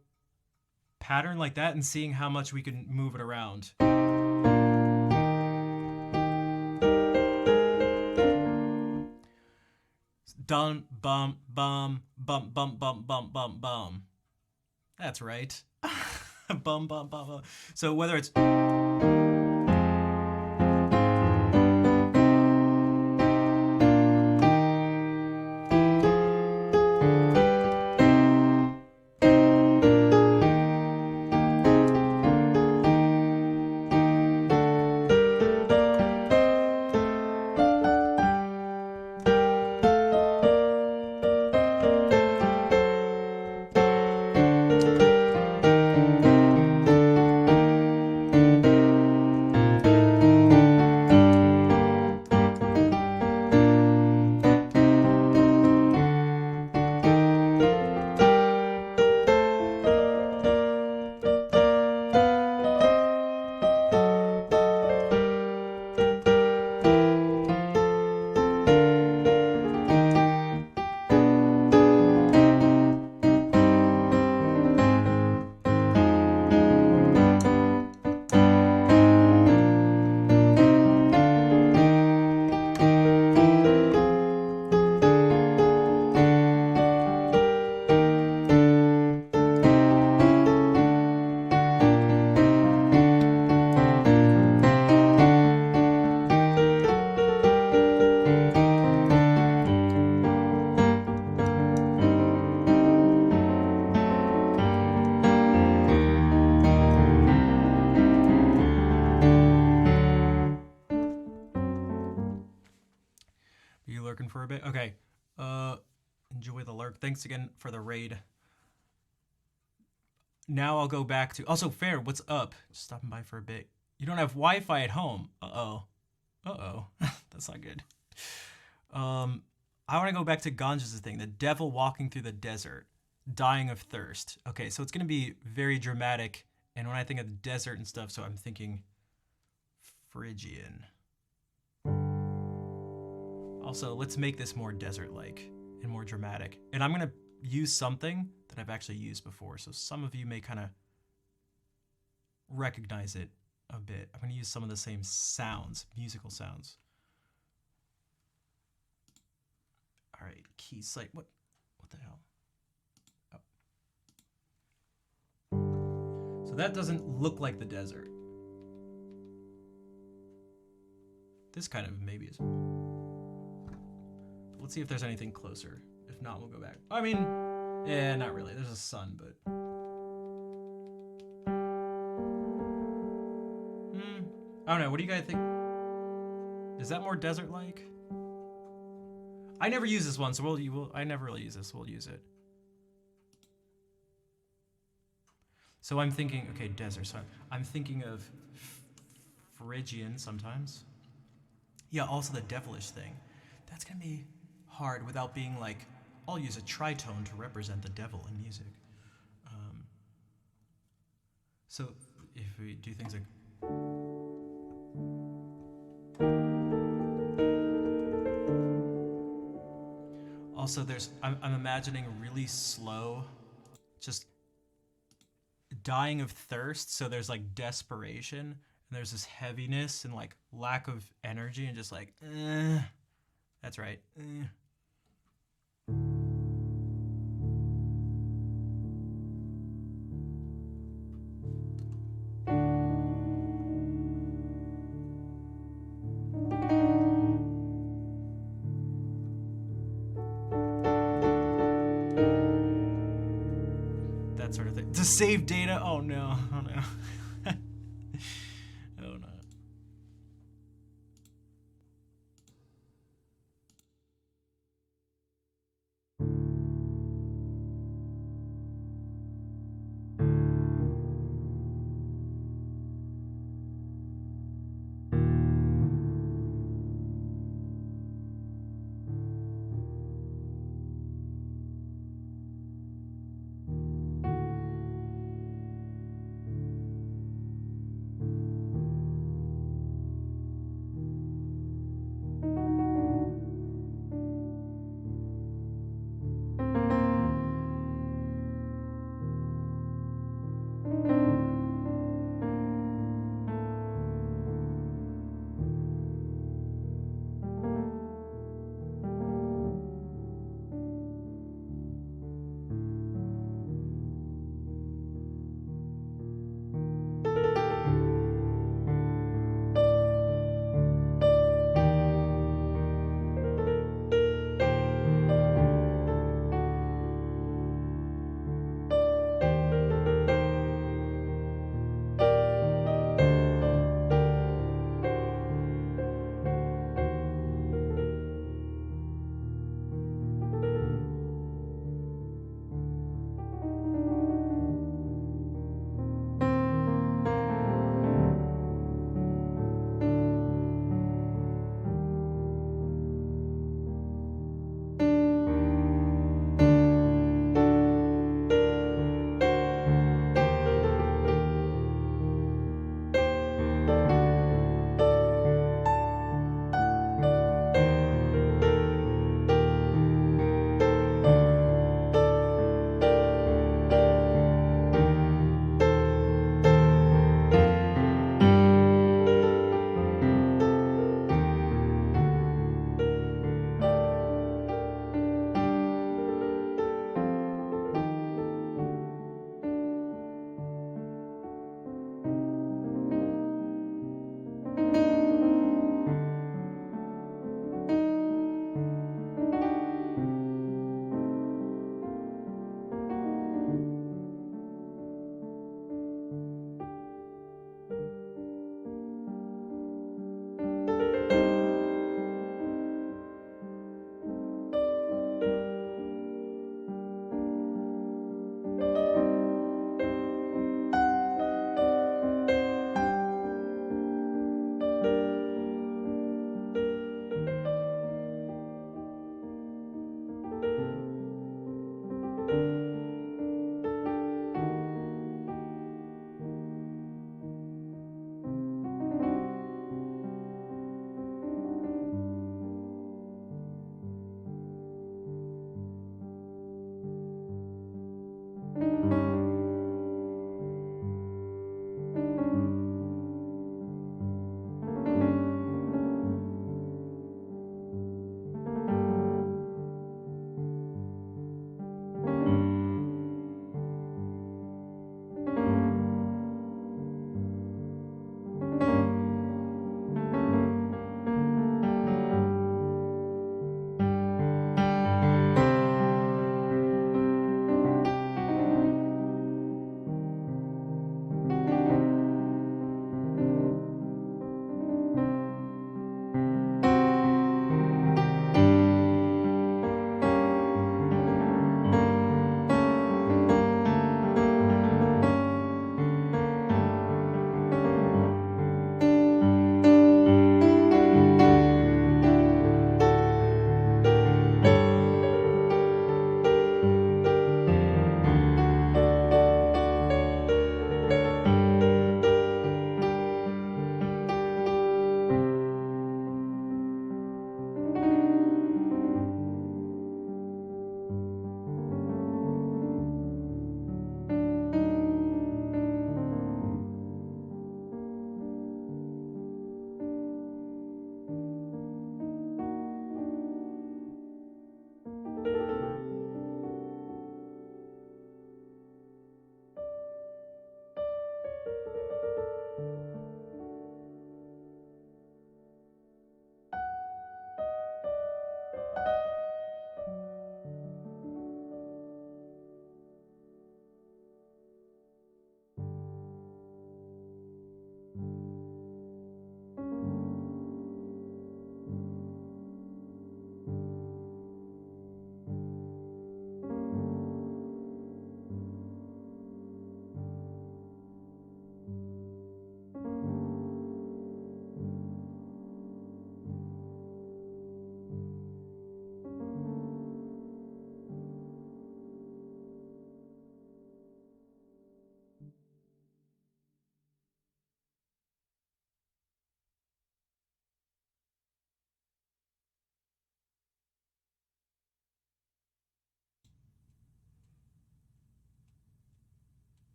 A: pattern like that and seeing how much we can move it around. Dun bum bum bum bum bum bum bum bum. That's right. Bum bum bum bum. So whether it's you lurking for a bit? Okay. Enjoy the lurk. Thanks again for the raid. Now I'll go back to also Fair, what's up? Just stopping by for a bit. You don't have Wi-Fi at home. Uh-oh. Uh-oh. That's not good. I want to go back to Ganja's thing. The devil walking through the desert, dying of thirst. Okay, so it's going to be very dramatic. And when I think of the desert and stuff, so I'm thinking Phrygian. Also, let's make this more desert-like and more dramatic. And I'm going to use something that I've actually used before. So some of you may kind of recognize it a bit. I'm going to use some of the same sounds, musical sounds. All right, key site. What the hell? Oh. So that doesn't look like the desert. This kind of maybe is. Let's see if there's anything closer. If not, we'll go back. I mean, yeah, not really. There's a sun, but. I don't know. What do you guys think? Is that more desert-like? I never use this one, so I never really use this. We'll use it. So I'm thinking, okay, desert. So I'm thinking of Phrygian sometimes. Yeah, also the devilish thing. That's gonna be hard without being like, I'll use a tritone to represent the devil in music. So if we do things like. Also, I'm imagining really slow, just dying of thirst. So there's like desperation, and there's this heaviness and like lack of energy, and just like, that's right. That sort of thing. To save data? Oh no. Oh no. Oh no.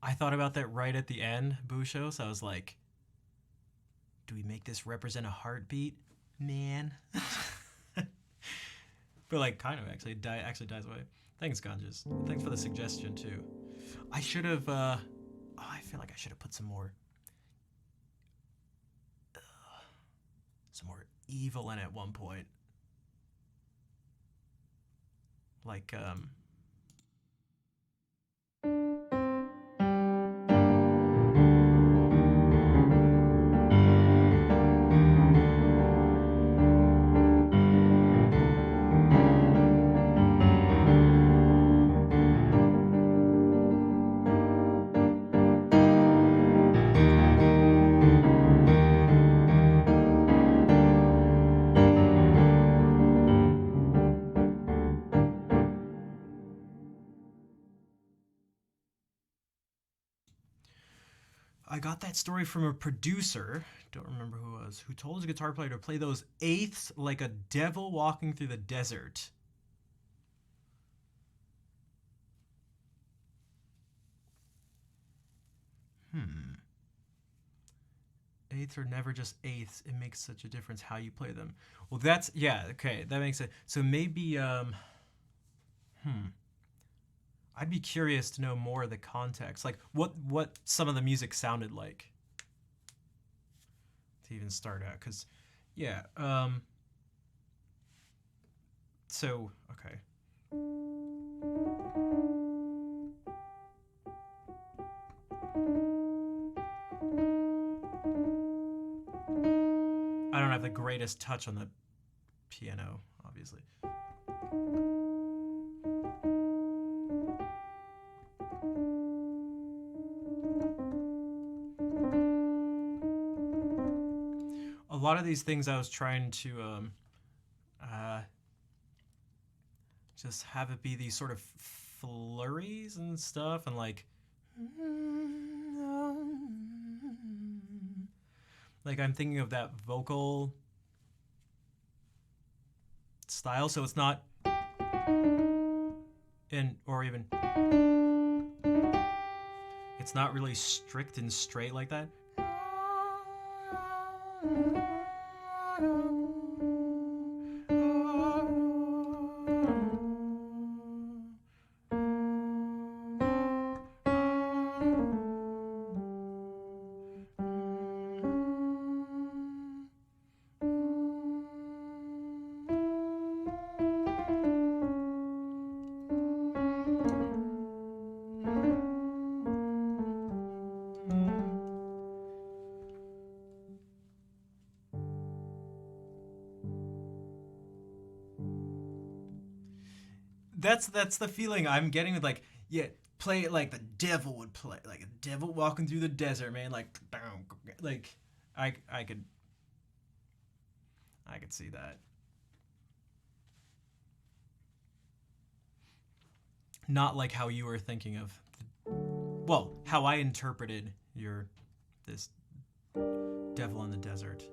A: I thought about that right at the end, Busho. So I was like, do we make this represent a heartbeat, man? But like, kind of actually, actually dies away. Thanks, Ganges. Thanks for the suggestion too. I should have. I feel like I should have put some more evil in at one point. Like I got that story from a producer, don't remember who it was, who told his guitar player to play those eighths like a devil walking through the desert. Eighths are never just eighths. It makes such a difference how you play them. Well, that's, yeah, okay, that makes it. So maybe, I'd be curious to know more of the context, like what some of the music sounded like to even start out. Cause, yeah, so okay. I don't have the greatest touch on the piano, obviously. A lot of these things I was trying to just have it be these sort of flurries and stuff, and like I'm thinking of that vocal style, so it's not in, or even it's not really strict and straight like that. That's the feeling I'm getting with, like, yeah, play it like the devil would play, like a devil walking through the desert, man. Like I could see that. Not like how you were thinking of, well, how I interpreted your this devil in the desert.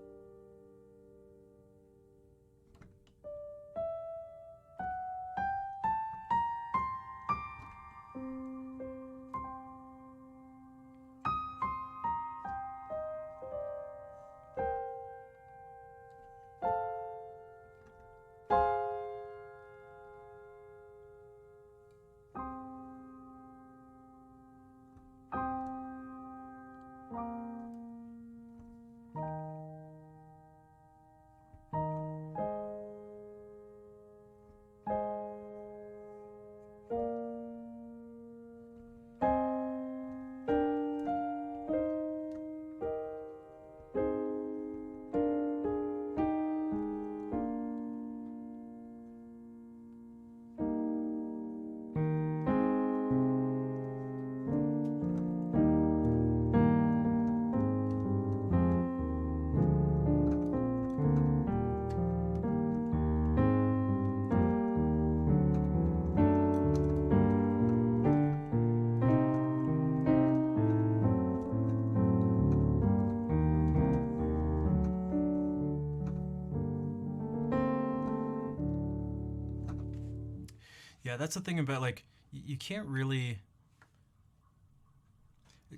A: Yeah, that's the thing about, like, you can't really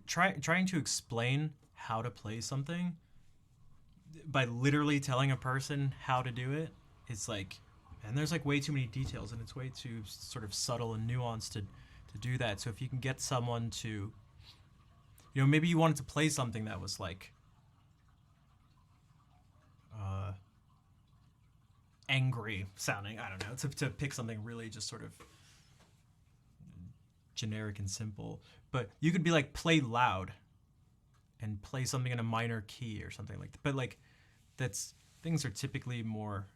A: trying to explain how to play something by literally telling a person how to do it, it's like, and there's like way too many details, and it's way too sort of subtle and nuanced to do that. So if you can get someone to, maybe you wanted to play something that was like angry sounding, I don't know, to pick something really just sort of generic and simple, but you could be like, play loud and play something in a minor key or something like that. But like, that's, things are typically more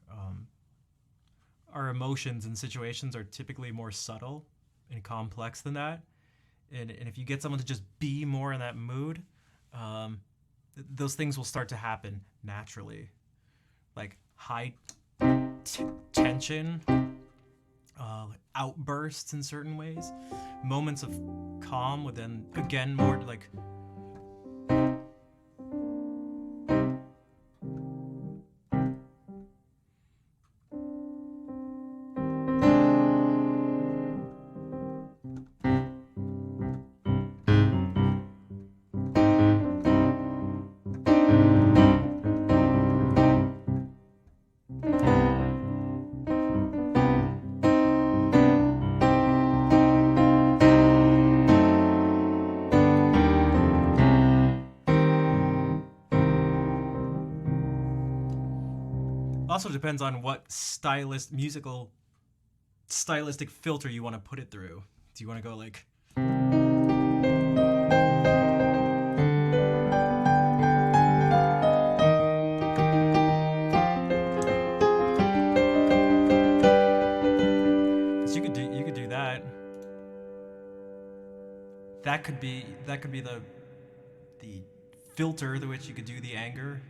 A: our emotions and situations are typically more subtle and complex than that. And if you get someone to just be more in that mood, those things will start to happen naturally, like high tension, outbursts in certain ways, moments of calm, with then again more like also depends on what stylistic filter you want to put it through. Do you want to go like you could do that. That could be the filter through which you could do the anger.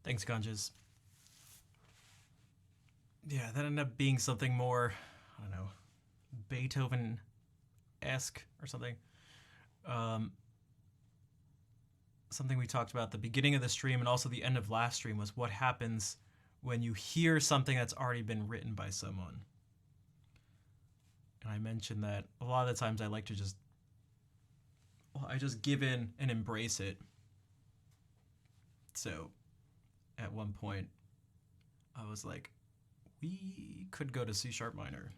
A: Thanks, Ganges. Yeah, that ended up being something more, I don't know, Beethoven-esque or something. Something we talked about at the beginning of the stream and also the end of last stream was what happens when you hear something that's already been written by someone. And I mentioned that a lot of the times I like to just give in and embrace it. So at one point I was like, we could go to C# minor.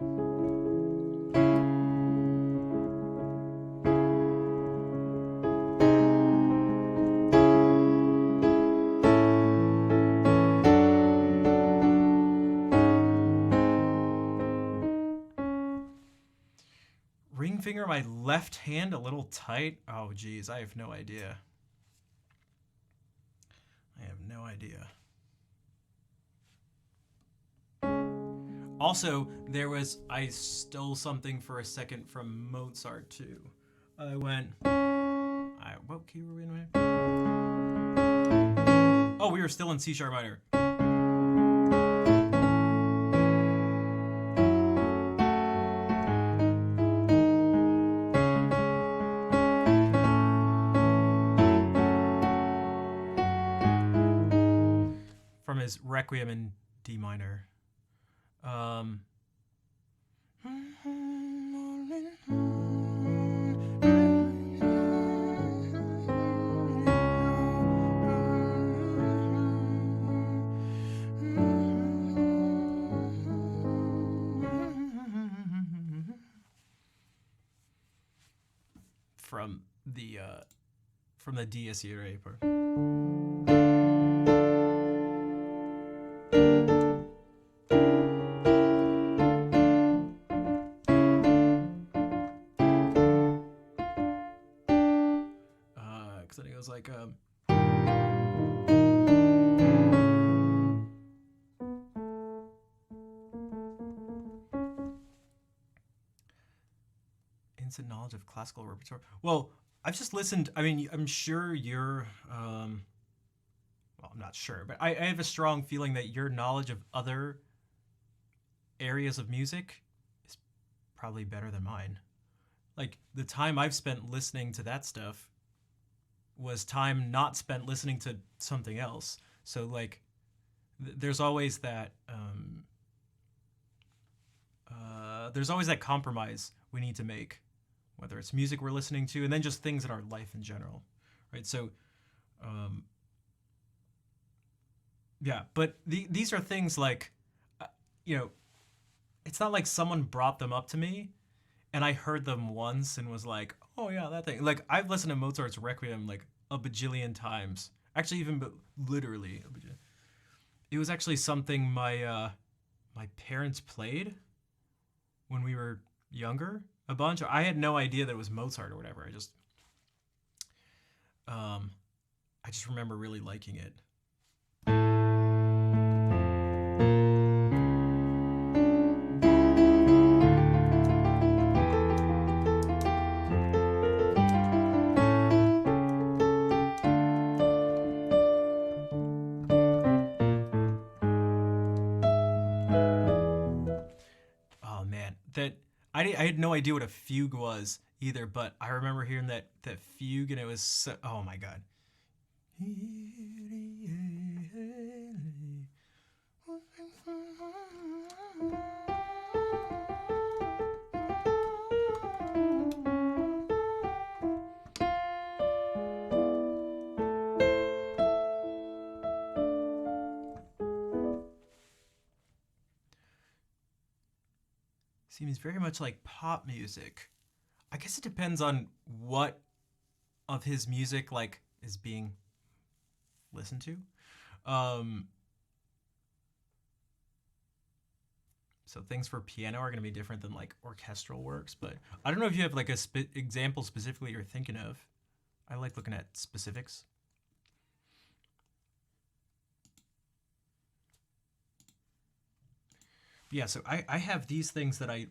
A: Ring finger my left hand a little tight. Oh geez, I have no idea. Also, I stole something for a second from Mozart too. What key were we in? Oh, we were still in C# minor. From his Requiem in D minor. From the Dies Irae part. Because I think it was like instant knowledge of classical repertoire. Well, I've just listened. I mean, I'm sure you're. Well, I'm not sure, but I have a strong feeling that your knowledge of other areas of music is probably better than mine. Like the time I've spent listening to that stuff was time not spent listening to something else. So like, there's always that. There's always that compromise we need to make, whether it's music we're listening to, and then just things in our life in general, right? So, yeah, but these are things like, it's not like someone brought them up to me and I heard them once and was like, oh yeah, that thing. Like I've listened to Mozart's Requiem like a bajillion times. Actually, even literally a bajillion. It was actually something my parents played when we were younger a bunch. I had no idea that it was Mozart or whatever. I just remember really liking it. Oh man, I had no idea what a fugue was either, but I remember hearing that fugue and it was so, oh my god. Seems very much like pop music. I guess it depends on what of his music like is being listened to. So things for piano are going to be different than like orchestral works, but I don't know if you have like a example specifically you're thinking of. I like looking at specifics. Yeah, so I have these things that I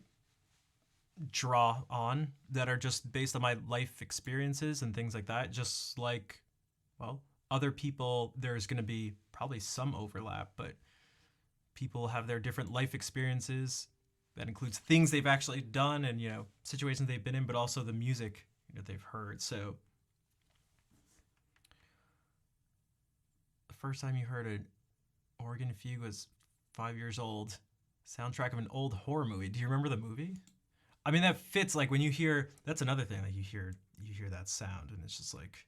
A: draw on that are just based on my life experiences and things like that. Just like, well, other people, there's going to be probably some overlap, but people have their different life experiences. That includes things they've actually done and, situations they've been in, but also the music they've heard. So the first time you heard an organ fugue was 5 years old. Soundtrack of an old horror movie. Do you remember the movie? I mean, that fits. Like when you hear, that's another thing. Like you hear that sound, and it's just like,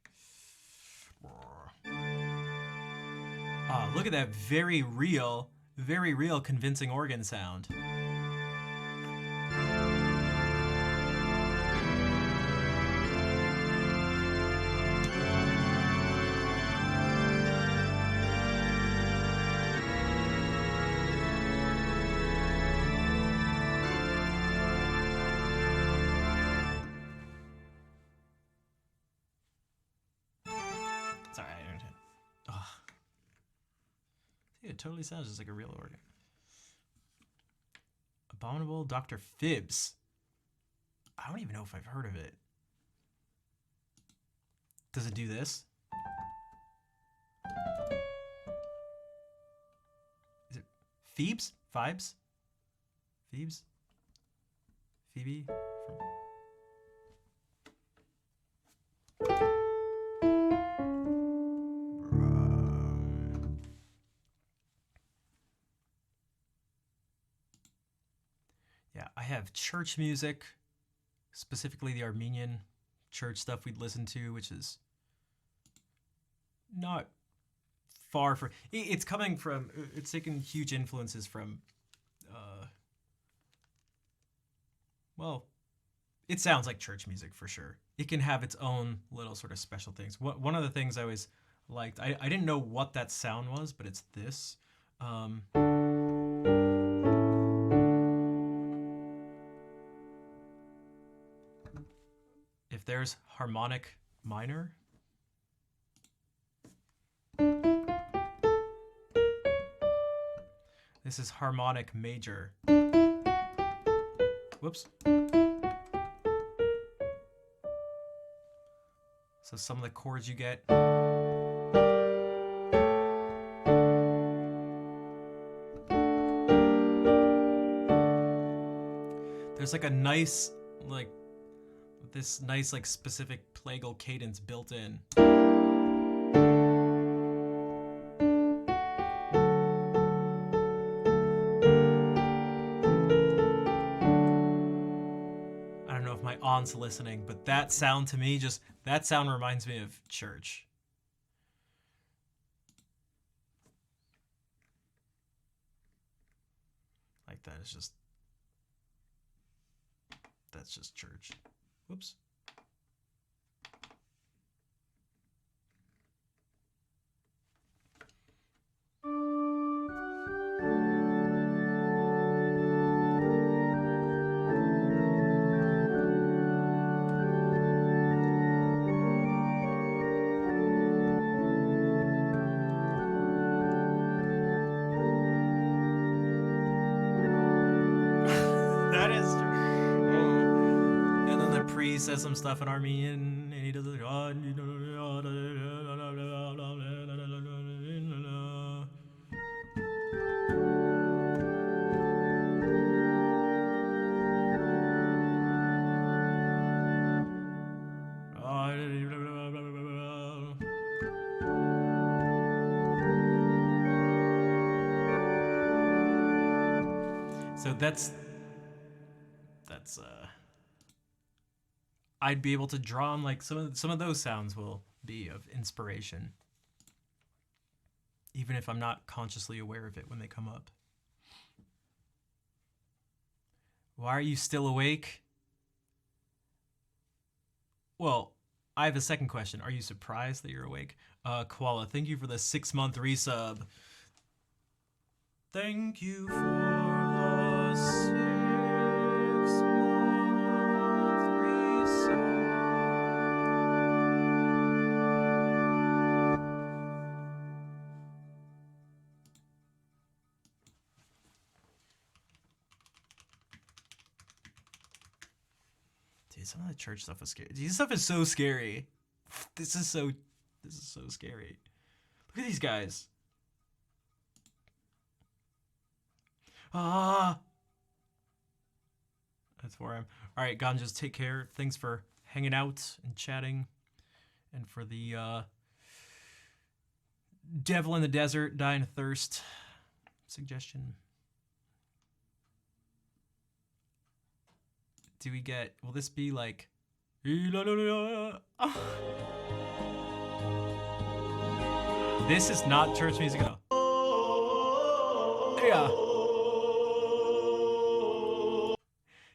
A: look at that very real, convincing organ sound. Sorry, I understand. It totally sounds just like a real organ. Abominable Dr. Phibbs. I don't even know if I've heard of it. Does it do this? Is it Phoebes? Phibes? Phoebes? Phoebe? Yeah, I have church music, specifically the Armenian church stuff we'd listen to, which is not far from. It's coming from. It's taken huge influences from. Well, it sounds like church music for sure. It can have its own little sort of special things. One of the things I always liked, I didn't know what that sound was, but it's this. If there's harmonic minor, this is harmonic major. Whoops. So some of the chords you get. There's like a nice, this nice, specific plagal cadence built in. I don't know if my aunt's listening, but that sound to me, that sound reminds me of church. Like that is just, that's just church. Whoops. That is true. And then the priest says some stuff in Armenian, and he does it. So that's I'd be able to draw on some of those sounds will be of inspiration, even if I'm not consciously aware of it when they come up. Why are you still awake? Well, I have a second question. Are you surprised that you're awake? Koala, thank you for the 6-month resub. Thank you for the 6-month resub. Dude, some of the church stuff is scary. Dude, this stuff is so scary. This is so scary. Look at these guys. Ah. That's where I'm. All right, Ganjas, take care. Thanks for hanging out and chatting, and for the Devil in the Desert, Dying of Thirst suggestion. Do we get? Will this be like? This is not church music at all. Yeah.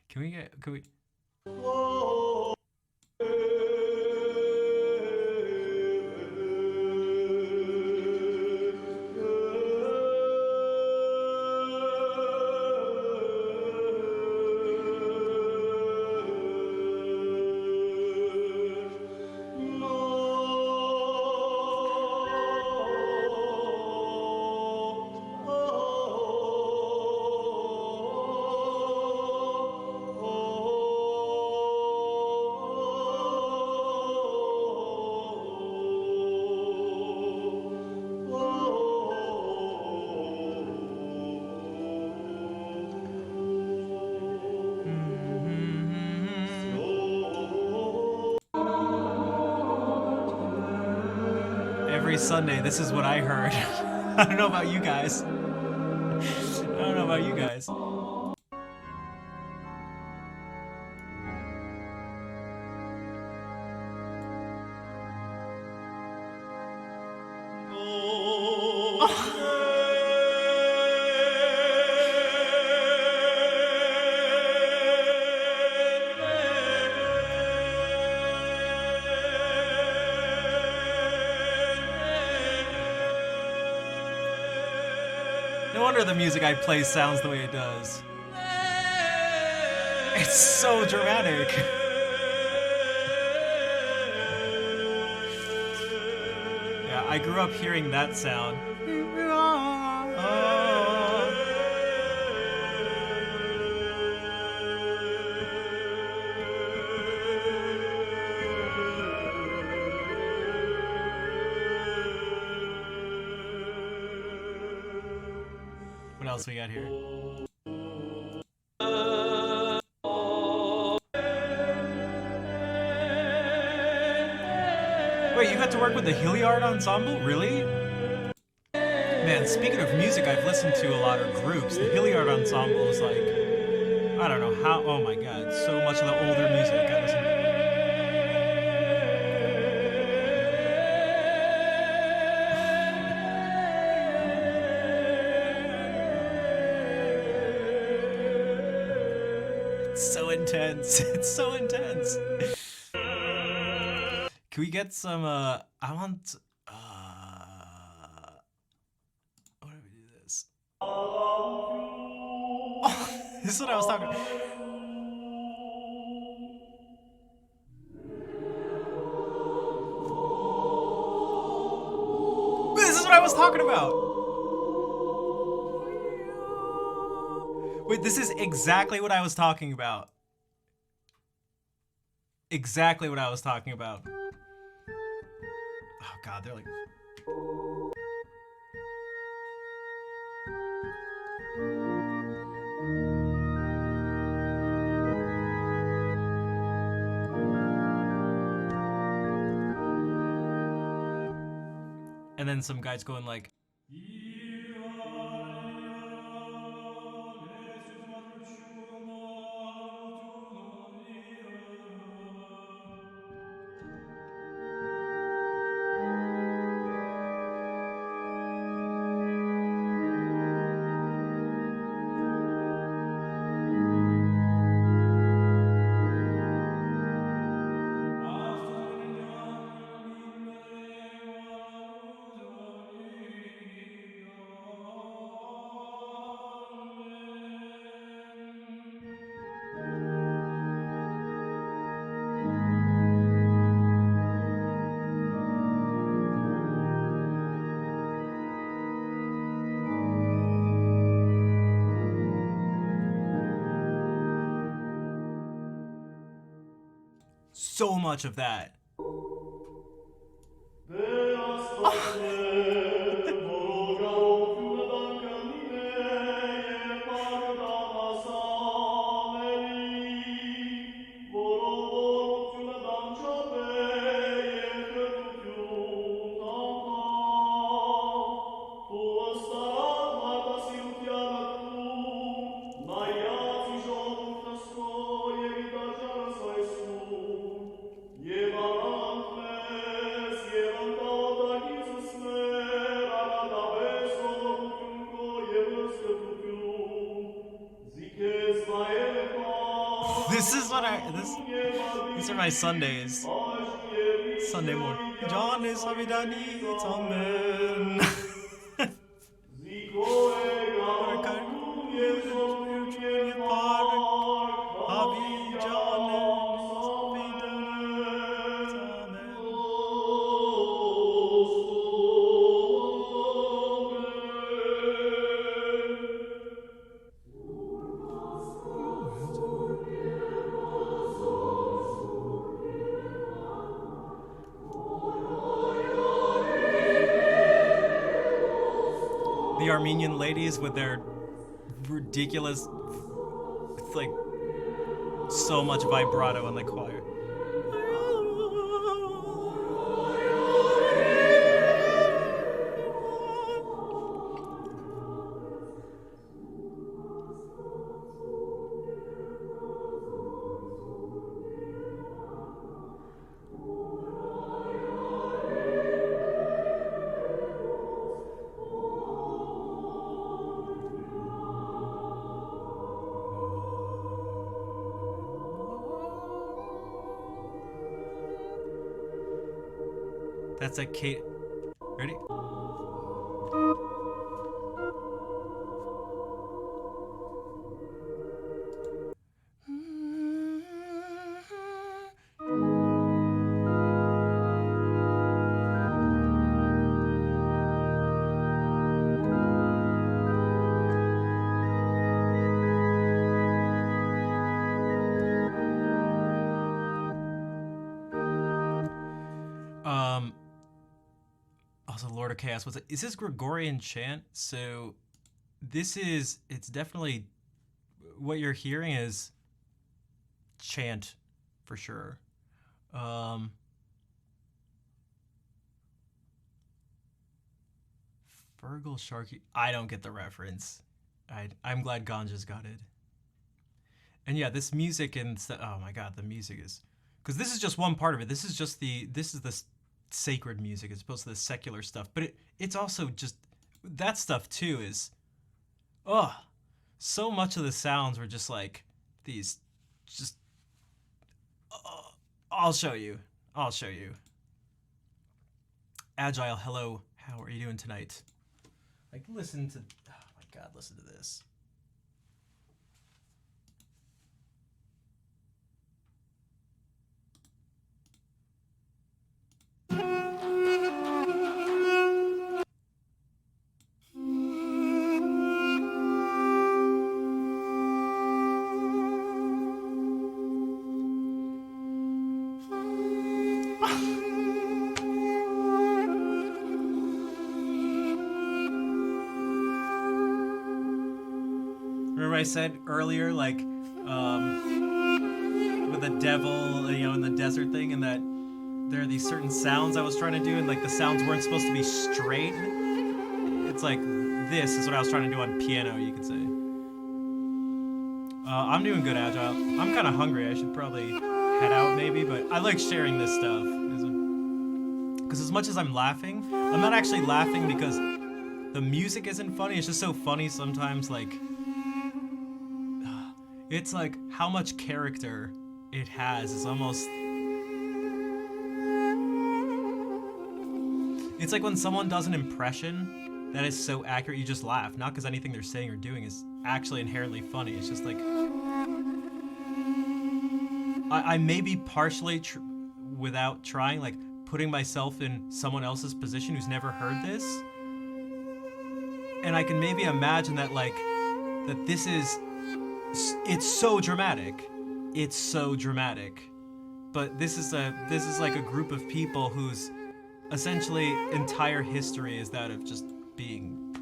A: Can we get? Can we? Every Sunday, this is what I heard. I don't know about you guys. I don't know about you guys. No wonder the music I play sounds the way it does. It's so dramatic. Yeah, I grew up hearing that sound. What else we got here? Wait, you got to work with the Hilliard Ensemble? Really? Man, speaking of music I've listened to a lot of groups, the Hilliard Ensemble is like, I don't know how, oh my god, so much of the older music I listen to. It's so intense. It's so intense. Can we get some, I want, what do we do this? Oh, this is what I was talking about. This is what I was talking about. Wait, this is exactly what I was talking about. Exactly what I was talking about. Oh god, they're like... And then some guys going like... So much of that. These are my Sundays. Sunday morning. John is Havidani, amen. The Armenian ladies with their ridiculous, like, so much vibrato in the choir. That's a Kate. Ready? Also, Lord of Chaos. Is this Gregorian chant? So, it's definitely, what you're hearing is chant, for sure. Fergal Sharkey. I don't get the reference. I'm glad Ganja's got it. And yeah, this music oh my god, the music is, because this is just one part of it. This is the sacred music as opposed to the secular stuff. But it's also just, that stuff too is, so much of the sounds were just like these, just, I'll show you. Agile, hello, how are you doing tonight? Like, listen to, oh my god, listen to this. Remember I said earlier, like, with the devil, in the desert thing, and that there are these certain sounds I was trying to do, and like the sounds weren't supposed to be straight. It's like, this is what I was trying to do on piano, you could say. I'm doing good, Agile. I'm kind of hungry. I should probably head out maybe, but I like sharing this stuff. Because as much as I'm laughing, I'm not actually laughing because the music isn't funny. It's just so funny sometimes, like, it's like how much character it has is almost, it's like when someone does an impression that is so accurate, you just laugh. Not because anything they're saying or doing is actually inherently funny. It's just like, I may be partially, without trying, like, putting myself in someone else's position who's never heard this. And I can maybe imagine that, like, that this is, it's so dramatic. It's so dramatic. But this is like a group of people whose essentially entire history is that of just being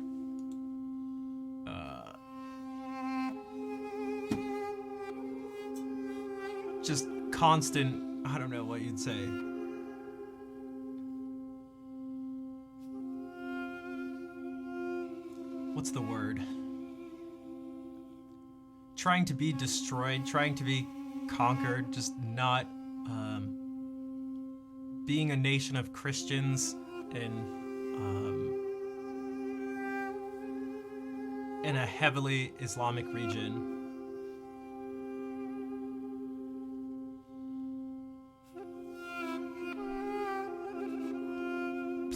A: just constant, I don't know what you'd say. What's the word? Trying to be destroyed, trying to be conquered, just not being a nation of Christians in a heavily Islamic region.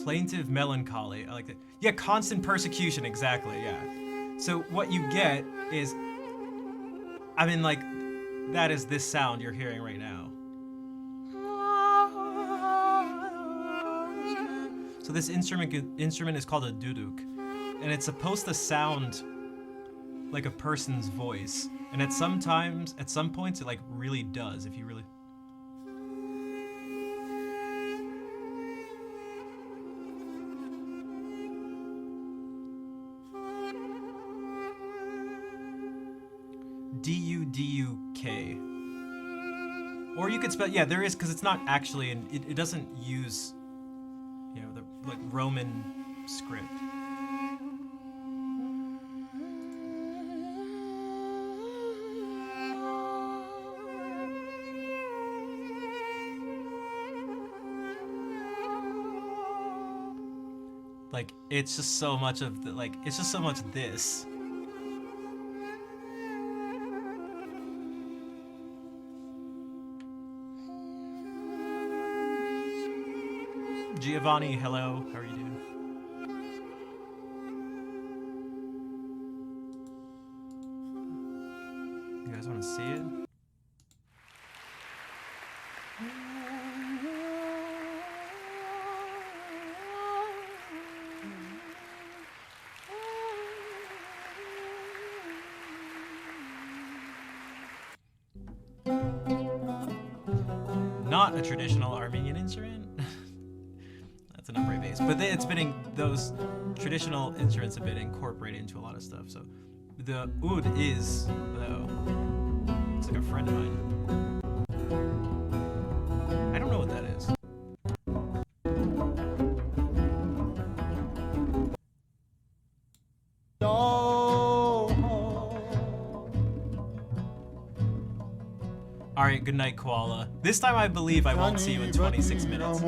A: Plaintive melancholy. I like that. Yeah, constant persecution, exactly, yeah. So what you get is, I mean, like, that is this sound you're hearing right now. So this instrument is called a duduk, and it's supposed to sound like a person's voice. And at some points, it like really does, if you really... D-U-D-U-K. Or you could spell, yeah, there is, because it's not actually, it doesn't use, you know, the like Roman script. Like, it's just so much of the, like, it's just so much this. Giovanni, hello. How are you doing? You guys want to see it? Not a traditional Armenian instrument. That's an upright bass, but it's been those traditional instruments have been incorporated into a lot of stuff. So the oud is, though, it's like a friend of mine. I don't know what that is. All right, good night, Koala. This time I believe I won't see you in 26 minutes.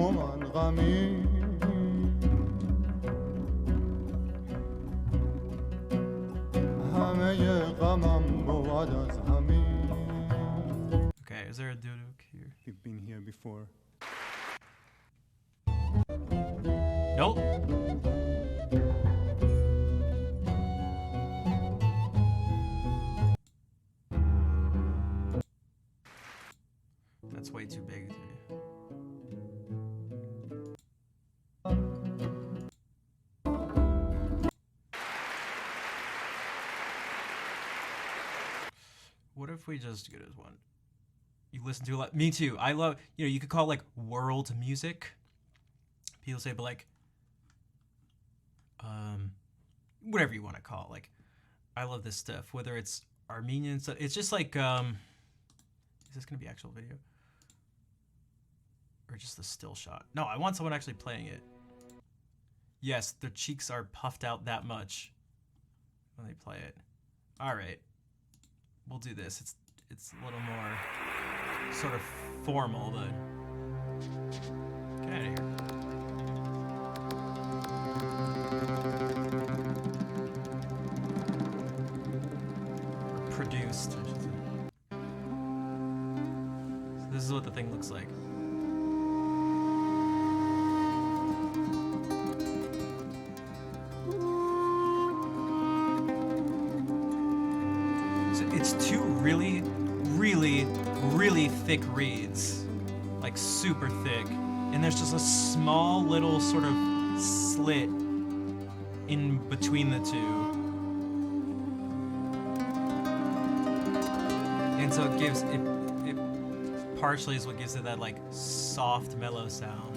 A: Okay, is there a duduk here?
C: You've been here before.
A: Nope. That's way too big. What if we just get as one? You listen to a lot. Me too. I love, you know, you could call it like world music. People say, but like, whatever you want to call it. Like, I love this stuff. Whether it's Armenian stuff, it's just like, is this gonna be actual video? Or just a still shot? No, I want someone actually playing it. Yes, their cheeks are puffed out that much when they play it. All right, we'll do this. It's a little more sort of formal, but get out of here. Or produced, I should say. So this is what the thing looks like. It's two really, really, really thick reeds, like super thick, and there's just a small little sort of slit in between the two, and so it gives it partially is what gives it that like soft, mellow sound.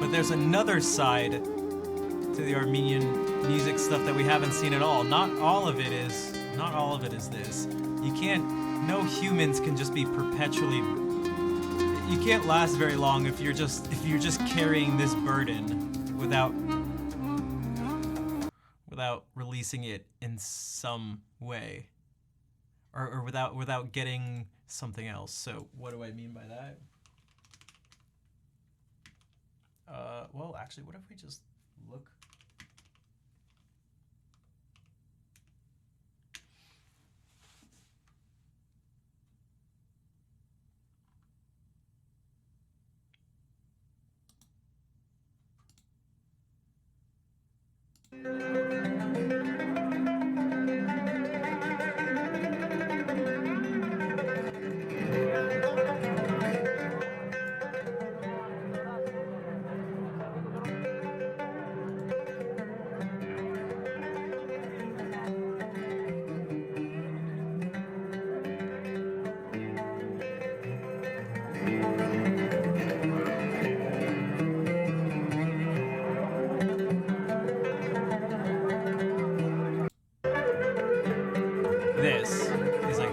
A: But there's another side to the Armenian music stuff that we haven't seen at all. Not all of it is this. You can't, no humans can just be perpetually, you can't last very long if you're just carrying this burden without releasing it in some way. Or without getting something else. So what do I mean by that? Well, actually, what if we just look? This is like